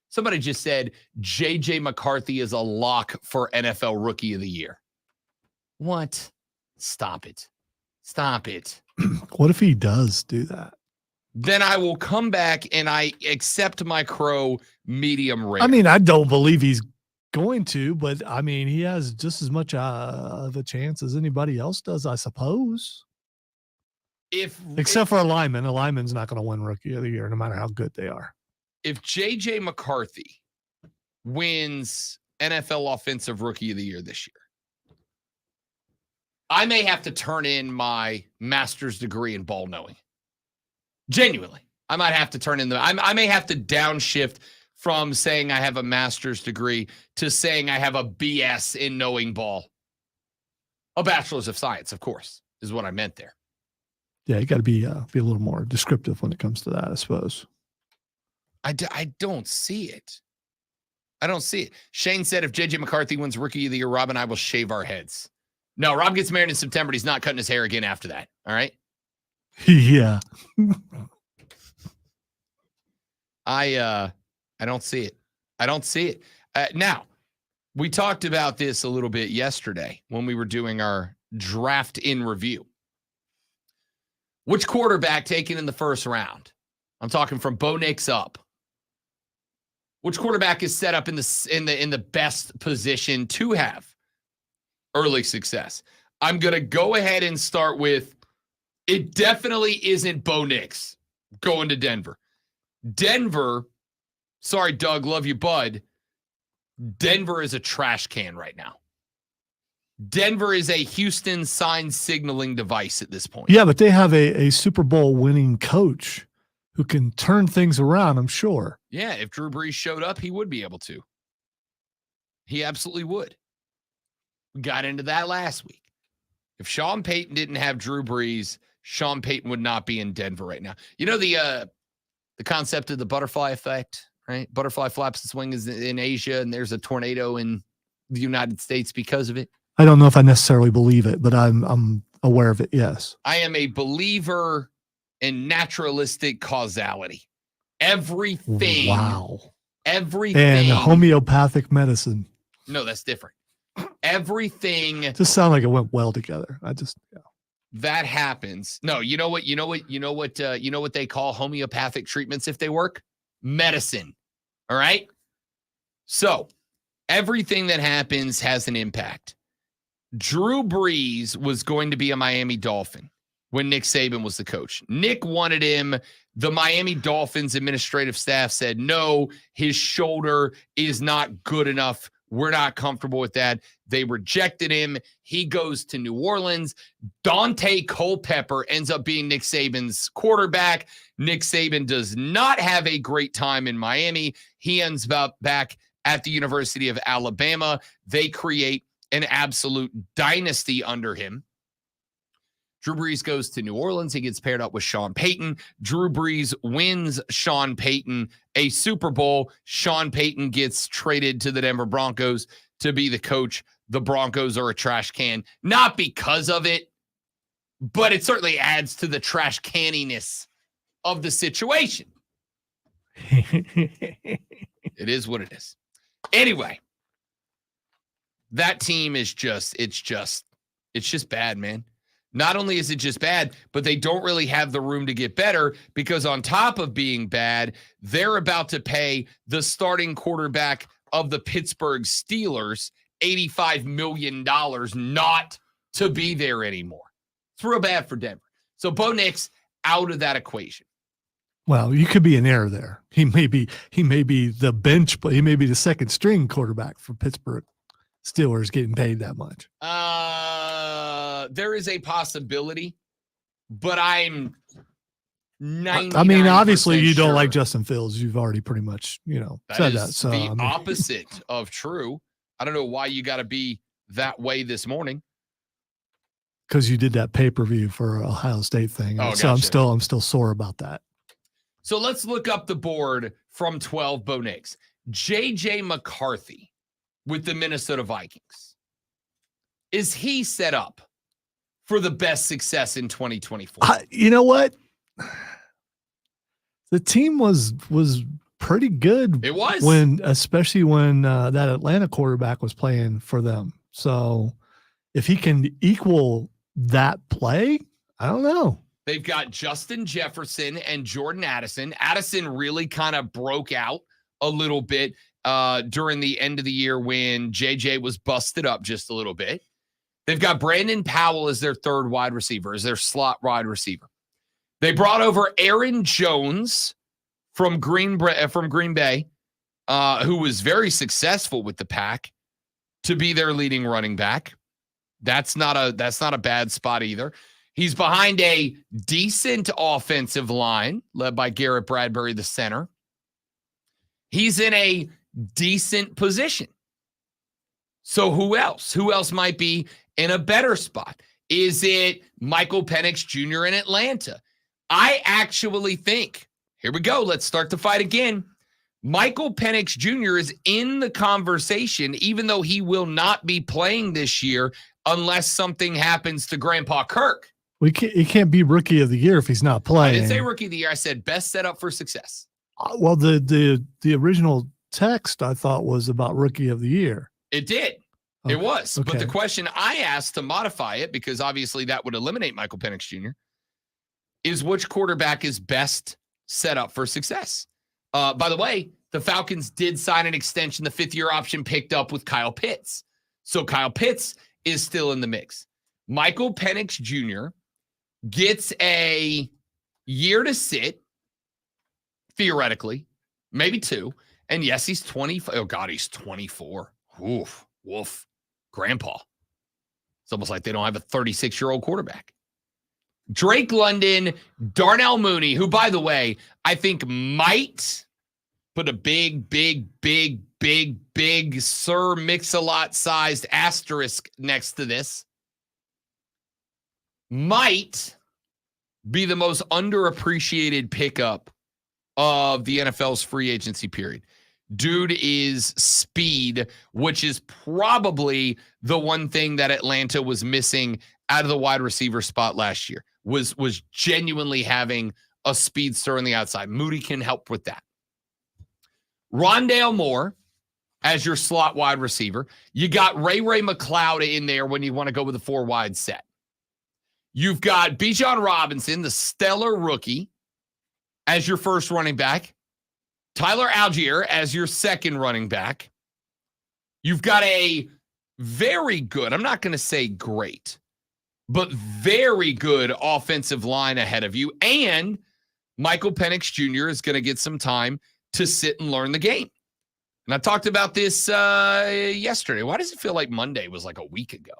Somebody just said J.J. McCarthy is a lock for NFL Rookie of the Year. What? Stop it. Stop it. What if he does do that? Then I will come back and I accept my crow medium rare. I mean, I don't believe he's going to, but I mean, he has just as much of a chance as anybody else does, I suppose. Except for a lineman. A lineman's not going to win Rookie of the Year, no matter how good they are. If J.J. McCarthy wins NFL Offensive Rookie of the Year this year, I may have to turn in my master's degree in ball knowing. Genuinely. I might have to turn in I may have to downshift from saying I have a master's degree to saying I have a BS in knowing ball. A bachelor's of science, of course, is what I meant there. Yeah, you got to be a little more descriptive when it comes to that, I suppose. I don't see it. I don't see it. Shane said if J.J. McCarthy wins Rookie of the Year, Rob and I will shave our heads. No, Rob gets married in September. He's not cutting his hair again after that. All right? Yeah. I don't see it. I don't see it. Now, we talked about this a little bit yesterday when we were doing our draft in review. Which quarterback taken in the first round? I'm talking from Bo Nix up. Which quarterback is set up in the best position to have early success? I'm going to go ahead and start with, it definitely isn't Bo Nix going to Denver. Denver, sorry, Doug, love you, bud. Denver is a trash can right now. Denver is a Houston sign signaling device at this point. Yeah, but they have a Super Bowl winning coach who can turn things around, I'm sure. Yeah, if Drew Brees showed up, he would be able to. He absolutely would. We got into that last week. If Sean Payton didn't have Drew Brees, Sean Payton would not be in Denver right now. You know, the The concept of the butterfly effect, right? Butterfly flaps its wings in Asia, and there's a tornado in the United States because of it. I don't know if I necessarily believe it, but I'm aware of it. Yes. I am a believer in naturalistic causality. Everything. Wow. Everything. And homeopathic medicine. No, that's different. Everything. Just sound like it went well together. That happens. No, you know what they call homeopathic treatments if they work? Medicine. All right? So, everything that happens has an impact. Drew Brees was going to be a Miami Dolphin when Nick Saban was the coach. Nick wanted him. The Miami Dolphins administrative staff said, no, his shoulder is not good enough. We're not comfortable with that. They rejected him. He goes to New Orleans. Dante Culpepper ends up being Nick Saban's quarterback. Nick Saban does not have a great time in Miami. He ends up back at the University of Alabama. They create an absolute dynasty under him. Drew Brees goes to New Orleans. He gets paired up with Sean Payton. Drew Brees wins Sean Payton a Super Bowl. Sean Payton gets traded to the Denver Broncos to be the coach. The Broncos are a trash can. Not because of it, but it certainly adds to the trash canniness of the situation. It is what it is. Anyway, that team is it's just bad, man. Not only is it just bad, but they don't really have the room to get better because on top of being bad, they're about to pay the starting quarterback of the Pittsburgh Steelers $85 million not to be there anymore. It's real bad for Denver. So Bo Nix out of that equation. Well, you could be an error there. He may be the bench, but he may be the second string quarterback for Pittsburgh Steelers getting paid that much. There is a possibility, but I'm 99%. I mean, obviously you don't sure. like Justin Fields. You've already pretty much, said that. So the opposite of true. I don't know why you got to be that way this morning. Because you did that pay-per-view for Ohio State thing. Oh, so gotcha. I'm still sore about that. So let's look up the board from 12 Bo Nix. J.J. McCarthy with the Minnesota Vikings. Is he set up for the best success in 2024? You know what? The team was pretty good. It was. Especially when that Atlanta quarterback was playing for them. So if he can equal that play, I don't know. They've got Justin Jefferson and Jordan Addison. Addison really kind of broke out a little bit during the end of the year when JJ was busted up just a little bit. They've got Brandon Powell as their third wide receiver, as their slot wide receiver. They brought over Aaron Jones from Green Bay, who was very successful with the Pack, to be their leading running back. That's not a bad spot either. He's behind a decent offensive line led by Garrett Bradbury, the center. He's in a decent position. So who else? Who else might be in a better spot? Is it Michael Penix Jr. in Atlanta? I actually think, here we go, let's start the fight again. Michael Penix Jr. is in the conversation, even though he will not be playing this year unless something happens to Grandpa Kirk. He can't be rookie of the year if he's not playing. I didn't say rookie of the year. I said best set up for success. Well, the original text I thought was about rookie of the year. It did. Okay. It was. Okay. But the question I asked to modify it, because obviously that would eliminate Michael Penix Jr., is which quarterback is best set up for success? By the way, the Falcons did sign an extension, the fifth-year option picked up with Kyle Pitts. So Kyle Pitts is still in the mix. Michael Penix Jr. gets a year to sit, theoretically, maybe two. And yes, he's 20. Oh, God, he's 24. Woof. Grandpa. It's almost like they don't have a 36-year-old quarterback. Drake London, Darnell Mooney, who, by the way, I think might put a big Sir Mix-a-Lot-sized asterisk next to this, might be the most underappreciated pickup of the NFL's free agency period. Dude is speed, which is probably the one thing that Atlanta was missing out of the wide receiver spot last year, was genuinely having a speedster on the outside. Moody can help with that. Rondale Moore as your slot wide receiver. You got Ray McLeod in there when you want to go with a 4-wide set. You've got Bijan Robinson, the stellar rookie, as your first running back. Tyler Algier as your second running back. You've got a very good, I'm not going to say great, but very good offensive line ahead of you. And Michael Penix Jr. is going to get some time to sit and learn the game. And I talked about this yesterday. Why does it feel like Monday was like a week ago?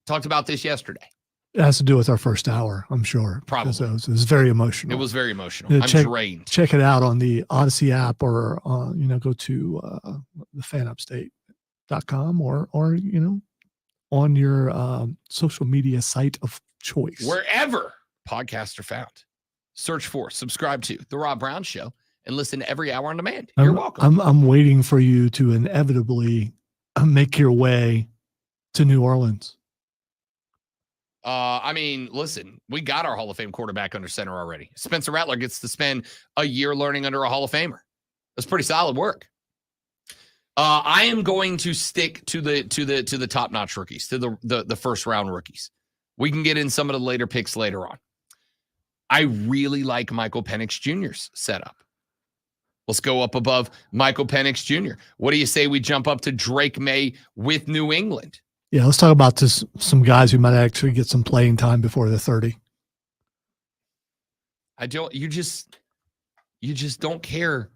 Talked about this yesterday. It has to do with our first hour, I'm sure. Probably. It was very emotional. It was very emotional. Yeah, I'm drained. Check it out on the Odyssey app, or go to the fanupstate.com or on your social media site of choice. Wherever podcasts are found. Search for, subscribe to The Rob Brown Show and listen every hour on demand. You're welcome. I'm waiting for you to inevitably make your way to New Orleans. Listen, we got our Hall of Fame quarterback under center already. Spencer Rattler gets to spend a year learning under a Hall of Famer. That's pretty solid work. I am going to stick to the top-notch rookies, to the first-round rookies. We can get in some of the later picks later on. I really like Michael Penix Jr.'s setup. Let's go up above Michael Penix Jr. What do you say we jump up to Drake May with New England? Yeah, let's talk about some guys who might actually get some playing time before they're 30. You just don't care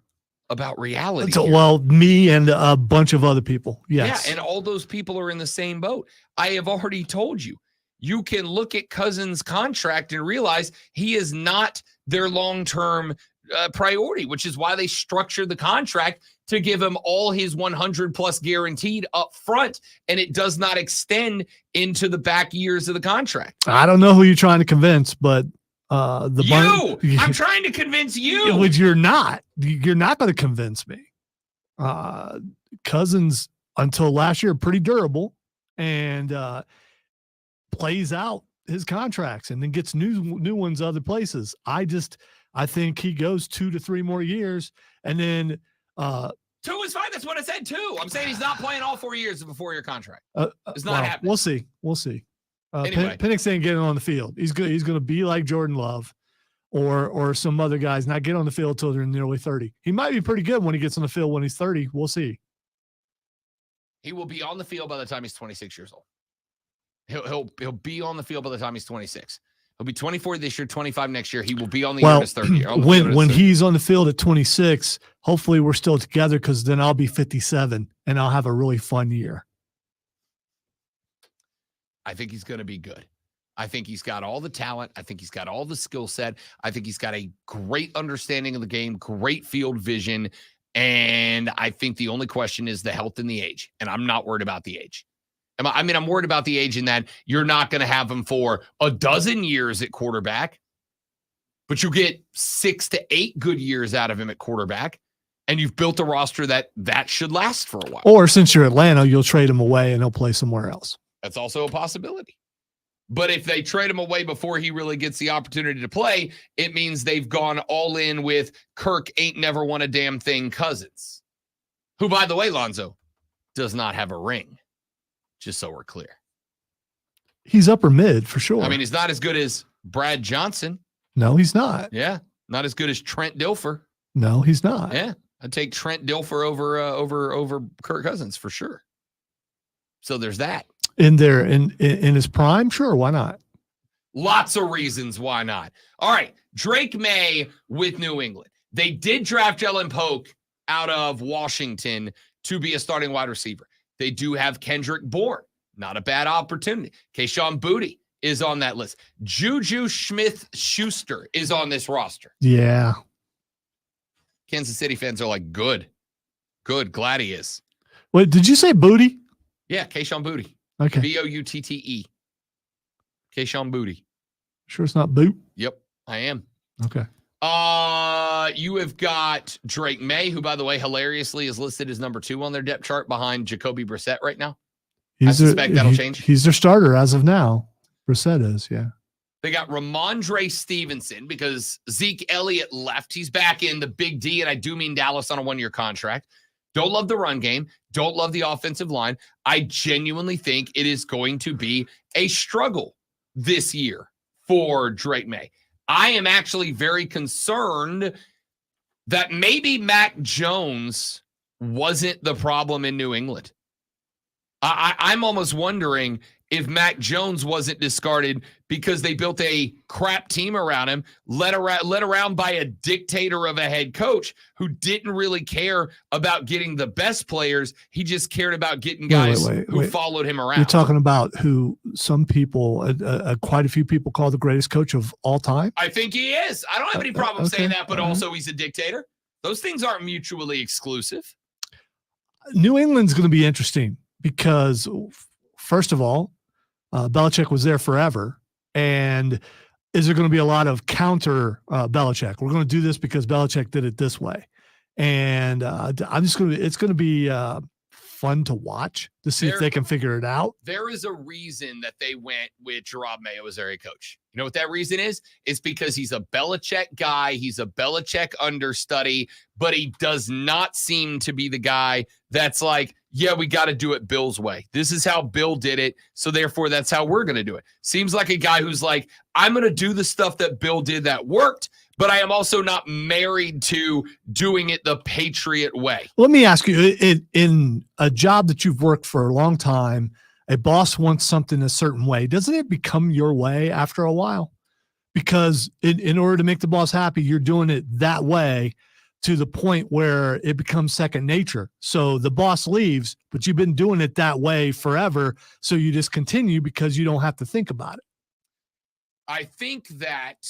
about reality. Well, me and a bunch of other people. Yes. Yeah, and all those people are in the same boat. I have already told you. You can look at Cousins' contract and realize he is not their long-term priority, which is why they structured the contract to give him all his 100-plus guaranteed up front, and it does not extend into the back years of the contract. I don't know who you're trying to convince, but I'm trying to convince you. Which you're not. You're not going to convince me. Cousins, until last year, pretty durable, and plays out his contracts and then gets new ones other places. I think he goes 2 to 3 more years, and then 2 is fine. That's what I said, 2. I'm saying he's not playing all 4 years of a 4-year contract. It's not happening. We'll see. Anyway. Penix ain't getting on the field. He's going to be like Jordan Love or some other guys, not get on the field till they're in the early 30. He might be pretty good when he gets on the field when he's 30. We'll see. He will be on the field by the time he's 26 years old. He'll be on the field by the time he's 26. He'll be 24 this year, 25 next year. He will be on the year in his third year. When he's on the field at 26, hopefully we're still together, because then I'll be 57 and I'll have a really fun year. I think he's going to be good. I think he's got all the talent. I think he's got all the skill set. I think he's got a great understanding of the game, great field vision. And I think the only question is the health and the age. And I'm not worried about the age. I'm worried about the age in that you're not going to have him for a dozen years at quarterback, but you get 6 to 8 good years out of him at quarterback, and you've built a roster that should last for a while. Or since you're Atlanta, you'll trade him away and he'll play somewhere else. That's also a possibility. But if they trade him away before he really gets the opportunity to play, it means they've gone all in with Kirk ain't never won a damn thing Cousins, who, by the way, Lonzo, does not have a ring. Just so we're clear. He's upper mid for sure. I mean, he's not as good as Brad Johnson. No, he's not. Yeah. Not as good as Trent Dilfer. No, he's not. Yeah. I'd take Trent Dilfer over Kirk Cousins for sure. So there's that. In his prime, sure, why not? Lots of reasons why not. All right. Drake May with New England. They did draft Jalen Polk out of Washington to be a starting wide receiver. They do have Kendrick Bourne. Not a bad opportunity. Kayshon Boutte is on that list. Juju Smith-Schuster is on this roster. Yeah. Kansas City fans are like, good. Good. Glad he is. Wait, did you say Boutte? Yeah, Kayshon Boutte. Okay. Boutte. Kayshon Boutte. Sure it's not Boot? Yep, I am. Okay. You have got Drake May, who, by the way, hilariously is listed as number 2 on their depth chart behind Jacoby Brissett right now. I suspect that'll change. He's their starter as of now. Brissett is, yeah. They got Ramondre Stevenson because Zeke Elliott left. He's back in the Big D, and I do mean Dallas on a 1-year contract. Don't love the run game. Don't love the offensive line. I genuinely think it is going to be a struggle this year for Drake May. I am actually very concerned that maybe Mac Jones wasn't the problem in New England. I'm almost wondering if Mac Jones wasn't discarded because they built a crap team around him, led around by a dictator of a head coach who didn't really care about getting the best players. He just cared about getting guys who followed him around. You're talking about who some people, quite a few people call the greatest coach of all time? I think he is. I don't have any problem saying that, but also he's a dictator. Those things aren't mutually exclusive. New England's going to be interesting because, first of all, Belichick was there forever. And is there going to be a lot of counter Belichick? We're going to do this because Belichick did it this way. And it's going to be fun to watch to see if they can figure it out. There is a reason that they went with Jerome Mayo as their coach. You know what that reason is? It's because he's a Belichick guy. He's a Belichick understudy, but he does not seem to be the guy that's like, yeah, we got to do it Bill's way. This is how Bill did it, so therefore that's how we're going to do it. Seems like a guy who's like, I'm going to do the stuff that Bill did that worked, but I am also not married to doing it the Patriot way. Let me ask you, in a job that you've worked for a long time, a boss wants something a certain way. Doesn't it become your way after a while? Because in order to make the boss happy, you're doing it that way to the point where it becomes second nature. So the boss leaves, but you've been doing it that way forever. So you just continue because you don't have to think about it. I think that,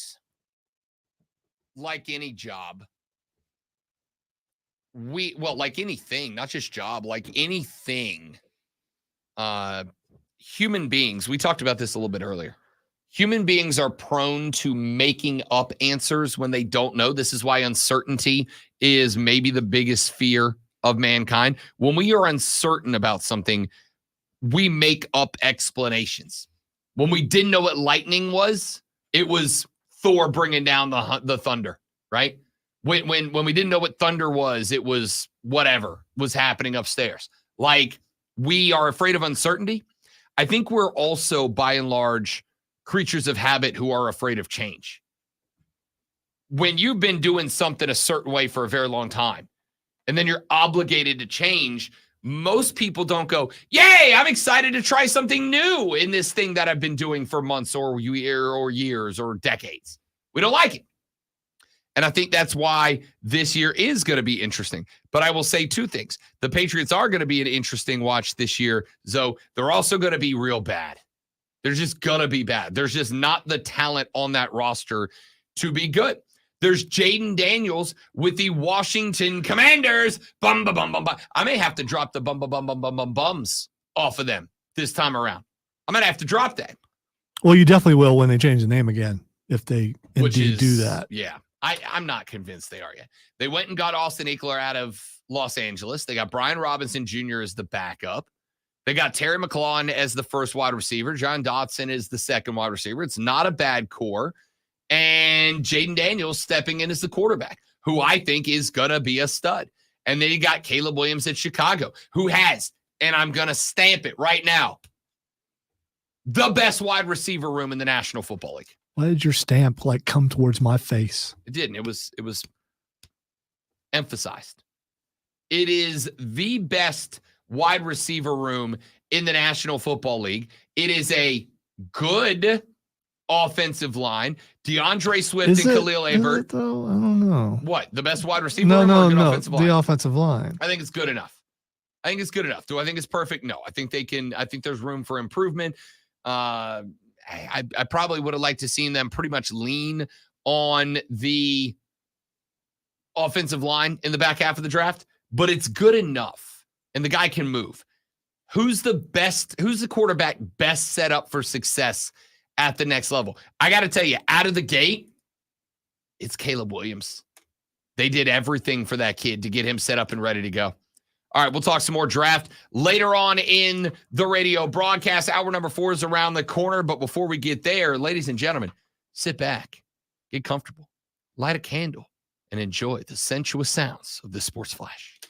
like any job, like anything, not just job, like anything, human beings, we talked about this a little bit earlier. Human beings are prone to making up answers when they don't know. This is why uncertainty is maybe the biggest fear of mankind. When we are uncertain about something, we make up explanations. When we didn't know what lightning was, it was Thor bringing down the thunder, right? When we didn't know what thunder was, it was whatever was happening upstairs. Like, we are afraid of uncertainty. I think we're also, by and large, creatures of habit who are afraid of change. When you've been doing something a certain way for a very long time, and then you're obligated to change, most people don't go, yay, I'm excited to try something new in this thing that I've been doing for months or years or decades. We don't like it. And I think that's why this year is going to be interesting. But I will say two things. The Patriots are going to be an interesting watch this year, Zoe. They're also going to be real bad. They're just going to be bad. There's just not the talent on that roster to be good. There's Jaden Daniels with the Washington Commanders. Bum, bum, bum, bum, bum. I may have to drop the bum, bum, bum, bum, bum, bum, bums off of them this time around. I'm going to have to drop that. Well, you definitely will when they change the name again, if they indeed do that. Yeah. I'm not convinced they are yet. They went and got Austin Eckler out of Los Angeles. They got Brian Robinson Jr. as the backup. They got Terry McLaurin as the first wide receiver. John Dotson is the second wide receiver. It's not a bad core. And Jaden Daniels stepping in as the quarterback, who I think is going to be a stud. And then you got Caleb Williams at Chicago, who has, and I'm going to stamp it right now, the best wide receiver room in the National Football League. Why did your stamp come towards my face? It didn't. It was emphasized. It is the best wide receiver room in the National Football League. It is a good offensive line. DeAndre Swift and Khalil Herbert. Though? I don't know. What? The best wide receiver room or good offensive line? The offensive line. I think it's good enough. Do I think it's perfect? No. I think there's room for improvement. I probably would have liked to seen them pretty much lean on the offensive line in the back half of the draft, but it's good enough. And the guy can move. Who's the quarterback best set up for success at the next level? I got to tell you, out of the gate, it's Caleb Williams. They did everything for that kid to get him set up and ready to go. All right, we'll talk some more draft later on in the radio broadcast. Hour number 4 is around the corner. But before we get there, ladies and gentlemen, sit back, get comfortable, light a candle, and enjoy the sensuous sounds of the Sports Flash.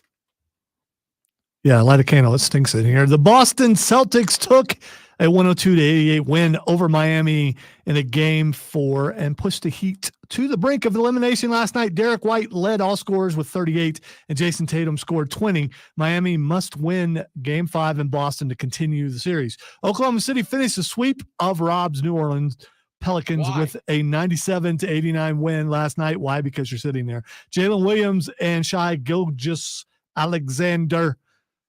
Yeah, light a candle. It stinks in here. The Boston Celtics took a 102-88 win over Miami in a game 4 and pushed the Heat to the brink of elimination last night. Derek White led all scorers with 38 and Jason Tatum scored 20. Miami must win game 5 in Boston to continue the series. Oklahoma City finished the sweep of Rob's New Orleans Pelicans with a 97-89 win last night. Why? Because you're sitting there. Jalen Williams and Shai Gilgeous-Alexander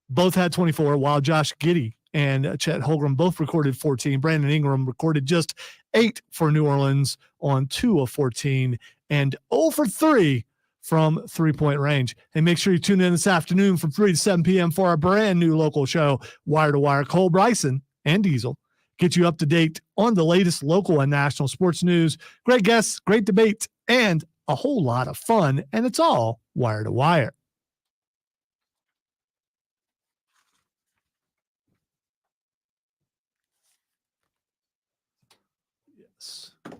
both had 24, while Josh Giddey and Chet Holmgren both recorded 14. Brandon Ingram recorded just 8 for New Orleans on 2 of 14 and 0 for 3 from three-point range. And make sure you tune in this afternoon from 3 to 7 p.m. for our brand new local show, Wire to Wire. Cole Bryson and Diesel get you up to date on the latest local and national sports news. Great guests, great debate, and a whole lot of fun. And it's all Wire to Wire.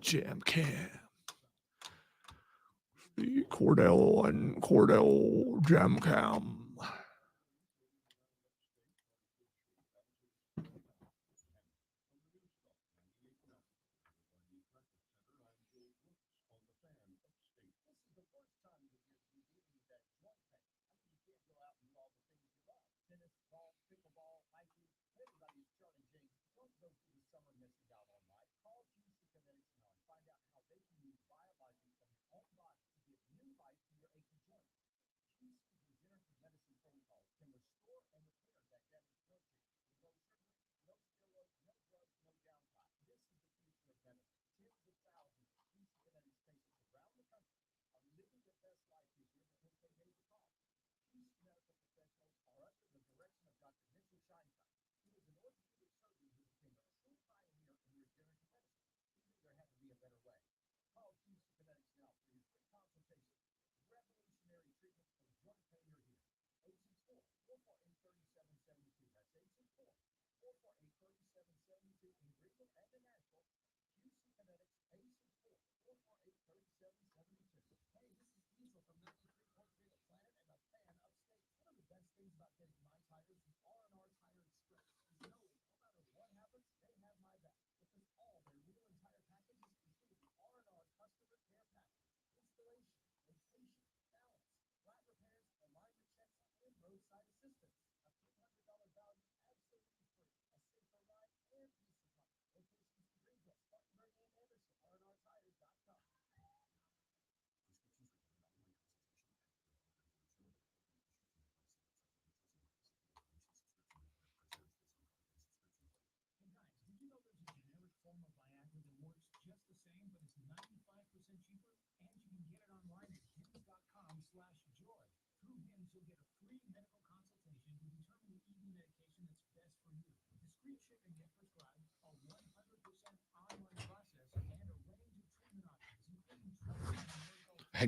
Jam Cam. The Cordell Jam Cam.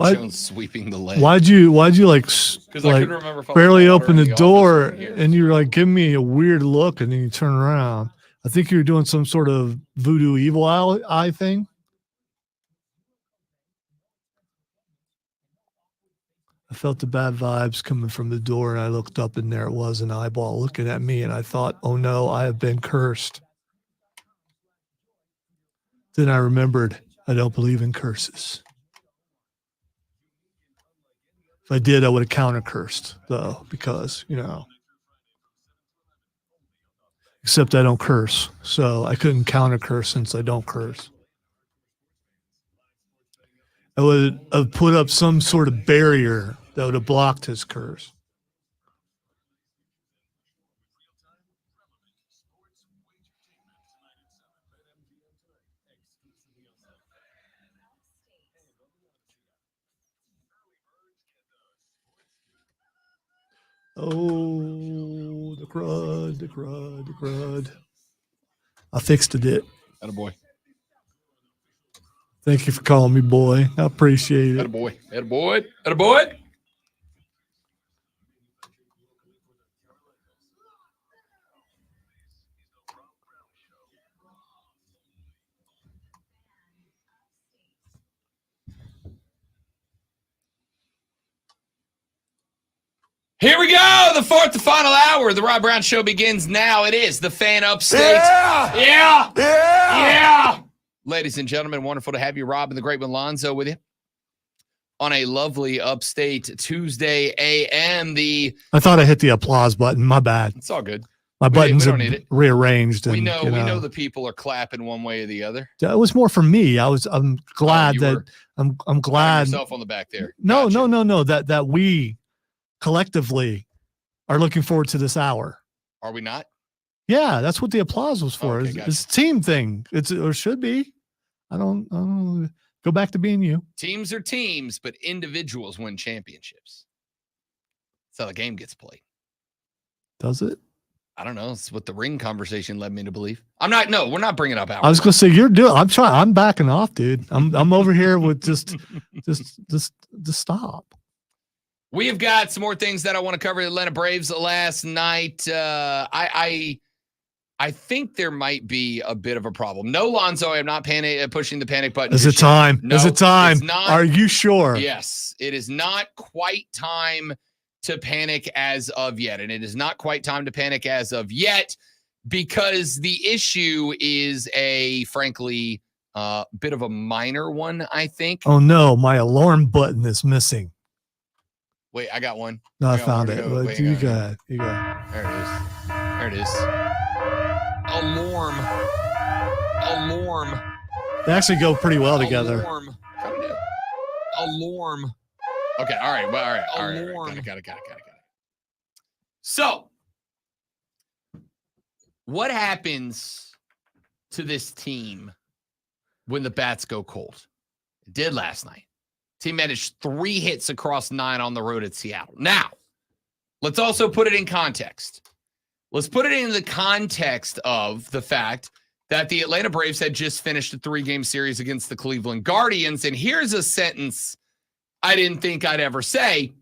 Jones sweeping the leg. Why'd you like I couldn't remember if I was barely in the open the office door or here. and you were like, give me a weird look, and then you turn around. I think you were doing some sort of voodoo evil eye thing. I felt the bad vibes coming from the door, and I looked up, and there it was, an eyeball looking at me, and I thought, oh no, I have been cursed. Then I remembered I don't believe in curses. If I did, I would have counter-cursed, though, because, except I don't curse, so I couldn't counter-curse since I don't curse. I would have put up some sort of barrier that would have blocked his curse. Oh, the crud. I fixed it. Attaboy. Thank you for calling me boy. I appreciate it. Attaboy. Attaboy. Attaboy. Here we go. The fourth and final hour. The Rob Brown Show begins now. It is the Fan Upstate. Yeah. Ladies and gentlemen, wonderful to have you, Rob and the great one Lonzo, with you on a lovely Upstate Tuesday AM. I thought I hit the applause button. My bad. It's all good. My buttons are need it. rearranged. We and, know the people are clapping one way or the other. It was more for me. I'm glad I'm glad. Yourself on the back there. No. That we collectively are looking forward to this hour. Are we not? Yeah, that's what the applause was for. Okay, gotcha. It's a team thing. Or should be. I don't go back to being you. Teams are teams, but individuals win championships. That's how the game gets played. Does it? I don't know. It's what the ring conversation led me to believe. We're not bringing up I was going to say I'm backing off, dude. I'm over here with just stop. We have got some more things that I want to cover. The Atlanta Braves last night. I think there might be a bit of a problem. No, Lonzo, I'm not pushing the panic button. Is it time? No, Is it time? It's not. Are you sure? Yes, it is not quite time to panic as of yet. And it is not quite time to panic as of yet because the issue is frankly, bit of a minor one, I think. Oh, no. My alarm button is missing. Wait, I got one. No, I found it. Wait, you go ahead. You go ahead. There it is. Alarm. They actually go pretty well together. Alarm. Okay, all right. Well, all right. Got it. So, what happens to this team when the bats go cold? It did last night. Team managed 3 hits across 9 on the road at Seattle. Now, let's also put it in context. Let's put it in the context of the fact that the Atlanta Braves had just finished a 3-game series against the Cleveland Guardians. And here's a sentence I didn't think I'd ever say.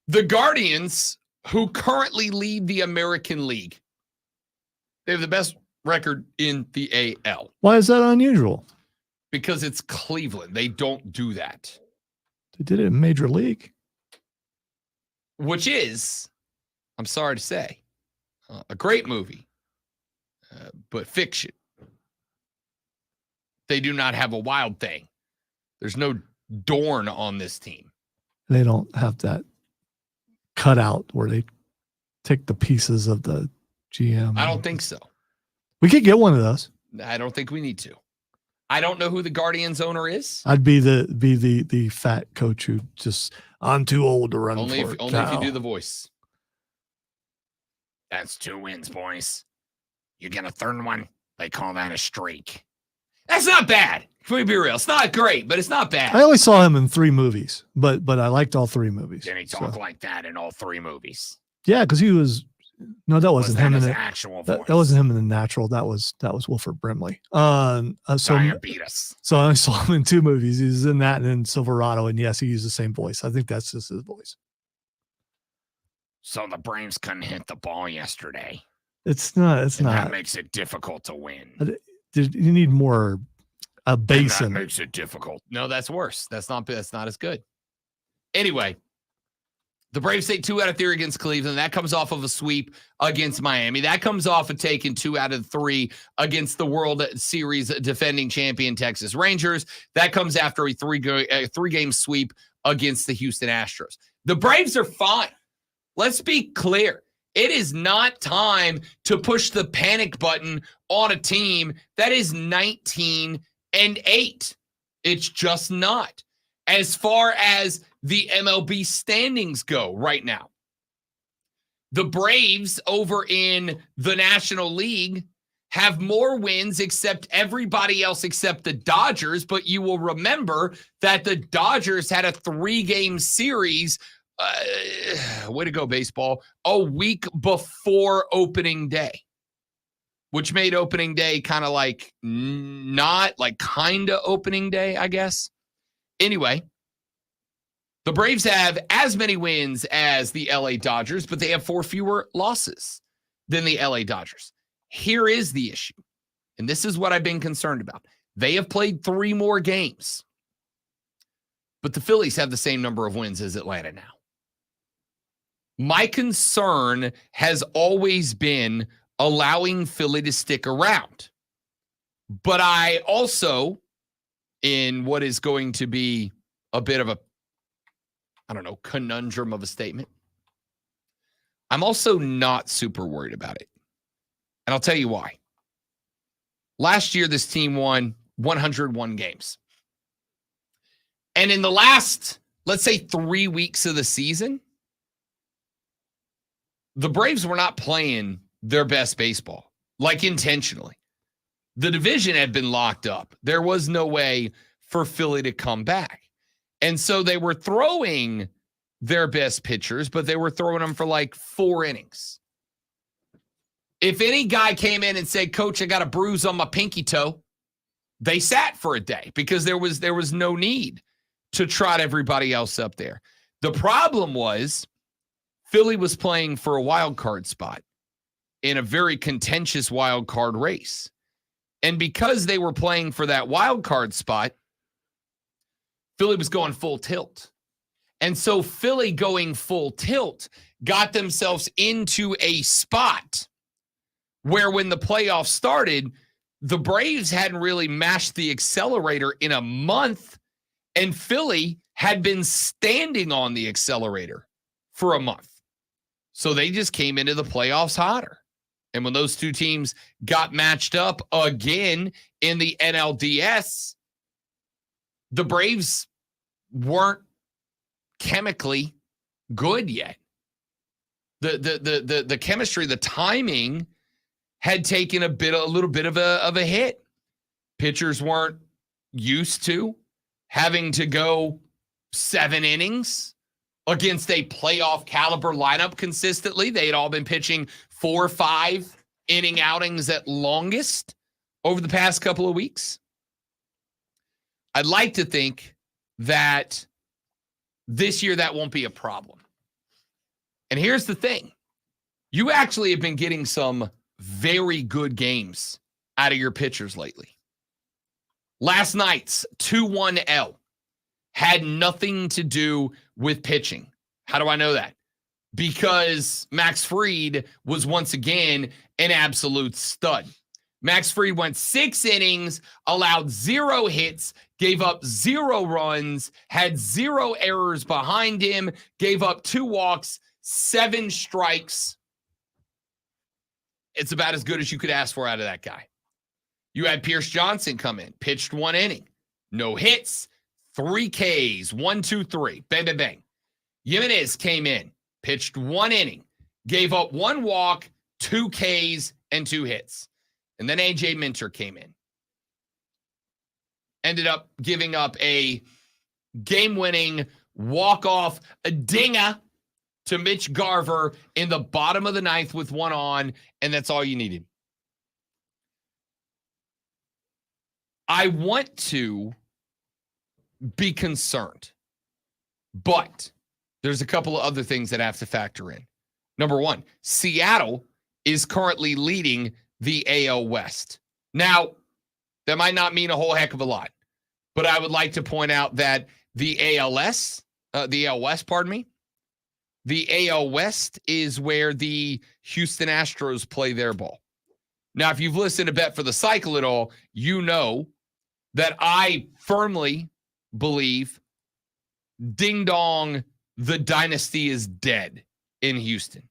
The Guardians, who currently lead the American League, they have the best record in the AL. Why is that unusual? Because it's Cleveland. They don't do that. They did it in Major League. Which is, I'm sorry to say, a great movie, but fiction. They do not have a Wild Thing. There's no Dorn on this team. They don't have that cutout where they take the pieces of the GM. I don't think so. We could get one of those. I don't think we need to. I don't know who the Guardians owner is. I'd be the fat coach who just, I'm too old to run only for it. Only if you do the voice. That's 2 wins, boys. You get a third one, they call that a streak. That's not bad. Can we be real? It's not great, but it's not bad. I only saw him in 3 movies, but I liked all 3 movies. Did he talk like that in all 3 movies? Yeah, because he was. No, that wasn't him in the actual voice. That wasn't him in the natural. That was Wilford Brimley. Diabetes. So I saw him in 2 movies. He was in that and in Silverado, and yes, he used the same voice. I think that's just his voice. So the Braves couldn't hit the ball yesterday. It's not. That makes it difficult to win. You need more bass in it. That makes it difficult. No, that's worse. That's not as good. Anyway, the Braves take 2 out of 3 against Cleveland. That comes off of a sweep against Miami. That comes off of taking 2 out of 3 against the World Series defending champion Texas Rangers. That comes after a 3-game sweep against the Houston Astros. The Braves are fine. Let's be clear. It is not time to push the panic button on a team that is 19-8. It's just not. As far as the MLB standings go right now, the Braves over in the National League have more wins except everybody else except the Dodgers. But you will remember that the Dodgers had a 3-game series. Way to go, baseball. A week before opening day. which made opening day kind of like not like kind of opening day, I guess. Anyway, the Braves have as many wins as the LA Dodgers, but they have 4 fewer losses than the LA Dodgers. Here is the issue, and this is what I've been concerned about. They have played 3 more games, but the Phillies have the same number of wins as Atlanta now. My concern has always been allowing Philly to stick around. But I also, in what is going to be a bit of a, conundrum of a statement, I'm also not super worried about it. And I'll tell you why. Last year, this team won 101 games. And in the last, let's say, 3 weeks of the season, the Braves were not playing their best baseball, like intentionally. The division had been locked up. There was no way for Philly to come back. And so they were throwing their best pitchers, but they were throwing them for like 4 innings. If any guy came in and said, "Coach, I got a bruise on my pinky toe," they sat for a day because there was no need to trot everybody else up there. The problem was Philly was playing for a wild card spot in a very contentious wild card race. And because they were playing for that wild card spot, Philly was going full tilt. And so Philly going full tilt got themselves into a spot where when the playoffs started, the Braves hadn't really mashed the accelerator in a month, and Philly had been standing on the accelerator for a month. So they just came into the playoffs hotter. And when those two teams got matched up again in the NLDS, the Braves weren't chemically good yet. The chemistry, the timing had taken a little bit of a hit. Pitchers weren't used to having to go 7 innings against a playoff caliber lineup consistently. They had all been pitching 4 or 5 inning outings at longest over the past couple of weeks. I'd like to think that this year that won't be a problem. And here's the thing. You actually have been getting some very good games out of your pitchers lately. Last night's 2-1 L had nothing to do with pitching. How do I know that? Because Max Fried was once again an absolute stud. Max Fried went 6 innings, allowed 0 hits, gave up 0 runs, had 0 errors behind him, gave up 2 walks, 7 strikes. It's about as good as you could ask for out of that guy. You had Pierce Johnson come in, pitched 1 inning, no hits, 3 Ks, 1, 2, 3, bang, bang, bang. Jimenez came in, pitched 1 inning, gave up 1 walk, 2 Ks, and 2 hits. And then AJ Minter came in. Ended up giving up a game-winning walk-off dinger to Mitch Garver in the bottom of the 9th with 1 on, and that's all you needed. I want to be concerned, but there's a couple of other things that have to factor in. Number 1, Seattle is currently leading the AL West. Now, that might not mean a whole heck of a lot, but I would like to point out that the AL West, the AL West is where the Houston Astros play their ball. Now, if you've listened to Bet for the Cycle at all, you know that I firmly believe ding dong, the dynasty is dead in Houston.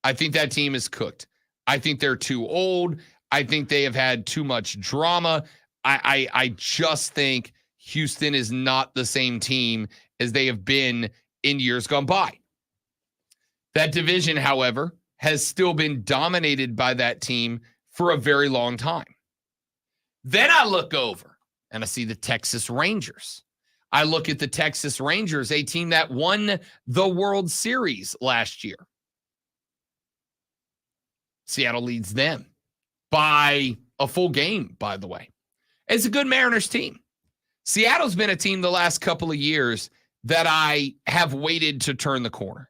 I think that team is cooked. I think they're too old. I think they have had too much drama. I just think Houston is not the same team as they have been in years gone by. That division, however, has still been dominated by that team for a very long time. Then I look over and I see the Texas Rangers. I look at the Texas Rangers, a team that won the World Series last year. Seattle leads them by a full game, by the way. It's a good Mariners team. Seattle's been a team the last couple of years that I have waited to turn the corner.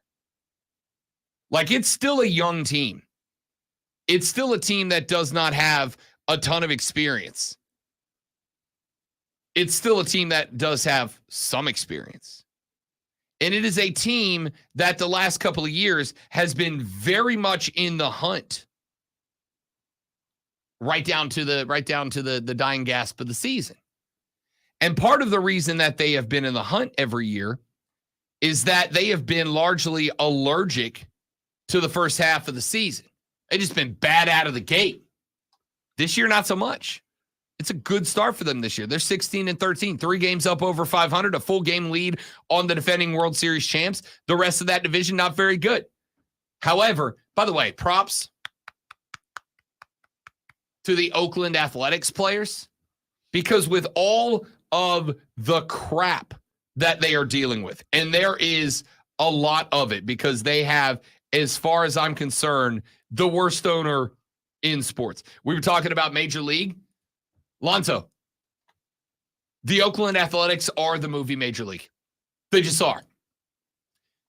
Like, it's still a young team. It's still a team that does not have a ton of experience. It's still a team that does have some experience. And it is a team that the last couple of years has been very much in the hunt. Right down to the dying gasp of the season. And part of the reason that they have been in the hunt every year is that they have been largely allergic to the first half of the season. They've just been bad out of the gate. This year, not so much. It's a good start for them this year. They're 16-13, 3 games up over 500, a full game lead on the defending World Series champs. The rest of that division, not very good. However, by the way, props to the Oakland Athletics players, because with all of the crap that they are dealing with, and there is a lot of it, because they have, as far as I'm concerned, the worst owner in sports. We were talking about Major League. Lonzo, the Oakland Athletics are the movie Major League. They just are.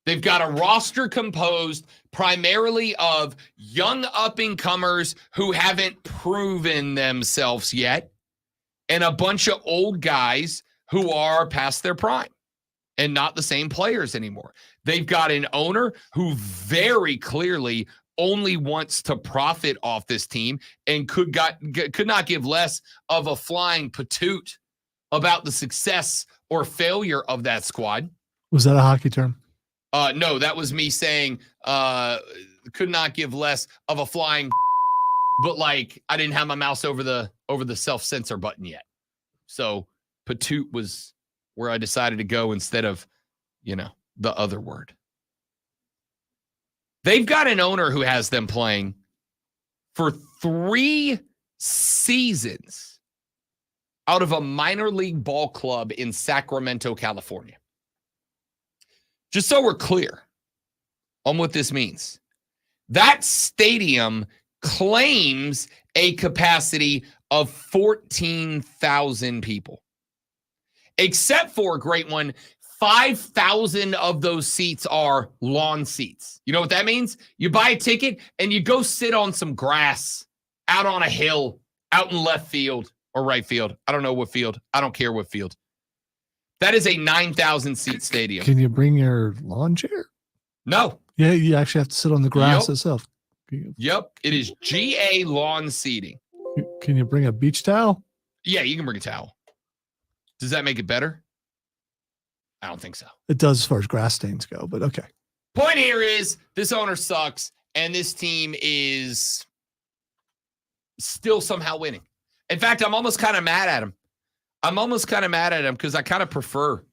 They've got a roster composed primarily of young up-and-comers who haven't proven themselves yet, and a bunch of old guys who are past their prime and not the same players anymore. They've got an owner who very clearly only wants to profit off this team and could not give less of a flying patoot about the success or failure of that squad. Was that a hockey term? No, that was me saying could not give less of a flying, but like I didn't have my mouse over the self-censor button yet. So patoot was where I decided to go instead of, the other word. They've got an owner who has them playing for 3 seasons out of a minor league ball club in Sacramento, California. Just so we're clear on what this means, that stadium claims a capacity of 14,000 people. Except for a great one, 5,000 of those seats are lawn seats. You know what that means? You buy a ticket and you go sit on some grass out on a hill, out in left field or right field. I don't know what field. I don't care what field. That is a 9,000 seat stadium. Can you bring your lawn chair? No. Yeah, you actually have to sit on the grass itself. Yep. It is GA lawn seating. Can you bring a beach towel? Yeah, you can bring a towel. Does that make it better? I don't think so. It does as far as grass stains go, but okay. Point here is this owner sucks, and this team is still somehow winning. In fact, I'm almost kind of mad at him. Because I kind of prefer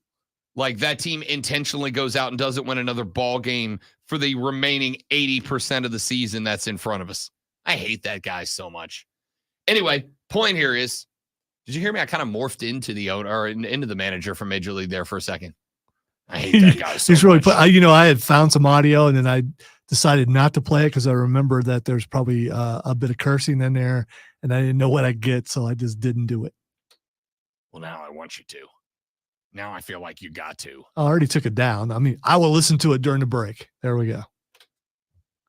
like that team intentionally goes out and doesn't win another ball game for the remaining 80% of the season that's in front of us. I hate that guy so much. Anyway, point here is, did you hear me? I kind of morphed into the owner or into the manager from Major League there for a second. I hate that guy so He's really much. I had found some audio and then I decided not to play it because I remember that there's probably a bit of cursing in there and I didn't know what I'd get, so I just didn't do it. Well, now I want you to. Now I feel like you got to. I already took it down. I mean, I will listen to it during the break. There we go.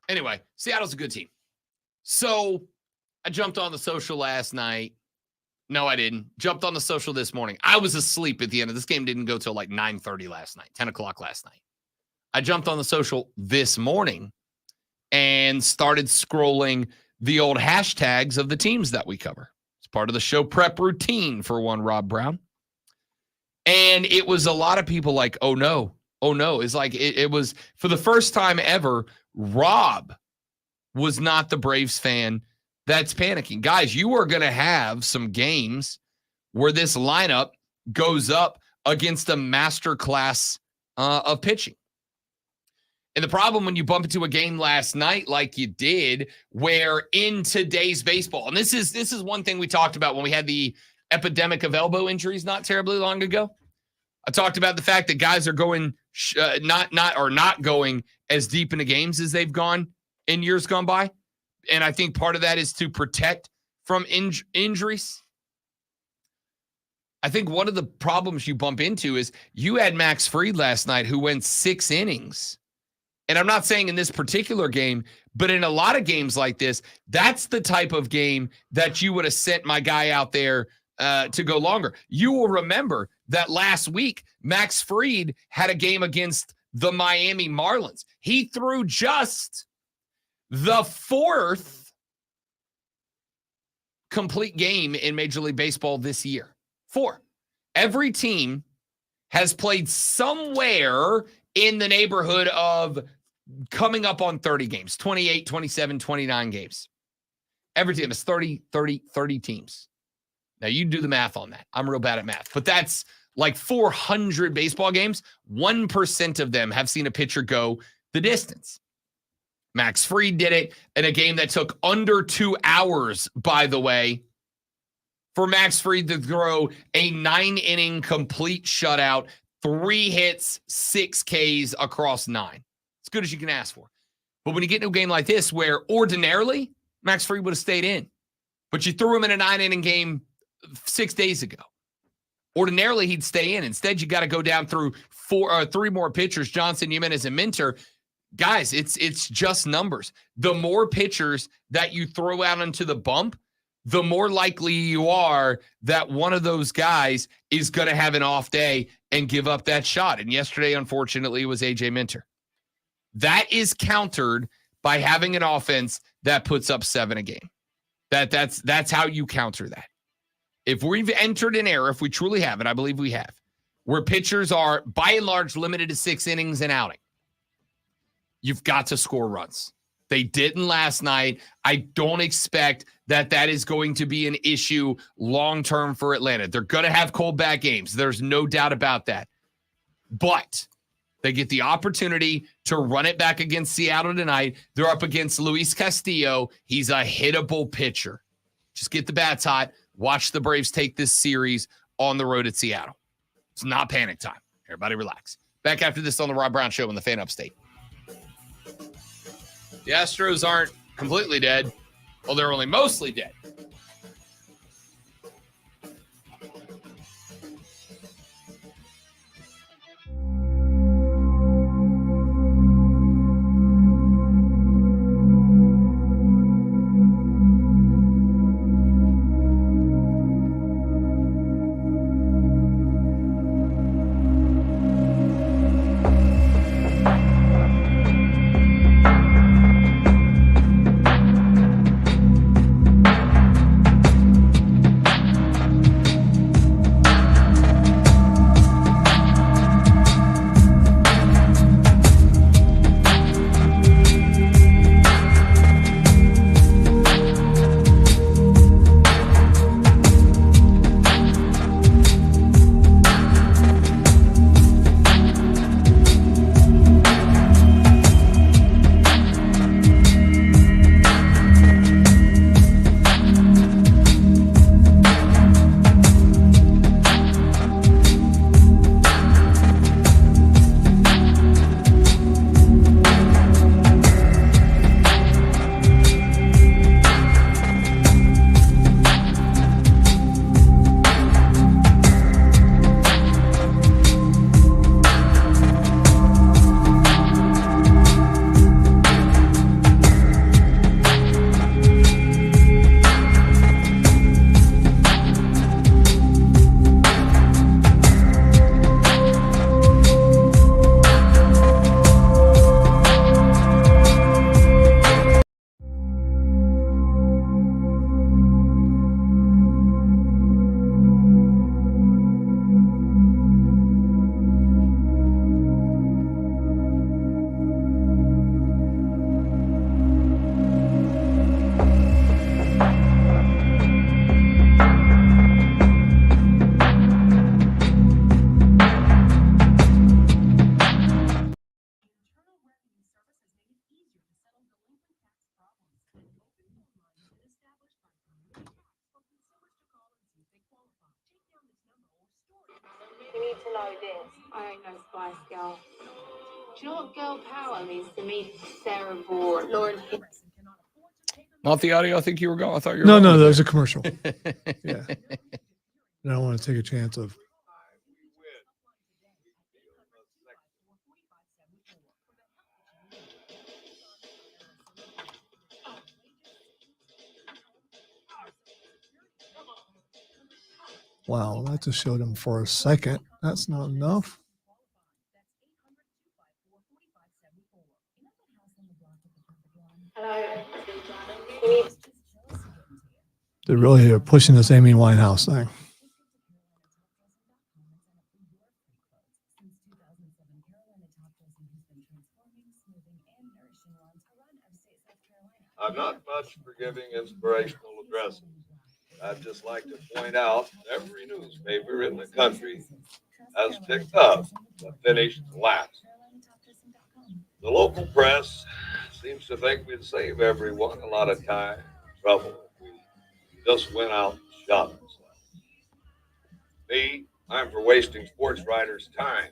Anyway, Seattle's a good team. So I jumped on the social last night. No, I didn't. Jumped on the social this morning. I was asleep at the end of this game. Didn't go till like 9:30 last night, 10 o'clock last night. I jumped on the social this morning and started scrolling the old hashtags of the teams that we cover. It's part of the show prep routine for one Rob Brown. And it was a lot of people like, oh no. It's like it was for the first time ever, Rob was not the Braves fan that's panicking. Guys, you are going to have some games where this lineup goes up against a masterclass of pitching. And the problem when you bump into a game last night like you did, where in today's baseball, and this is one thing we talked about when we had the epidemic of elbow injuries not terribly long ago. I talked about the fact that guys are going not going as deep into games as they've gone in years gone by. And I think part of that is to protect from injuries. I think one of the problems you bump into is you had Max Fried last night who went 6 innings. And I'm not saying in this particular game, but in a lot of games like this, that's the type of game that you would have sent my guy out there to go longer. You will remember that last week, Max Fried had a game against the Miami Marlins. He threw just the 4th complete game in Major League Baseball this year. 4. Every team has played somewhere in the neighborhood of coming up on 30 games, 28, 27, 29 games. Every team is 30 teams. Now, you do the math on that. I'm real bad at math. But that's like 400 baseball games. 1% of them have seen a pitcher go the distance. Max Fried did it in a game that took under 2 hours, by the way, for Max Fried to throw a 9-inning complete shutout, 3 hits, 6 Ks across 9. As good as you can ask for. But when you get into a game like this where ordinarily Max Fried would have stayed in, but you threw him in a 9-inning game 6 days ago. Ordinarily, he'd stay in. Instead, you got to go down through 3 more pitchers, Johnson, Jimenez, and Minter. Guys, it's just numbers. The more pitchers that you throw out into the bump, the more likely you are that one of those guys is going to have an off day and give up that shot. And yesterday, unfortunately, was A.J. Minter. That is countered by having an offense that puts up 7 a game. That's how you counter that. If we've entered an era, if we truly have, and I believe we have, where pitchers are by and large limited to 6 innings and outing, you've got to score runs. They didn't last night. I don't expect that is going to be an issue long-term for Atlanta. They're going to have cold back games. There's no doubt about that. But they get the opportunity to run it back against Seattle tonight. They're up against Luis Castillo. He's a hittable pitcher. Just get the bats hot. Watch the Braves take this series on the road at Seattle. It's not panic time. Everybody relax. Back after this on the Rob Brown Show in the Fan Upstate. The Astros aren't completely dead. Well, they're only mostly dead. You need to know this. I ain't no Spice Girl. Do you know what girl power means to me? Sarah Vaughan, Lauren. Not the audio. I think you were going. I thought you were. No, going no, with there was it. a commercial. Yeah. I don't want to take a chance of. Wow, that just showed him for a second. That's not enough. They're really pushing this Amy Winehouse thing. I'm not much for giving inspirational addresses. I'd just like to point out every newspaper in the country has picked up the finished last. The local press seems to think we'd save everyone a lot of time and trouble if we just went out and shot ourselves. Me, I'm for wasting sports writers' time,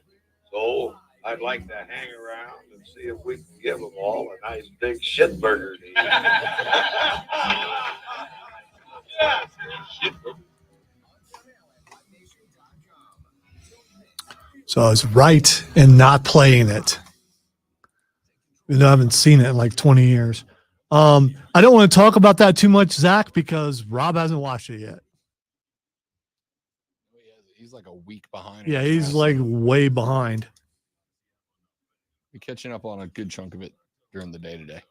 so I'd like to hang around and see if we can give them all a nice big shit burger to eat. So I was right in not playing it. Even though I haven't seen it in like 20 years. I don't want to talk about that too much, Zach, because Rob hasn't watched it yet. He's like a week behind. Yeah, he's like way behind. We're catching up on a good chunk of it during the day today.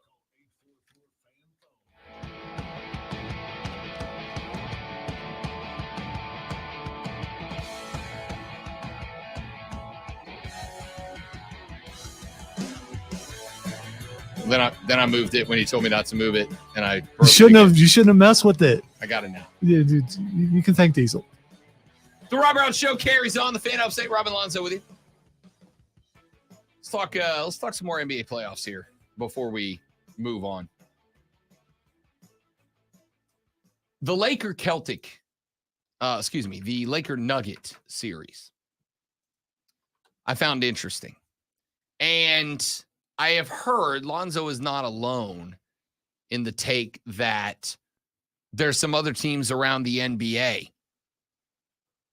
Then I moved it when he told me not to move it, and I You shouldn't have messed with it. I got it now. Yeah, dude, you can thank Diesel. The Rob Brown Show carries on. The Fan Upstate, Robin Lonzo with you. Let's talk some more NBA playoffs here before we move on. The Laker Nugget series I found interesting. And I have heard Lonzo is not alone in the take that there's some other teams around the NBA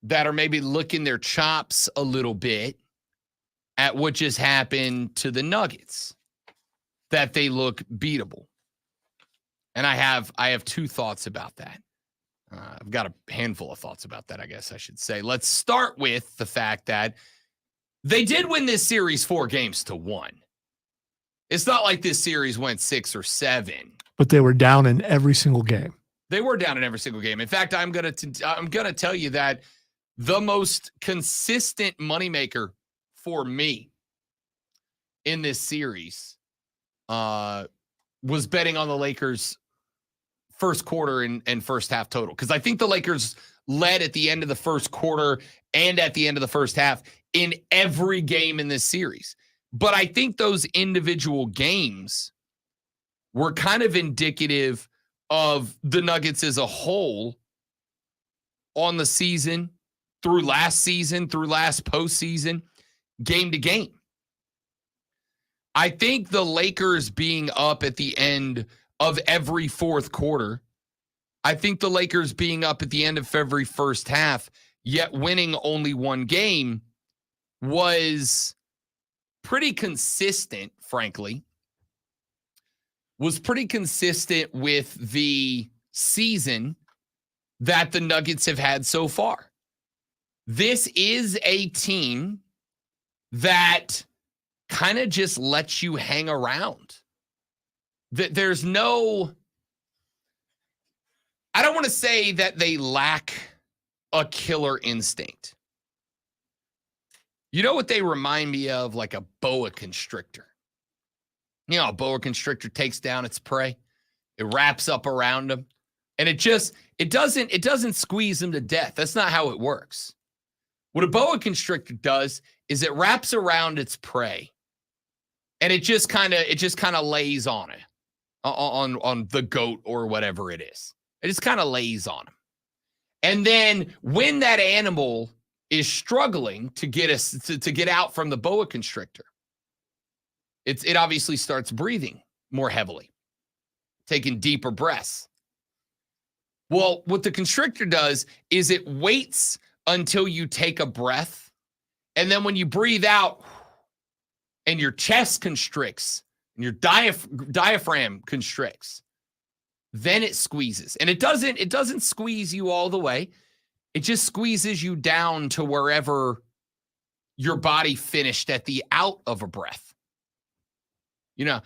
that are maybe licking their chops a little bit at what just happened to the Nuggets, that they look beatable. And I have two thoughts about that. I've got a handful of thoughts about that, I guess I should say. Let's start with the fact that they did win this series 4-1. It's not like this series went 6 or 7. But they were down in every single game. They were down in every single game. In fact, I'm gonna tell you that the most consistent moneymaker for me in this series was betting on the Lakers first quarter and first half total. Because I think the Lakers led at the end of the first quarter and at the end of the first half in every game in this series. But I think those individual games were kind of indicative of the Nuggets as a whole on the season, through last postseason, game to game. I think the Lakers being up at the end of every fourth quarter, I think the Lakers being up at the end of every first half, yet winning only one game, was pretty consistent, frankly. Was pretty consistent with the season that the Nuggets have had so far. This is a team that kind of just lets you hang around. There's no, I don't want to say that they lack a killer instinct. You know what they remind me of? Like a boa constrictor. You know, a boa constrictor takes down its prey. It wraps up around them. And it doesn't squeeze them to death. That's not how it works. What a boa constrictor does is it wraps around its prey. And it just kind of lays on it. On the goat or whatever it is. It just kind of lays on them. And then when that animal is struggling to get out from the boa constrictor, it obviously starts breathing more heavily. taking deeper breaths. Well, what the constrictor does is it waits until you take a breath, and then when you breathe out and your chest constricts and your diaphragm constricts, then it squeezes. And it doesn't squeeze you all the way. It just squeezes you down to wherever your body finished at the out of a breath. You know,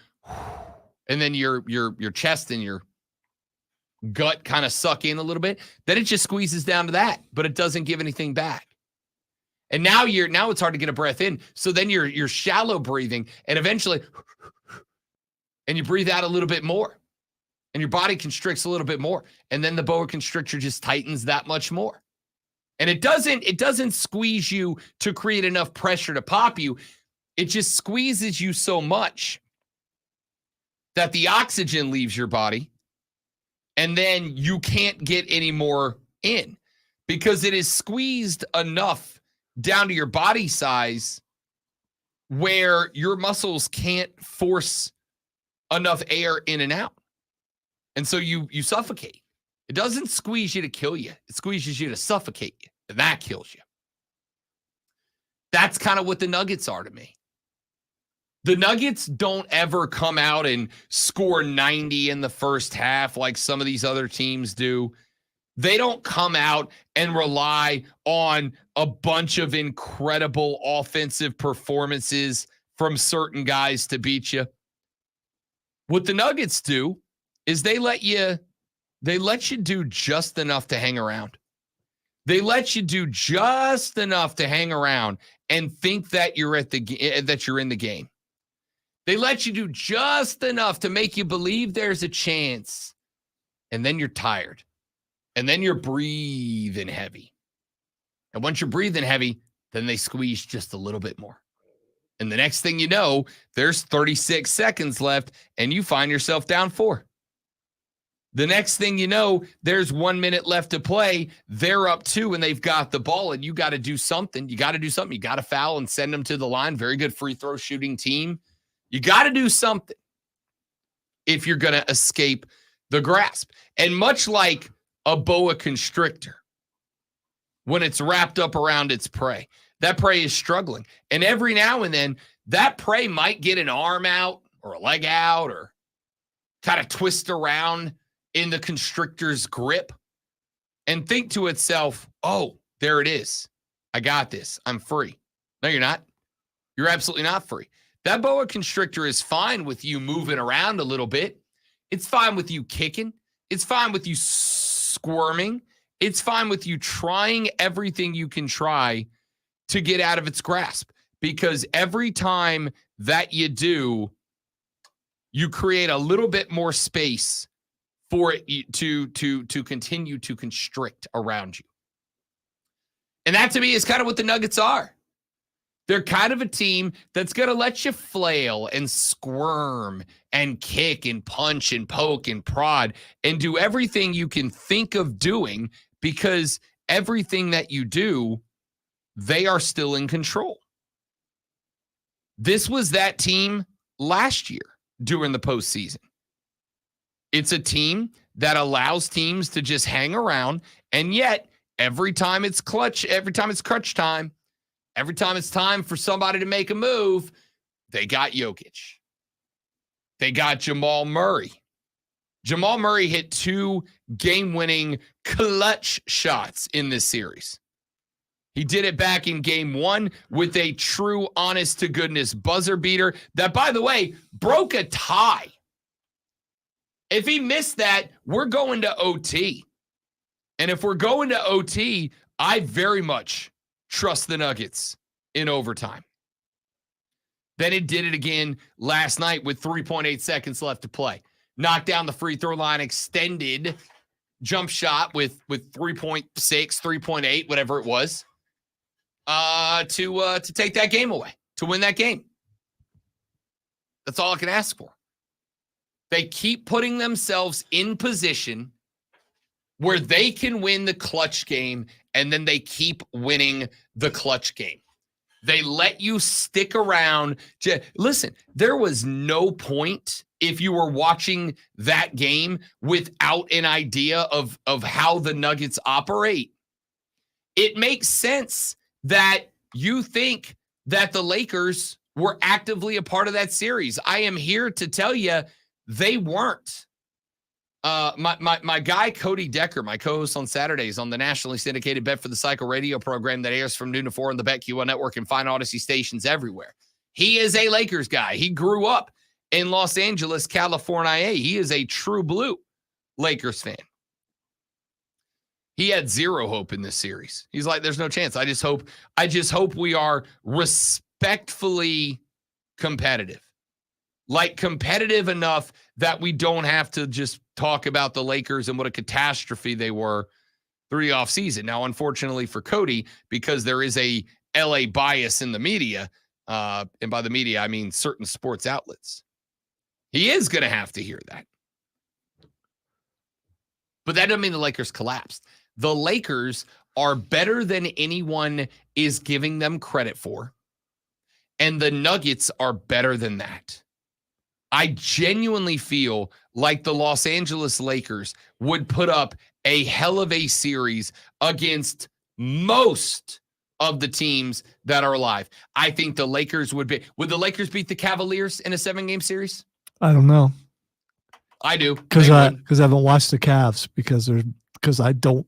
and then your chest and your gut kind of suck in a little bit. Then it just squeezes down to that, but it doesn't give anything back. And now it's hard to get a breath in. So then you're shallow breathing, and eventually, and you breathe out a little bit more, and your body constricts a little bit more, and then the boa constrictor just tightens that much more. And it doesn't squeeze you to create enough pressure to pop you. It just squeezes you so much that the oxygen leaves your body, and then you can't get any more in because it is squeezed enough down to your body size where your muscles can't force enough air in and out. And so you suffocate. It doesn't squeeze you to kill you. It squeezes you to suffocate you. And that kills you. That's kind of what the Nuggets are to me. The Nuggets don't ever come out and score 90 in the first half like some of these other teams do. They don't come out and rely on a bunch of incredible offensive performances from certain guys to beat you. What the Nuggets do is they let you do just enough to hang around. They let you do just enough to hang around and think that you're in the game. They let you do just enough to make you believe there's a chance. And then you're tired. And then you're breathing heavy. And once you're breathing heavy, then they squeeze just a little bit more. And the next thing you know, there's 36 seconds left and you find yourself down 4. The next thing you know, there's 1 minute left to play. They're up 2 and they've got the ball and you got to do something. You got to foul and send them to the line. Very good free throw shooting team. You got to do something if you're going to escape the grasp. And much like a boa constrictor, when it's wrapped up around its prey, that prey is struggling. And every now and then, that prey might get an arm out or a leg out or kind of twist around in the constrictor's grip and think to itself, oh, there it is. I got this. I'm free. No, you're not. You're absolutely not free. That boa constrictor is fine with you moving around a little bit. It's fine with you kicking. It's fine with you squirming. It's fine with you trying everything you can try to get out of its grasp, because every time that you do, you create a little bit more space for it to continue to constrict around you. And that to me is kind of what the Nuggets are. They're kind of a team that's going to let you flail and squirm and kick and punch and poke and prod and do everything you can think of doing, because everything that you do, they are still in control. This was that team last year during the postseason. It's a team that allows teams to just hang around, and yet every time it's clutch, every time it's crunch time, every time it's time for somebody to make a move, they got Jokic. They got Jamal Murray. Jamal Murray hit 2 game-winning clutch shots in this series. He did it back in game 1 with a true, honest-to-goodness buzzer beater that, by the way, broke a tie. If he missed that, we're going to OT. And if we're going to OT, I very much trust the Nuggets in overtime. Then it did it again last night with 3.8 seconds left to play. Knocked down the free throw line, extended jump shot with 3.6, 3.8, whatever it was, to take that game away, to win that game. That's all I can ask for. They keep putting themselves in position where they can win the clutch game, and then they keep winning the clutch game. They let you stick around. Listen, there was no point if you were watching that game without an idea of how the Nuggets operate. It makes sense that you think that the Lakers were actively a part of that series. I am here to tell you they weren't. My guy, Cody Decker, my co-host on Saturdays on the nationally syndicated Bet for the Cycle radio program that airs from noon to 4 on the BetQL network and Fine Odyssey stations everywhere. He is a Lakers guy. He grew up in Los Angeles, California. He is a true blue Lakers fan. He had zero hope in this series. He's like, there's no chance. I just hope we are respectfully competitive. Like competitive enough that we don't have to just talk about the Lakers and what a catastrophe they were through the offseason. Now, unfortunately for Cody, because there is a LA bias in the media, and by the media, I mean certain sports outlets, he is going to have to hear that. But that doesn't mean the Lakers collapsed. The Lakers are better than anyone is giving them credit for, and the Nuggets are better than that. I genuinely feel like the Los Angeles Lakers would put up a hell of a series against most of the teams that are alive. I think the Lakers would the Lakers beat the Cavaliers in a 7-game series? I don't know. I do. Because I haven't watched the Cavs because I don't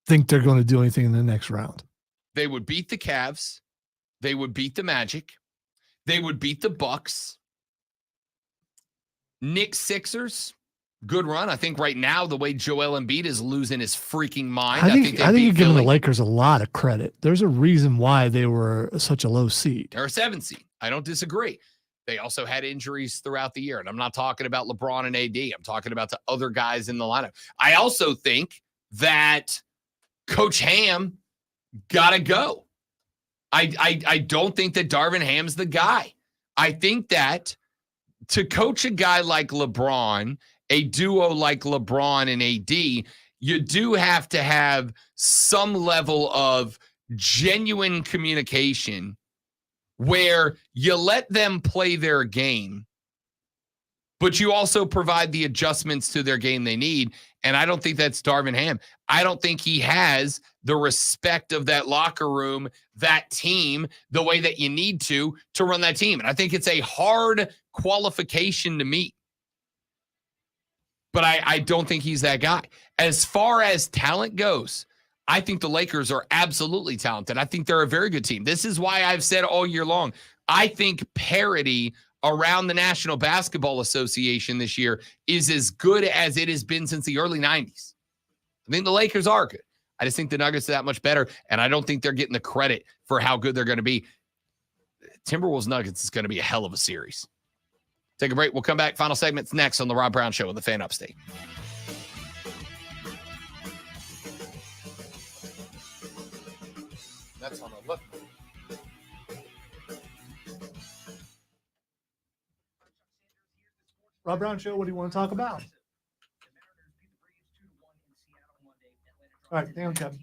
think they're going to do anything in the next round. They would beat the Cavs. They would beat the Magic. They would beat the Bucks. Knicks, Sixers, good run. I think right now the way Joel Embiid is losing his freaking mind. I think you're giving the Lakers a lot of credit. There's a reason why they were such a low seed. They're a 7 seed. I don't disagree. They also had injuries throughout the year, and I'm not talking about LeBron and AD. I'm talking about the other guys in the lineup. I also think that Coach Ham got to go. I don't think that Darvin Ham's the guy. I think that to coach a guy like LeBron, a duo like LeBron and AD, you do have to have some level of genuine communication where you let them play their game, but you also provide the adjustments to their game they need. And I don't think that's Darvin Ham. I don't think he has the respect of that locker room, that team, the way that you need to run that team. And I think it's a hard qualification to meet. But I don't think he's that guy. As far as talent goes, I think the Lakers are absolutely talented. I think they're a very good team. This is why I've said all year long, I think parity around the National Basketball Association this year is as good as it has been since the early 90s. I think the Lakers are good. I just think the Nuggets are that much better, and I don't think they're getting the credit for how good they're going to be. Timberwolves Nuggets is going to be a hell of a series. Take a break. We'll come back. Final segments next on the Rob Brown Show on the Fan Upstate. That's on the left. Rob Brown Show, what do you want to talk about? All right, hang on, Kevin.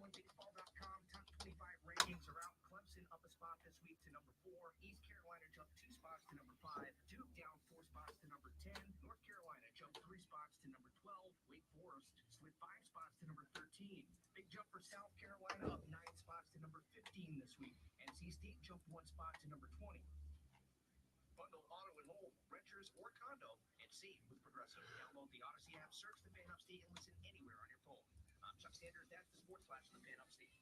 Baseball.com top 25 rankings are out. Clemson up a spot this week to number 4. East Carolina jumped 2 spots to number 5. Duke down 4 spots to number 10. North Carolina jumped 3 spots to number 12. Wake Forest slid 5 spots to number 13. Big jump for South Carolina, up 9 spots to number 15 this week. NC State jumped 1 spot to number 20. Bundle auto and home, renters or condo, and save with Progressive. Download the Odyssey app, search the Fan Upstate, and listen anywhere on your phone. I'm Chuck Sanders. That's the Sports Flash on the Fan Upstate.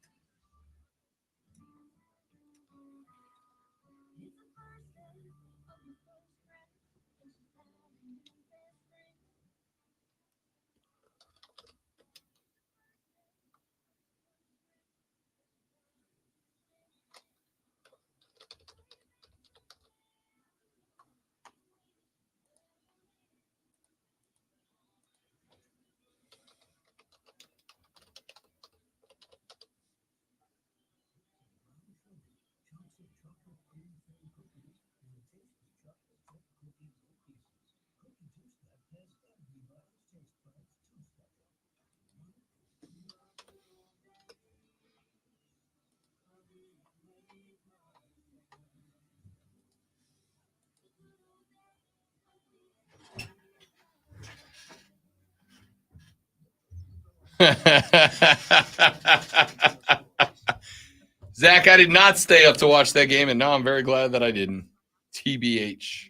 Zach, I did not stay up to watch that game, and now I'm very glad that I didn't. TBH.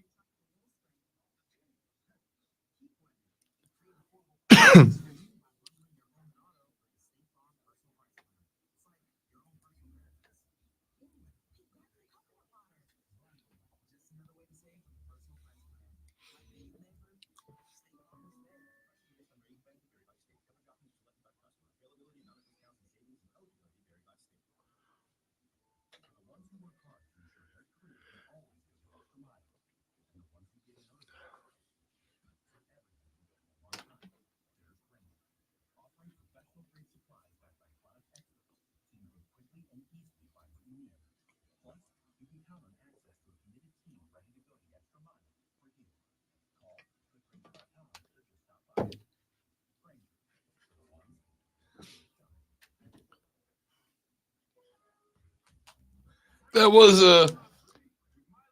That was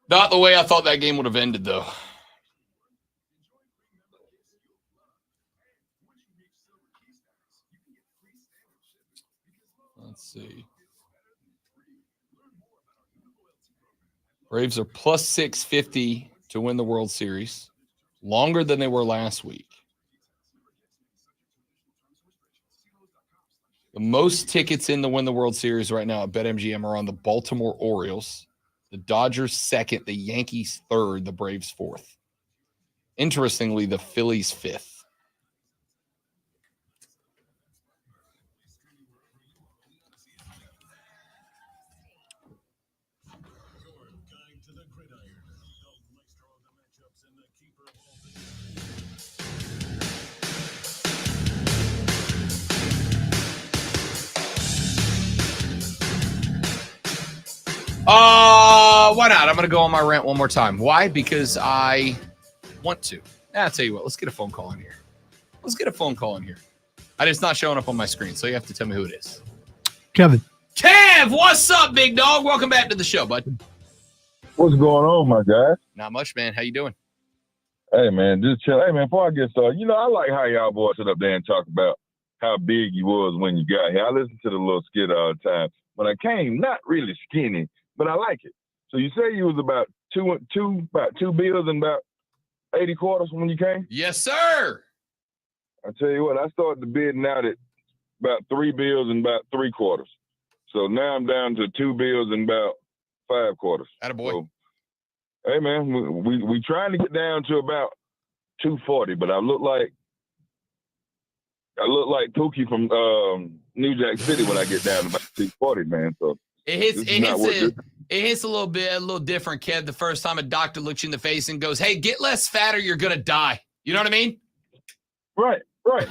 not the way I thought that game would have ended, though. Let's see. Braves are plus 650 to win the World Series. Longer than they were last week. The most tickets in to win the World Series right now at BetMGM are on the Baltimore Orioles, the Dodgers second, the Yankees third, the Braves fourth. Interestingly, the Phillies fifth. Why not? I'm going to go on my rant one more time. Why? Because I want to. I'll tell you what. Let's get a phone call in here. It's not showing up on my screen, so you have to tell me who it is. Kevin. Kev, what's up, big dog? Welcome back to the show, bud. What's going on, my guy? Not much, man. How you doing? Hey, man, just chill. Hey, man, before I get started, I like how y'all boys sit up there and talk about how big you was when you got here. I listen to the little skit all the time. When I came, not really skinny, but I like it. So you say you was about two bills and about 80 quarters when you came? Yes, sir. I tell you what, I started bidding out at about 3 bills and about 3 quarters. So now I'm down to 2 bills and about 5 quarters. Attaboy. So, hey, man, we trying to get down to about 240, but I look like Pookie from New Jack City when I get down to about 240, man. So it hits a little different, Kev. The first time a doctor looks you in the face and goes, "Hey, get less fat or you're gonna die." You know what I mean? Right.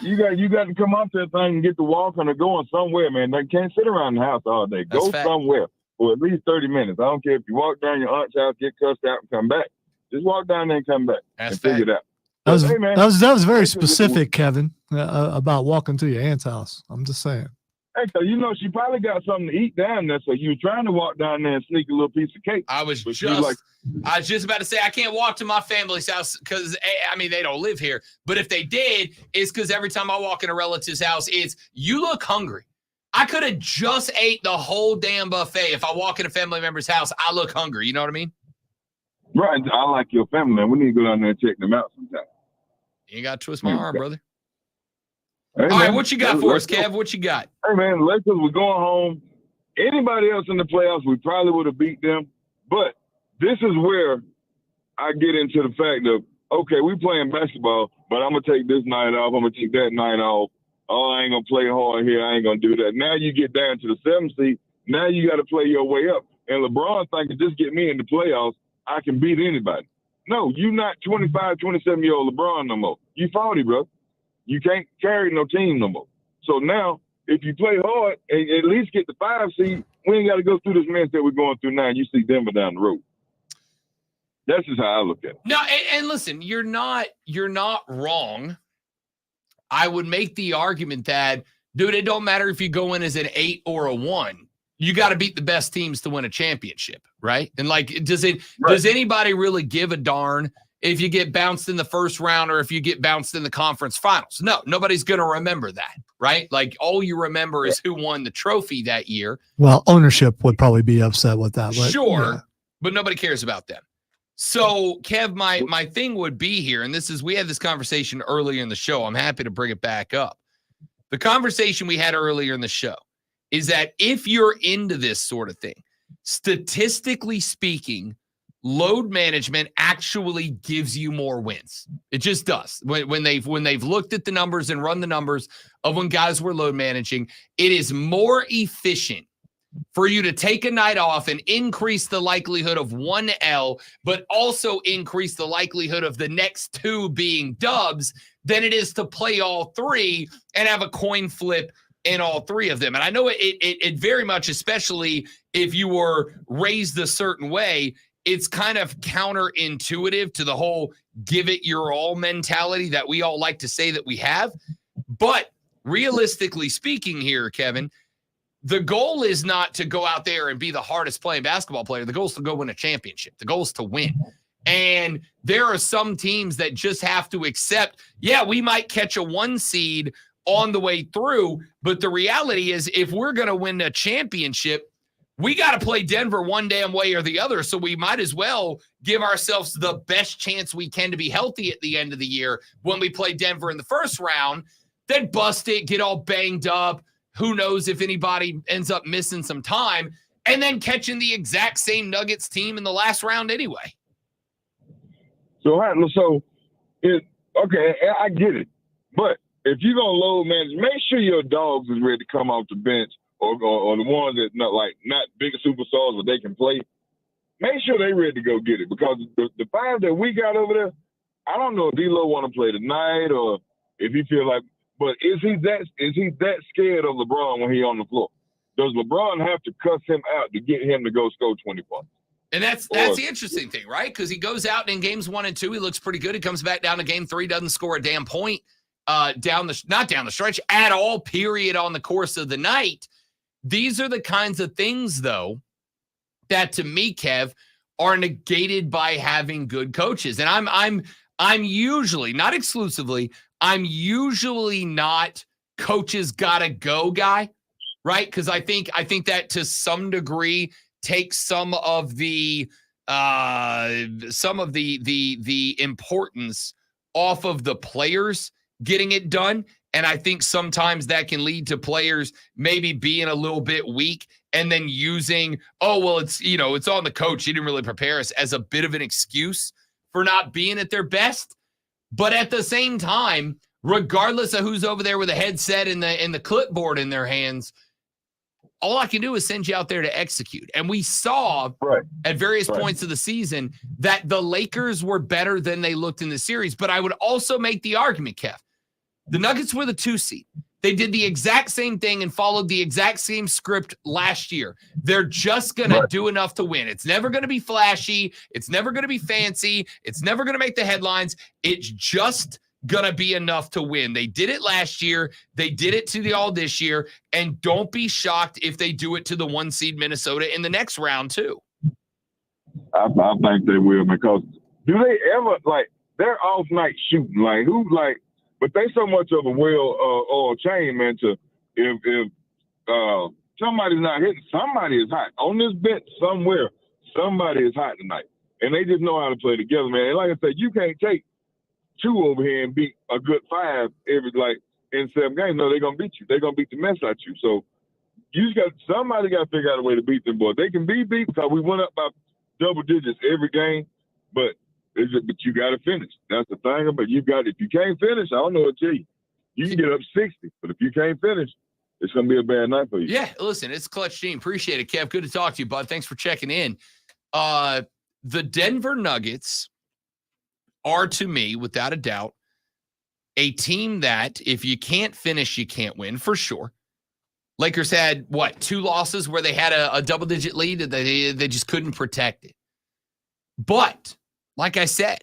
You got to come off that thing and get to walking or going somewhere, man. They can't sit around the house all day. Go somewhere for at least 30 minutes. I don't care if you walk down your aunt's house, get cussed out, and come back. Just walk down there and come back and figure it out. That was very specific, Kevin, about walking to your aunt's house. I'm just saying. Hey, so she probably got something to eat down there, so you were trying to walk down there and sneak a little piece of cake. I was just about to say I can't walk to my family's house because they don't live here. But if they did, it's because every time I walk in a relative's house, it's you look hungry. I could have just ate the whole damn buffet. If I walk in a family member's house, I look hungry. You know what I mean? Right. I like your family, man. We need to go down there and check them out sometime. You ain't got to twist my arm, brother. Hey, all right, what you got for us, Kev? What you got? Hey, man, Lakers, we're going home. Anybody else in the playoffs, we probably would have beat them. But this is where I get into the fact of, okay, we playing basketball, but I'm going to take this night off. I'm going to take that night off. Oh, I ain't going to play hard here. I ain't going to do that. Now you get down to the 7th seed. Now you got to play your way up. And LeBron thinking, just get me in the playoffs, I can beat anybody. No, you not 25, 27-year-old LeBron no more. You 40, bro. You can't carry no team no more. So now, if you play hard and at least get the 5 seed, we ain't got to go through this mess that we're going through now. You see Denver down the road. That's just how I look at it. No, and listen, you're not wrong. I would make the argument that, dude, it don't matter if you go in as an 8 or a 1. You got to beat the best teams to win a championship, right? And does anybody really give a darn if you get bounced in the first round or if you get bounced in the conference finals. No, nobody's going to remember that, right? Like all you remember is who won the trophy that year. Well, ownership would probably be upset with that. But Sure, yeah. but nobody cares about them. So, Kev, my thing would be here, and we had this conversation earlier in the show. I'm happy to bring it back up. The conversation we had earlier in the show is that if you're into this sort of thing, statistically speaking, load management actually gives you more wins. It just does. When they've looked at the numbers and run the numbers of when guys were load managing, it is more efficient for you to take a night off and increase the likelihood of 1 L, but also increase the likelihood of the next 2 being dubs than it is to play all 3 and have a coin flip in all 3 of them. And I know it very much, especially if you were raised a certain way, it's kind of counterintuitive to the whole give it your all mentality that we all like to say that we have. But realistically speaking here, Kevin, the goal is not to go out there and be the hardest playing basketball player. The goal is to go win a championship. The goal is to win. And there are some teams that just have to accept, yeah, we might catch a 1 seed on the way through, but the reality is if we're going to win a championship, we got to play Denver one damn way or the other. So we might as well give ourselves the best chance we can to be healthy at the end of the year when we play Denver in the first round, then bust it, get all banged up. Who knows if anybody ends up missing some time and then catching the exact same Nuggets team in the last round anyway. Okay, I get it. But if you're going to load manage, make sure your dogs is ready to come off the bench or the ones that not big superstars but they can play. Make sure they ready to go get it because the 5 that we got over there, I don't know if D-Lo want to play tonight or if he feel like, but is he that scared of LeBron when he on the floor? Does LeBron have to cuss him out to get him to go score 20 points? And that's the interesting thing, right? Because he goes out and in games 1 and 2, he looks pretty good. He comes back down to game 3, doesn't score a damn point not down the stretch at all, period, on the course of the night. These are the kinds of things, though, that to me, Kev, are negated by having good coaches. And I'm usually, not exclusively, I'm usually not coaches gotta go guy, right? Because I think that to some degree takes some of the importance off of the players getting it done. And I think sometimes that can lead to players maybe being a little bit weak and then using, it's on the coach. He didn't really prepare us as a bit of an excuse for not being at their best. But at the same time, regardless of who's over there with a headset and the clipboard in their hands, all I can do is send you out there to execute. And we saw at various points of the season that the Lakers were better than they looked in the series. But I would also make the argument, Kev, the Nuggets were the 2 seed. They did the exact same thing and followed the exact same script last year. They're just going to do enough to win. It's never going to be flashy. It's never going to be fancy. It's never going to make the headlines. It's just going to be enough to win. They did it last year. They did it to the all this year. And don't be shocked if they do it to the 1 seed Minnesota in the next round too. I think they will because do they ever, they're off night shooting, but they so much of a oil chain, man, if somebody's not hitting, somebody is hot. On this bench somewhere, somebody is hot tonight. And they just know how to play together, man. And like I said, you can't take 2 over here and beat a good 5 in 7 games. No, they're gonna beat you. They're gonna beat the mess out you. So somebody got to figure out a way to beat them boys. They can be beat because we went up by double digits every game, but you got to finish. That's the thing. But if you can't finish, I don't know what to tell you. You can get up 60, but if you can't finish, it's gonna be a bad night for you. Yeah, listen, it's Clutch Team. Appreciate it, Kev. Good to talk to you, bud. Thanks for checking in. The Denver Nuggets are, to me, without a doubt, a team that if you can't finish, you can't win, for sure. Lakers had, 2 losses where they had a double-digit lead and they just couldn't protect it. But, like I said,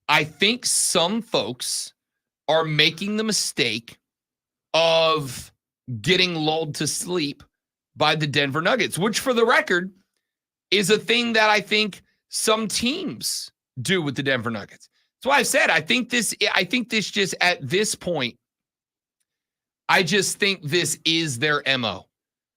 I think some folks are making the mistake of getting lulled to sleep by the Denver Nuggets, which, for the record, is a thing that I think some teams do with the Denver Nuggets. That's why I said I think this just at this point, I just think this is their MO.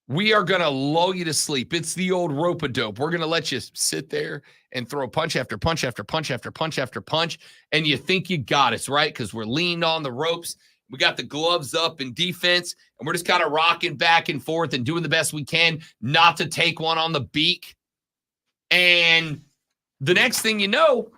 We are going to lull you to sleep. It's the old rope-a-dope. We're going to let you sit there and throw punch after punch after punch after punch after punch, and you think you got us, right? Because we're leaned on the ropes. We got the gloves up in defense, and we're just kind of rocking back and forth and doing the best we can not to take one on the beak. And the next thing you know,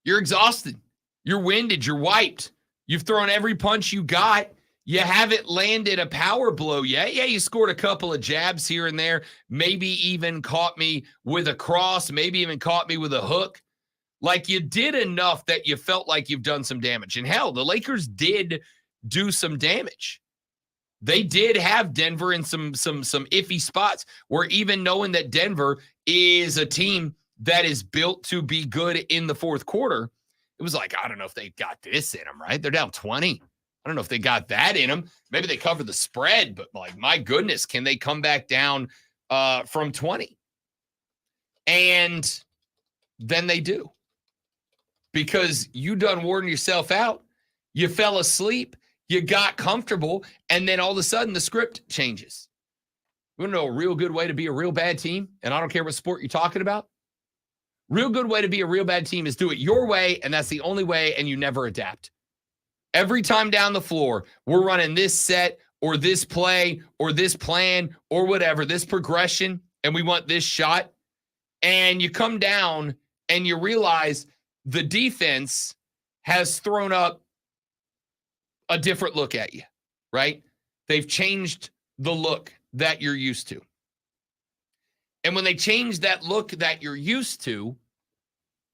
you're exhausted. You're winded. You're wiped. You've thrown every punch you got. You haven't landed a power blow yet. Yeah, you scored a couple of jabs here and there. Maybe even caught me with a cross. Maybe even caught me with a hook. Like, you did enough that you felt like you've done some damage. And hell, the Lakers did do some damage. They did have Denver in some iffy spots where, even knowing that Denver is a team that is built to be good in the fourth quarter, it was like, I don't know if they got this in them, right? They're down 20. I don't know if they got that in them. Maybe they covered the spread, but like, my goodness, can they come back down from 20? And then they do. Because you done worn yourself out. You fell asleep. You got comfortable. And then all of a sudden, the script changes. You want to know a real good way to be a real bad team? And I don't care what sport you're talking about. Real good way to be a real bad team is do it your way, and that's the only way, and you never adapt. Every time down the floor, we're running this set or this play or this plan or whatever, this progression, and we want this shot. And you come down and you realize the defense has thrown up a different look at you, right? They've changed the look that you're used to. And when they change that look that you're used to,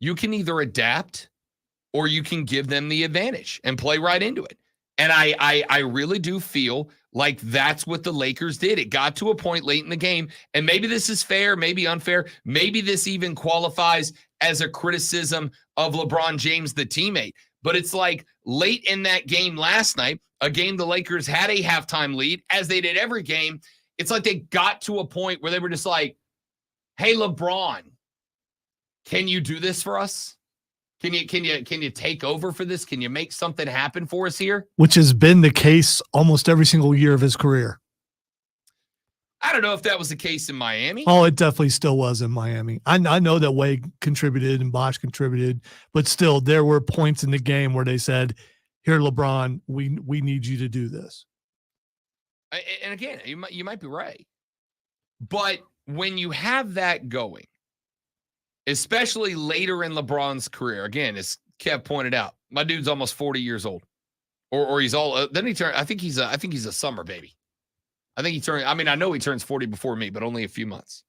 you can either adapt or you can give them the advantage and play right into it. And I really do feel like that's what the Lakers did. It got to a point late in the game, and maybe this is fair, maybe unfair, maybe this even qualifies as a criticism of LeBron James, the teammate. But it's like late in that game last night, a game the Lakers had a halftime lead, as they did every game. It's like they got to a point where they were just like, hey, LeBron, can you do this for us? Can you take over for this? Can you make something happen for us here? Which has been the case almost every single year of his career. I don't know if that was the case in Miami. Oh, it definitely still was in Miami. I know that Wade contributed and Bosh contributed, but still there were points in the game where they said, here, LeBron, we need you to do this. And again, you might be right. But when you have that going, especially later in LeBron's career, again, as Kev pointed out, my dude's almost 40 years old, or he's all. Then he turned. I think he's a summer baby. I think he turned. I mean, I know he turns 40 before me, but only a few months.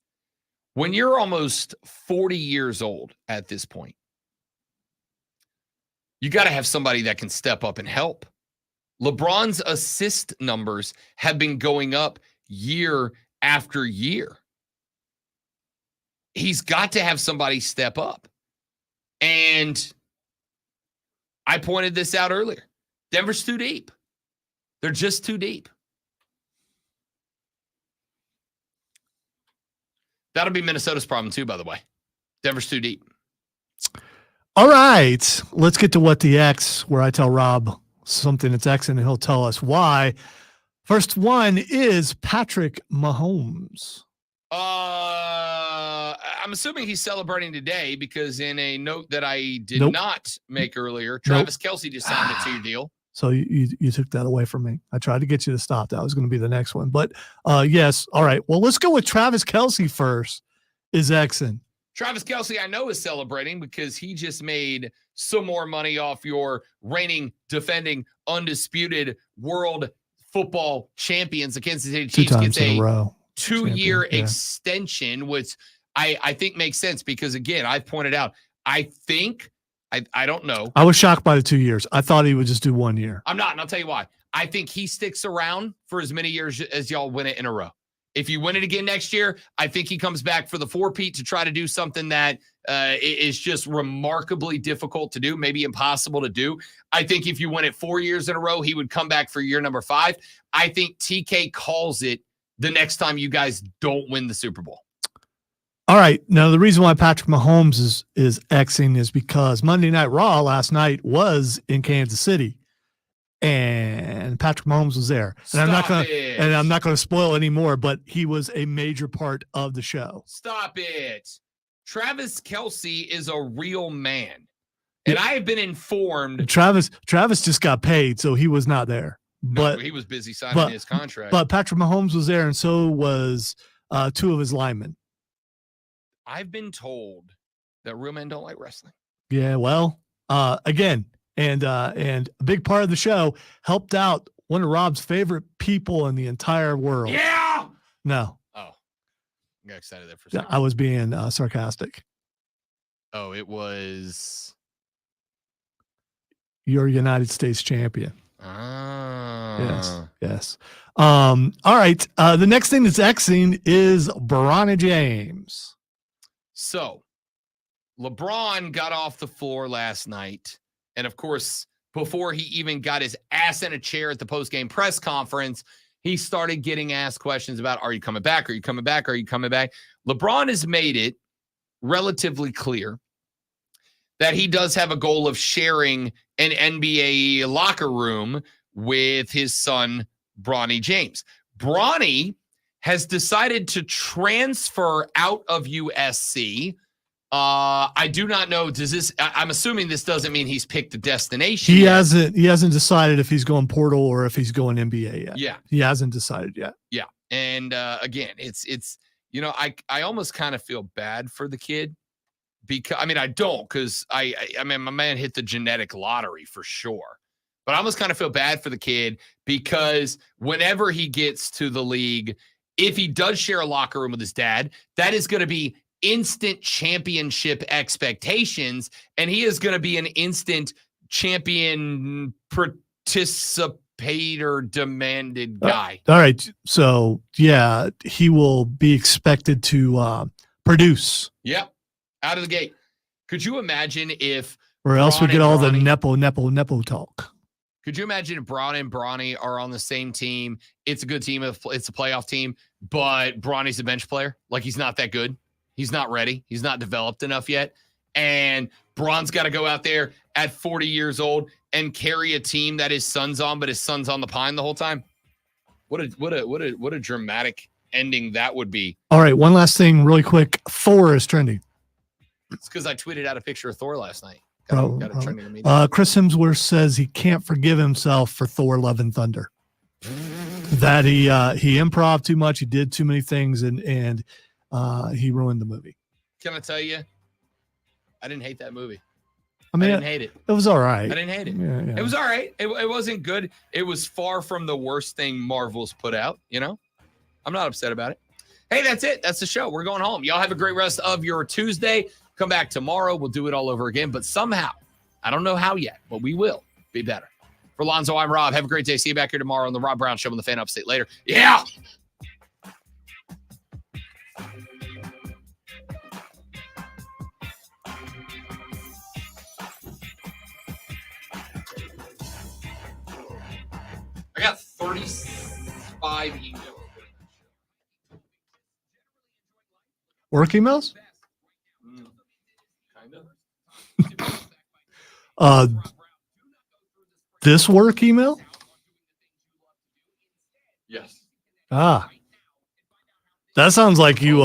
When you're almost 40 years old at this point, you got to have somebody that can step up and help. LeBron's assist numbers have been going up year after year. He's got to have somebody step up. And I pointed this out earlier. Denver's too deep. They're just too deep. That'll be Minnesota's problem too, by the way. Denver's too deep. All right. Let's get to what the X, where I tell Rob something that's X and he'll tell us why. First one is Patrick Mahomes. I'm assuming he's celebrating today because in a note that I did Nope. not make earlier, Travis Kelce just signed a 2-year deal. So you took that away from me. I tried to get you to stop. That was going to be the next one. But yes. All right. Well, let's go with Travis Kelce first. Is Xing. Travis Kelce, I know, is celebrating because he just made some more money off your reigning, defending, undisputed world football champions. The Kansas City Chiefs gets a 2-year extension, which I think makes sense because, again, I've pointed out, I don't know. I was shocked by the 2 years. I thought he would just do 1 year. I'm not, and I'll tell you why. I think he sticks around for as many years as y'all win it in a row. If you win it again next year, I think he comes back for the four-peat to try to do something that is just remarkably difficult to do, maybe impossible to do. I think if you win it 4 years in a row, he would come back for year number 5. I think TK calls it the next time you guys don't win the Super Bowl. All right. Now, the reason why Patrick Mahomes is Xing is because Monday Night Raw last night was in Kansas City, and Patrick Mahomes was there. And I'm not going to spoil anymore, but he was a major part of the show. Stop it. Travis Kelce is a real man, and I have been informed. Travis just got paid, so he was not there. But he was busy signing his contract. But Patrick Mahomes was there, and so was two of his linemen. I've been told that real men don't like wrestling. Yeah, well, again, and a big part of the show helped out one of Rob's favorite people in the entire world. Yeah. No. Oh, I got excited there for a second. I was being sarcastic. Oh, it was your United States champion. Ah. Yes. All right. The next thing that's Xing is Bronny James. So, LeBron got off the floor last night. And of course, before he even got his ass in a chair at the post-game press conference, he started getting asked questions about, are you coming back? Are you coming back? Are you coming back? LeBron has made it relatively clear that he does have a goal of sharing an NBA locker room with his son, Bronny James. Bronny has decided to transfer out of USC. I do not know. I'm assuming this doesn't mean he's picked a destination. He hasn't decided if he's going portal or if he's going NBA yet. Yeah. He hasn't decided yet. Yeah. And again, it's I almost kind of feel bad for the kid because I don't, because I mean my man hit the genetic lottery for sure. But I almost kind of feel bad for the kid because whenever he gets to the league, if he does share a locker room with his dad, that is going to be instant championship expectations, and he is going to be an instant champion participator demanded guy. All right. So, yeah, he will be expected to produce. Yep. Out of the gate. Could you imagine if or else we get all the Bronny, nepo talk. Could you imagine if Braun and Bronny are on the same team? It's a good team. It's a playoff team, but Bronny's a bench player. Like, he's not that good. He's not ready. He's not developed enough yet. And Braun's got to go out there at 40 years old and carry a team that his son's on, but his son's on the pine the whole time. What a dramatic ending that would be. All right, one last thing really quick. Thor is trending. It's because I tweeted out a picture of Thor last night. Chris Hemsworth says he can't forgive himself for Thor: Love and Thunder. That he improv too much, he did too many things, and he ruined the movie. Can I tell you? I didn't hate that movie. I mean, I didn't hate it. It was all right. I didn't hate it. Yeah. It was all right. It wasn't good. It was far from the worst thing Marvel's put out. I'm not upset about it. Hey, that's it. That's the show. We're going home. Y'all have a great rest of your Tuesday. Come back tomorrow. We'll do it all over again. But somehow, I don't know how yet, but we will be better. For Lonzo, I'm Rob. Have a great day. See you back here tomorrow on the Rob Brown Show on the Fan Upstate later. Yeah. I got 35 emails. Work emails? Kind of. This work email? Yes. That sounds like you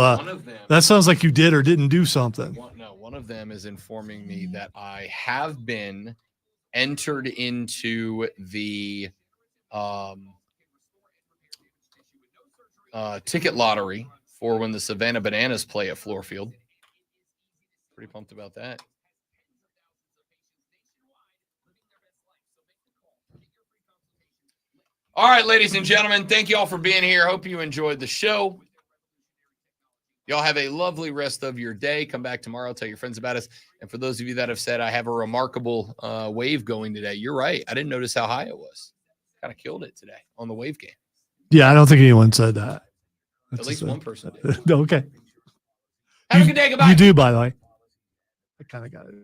that sounds like you did or didn't do something. One of them is informing me that I have been entered into the ticket lottery for when the Savannah Bananas play at Fluor Field. Pretty pumped about that. All right, ladies and gentlemen, thank you all for being here. Hope you enjoyed the show. Y'all have a lovely rest of your day. Come back tomorrow. Tell your friends about us. And for those of you that have said I have a remarkable wave going today, you're right. I didn't notice how high it was. Kind of killed it today on the wave game. Yeah, I don't think anyone said that. At least one person did. Okay. Have a good day. Goodbye. You do, by the way. I kind of got it.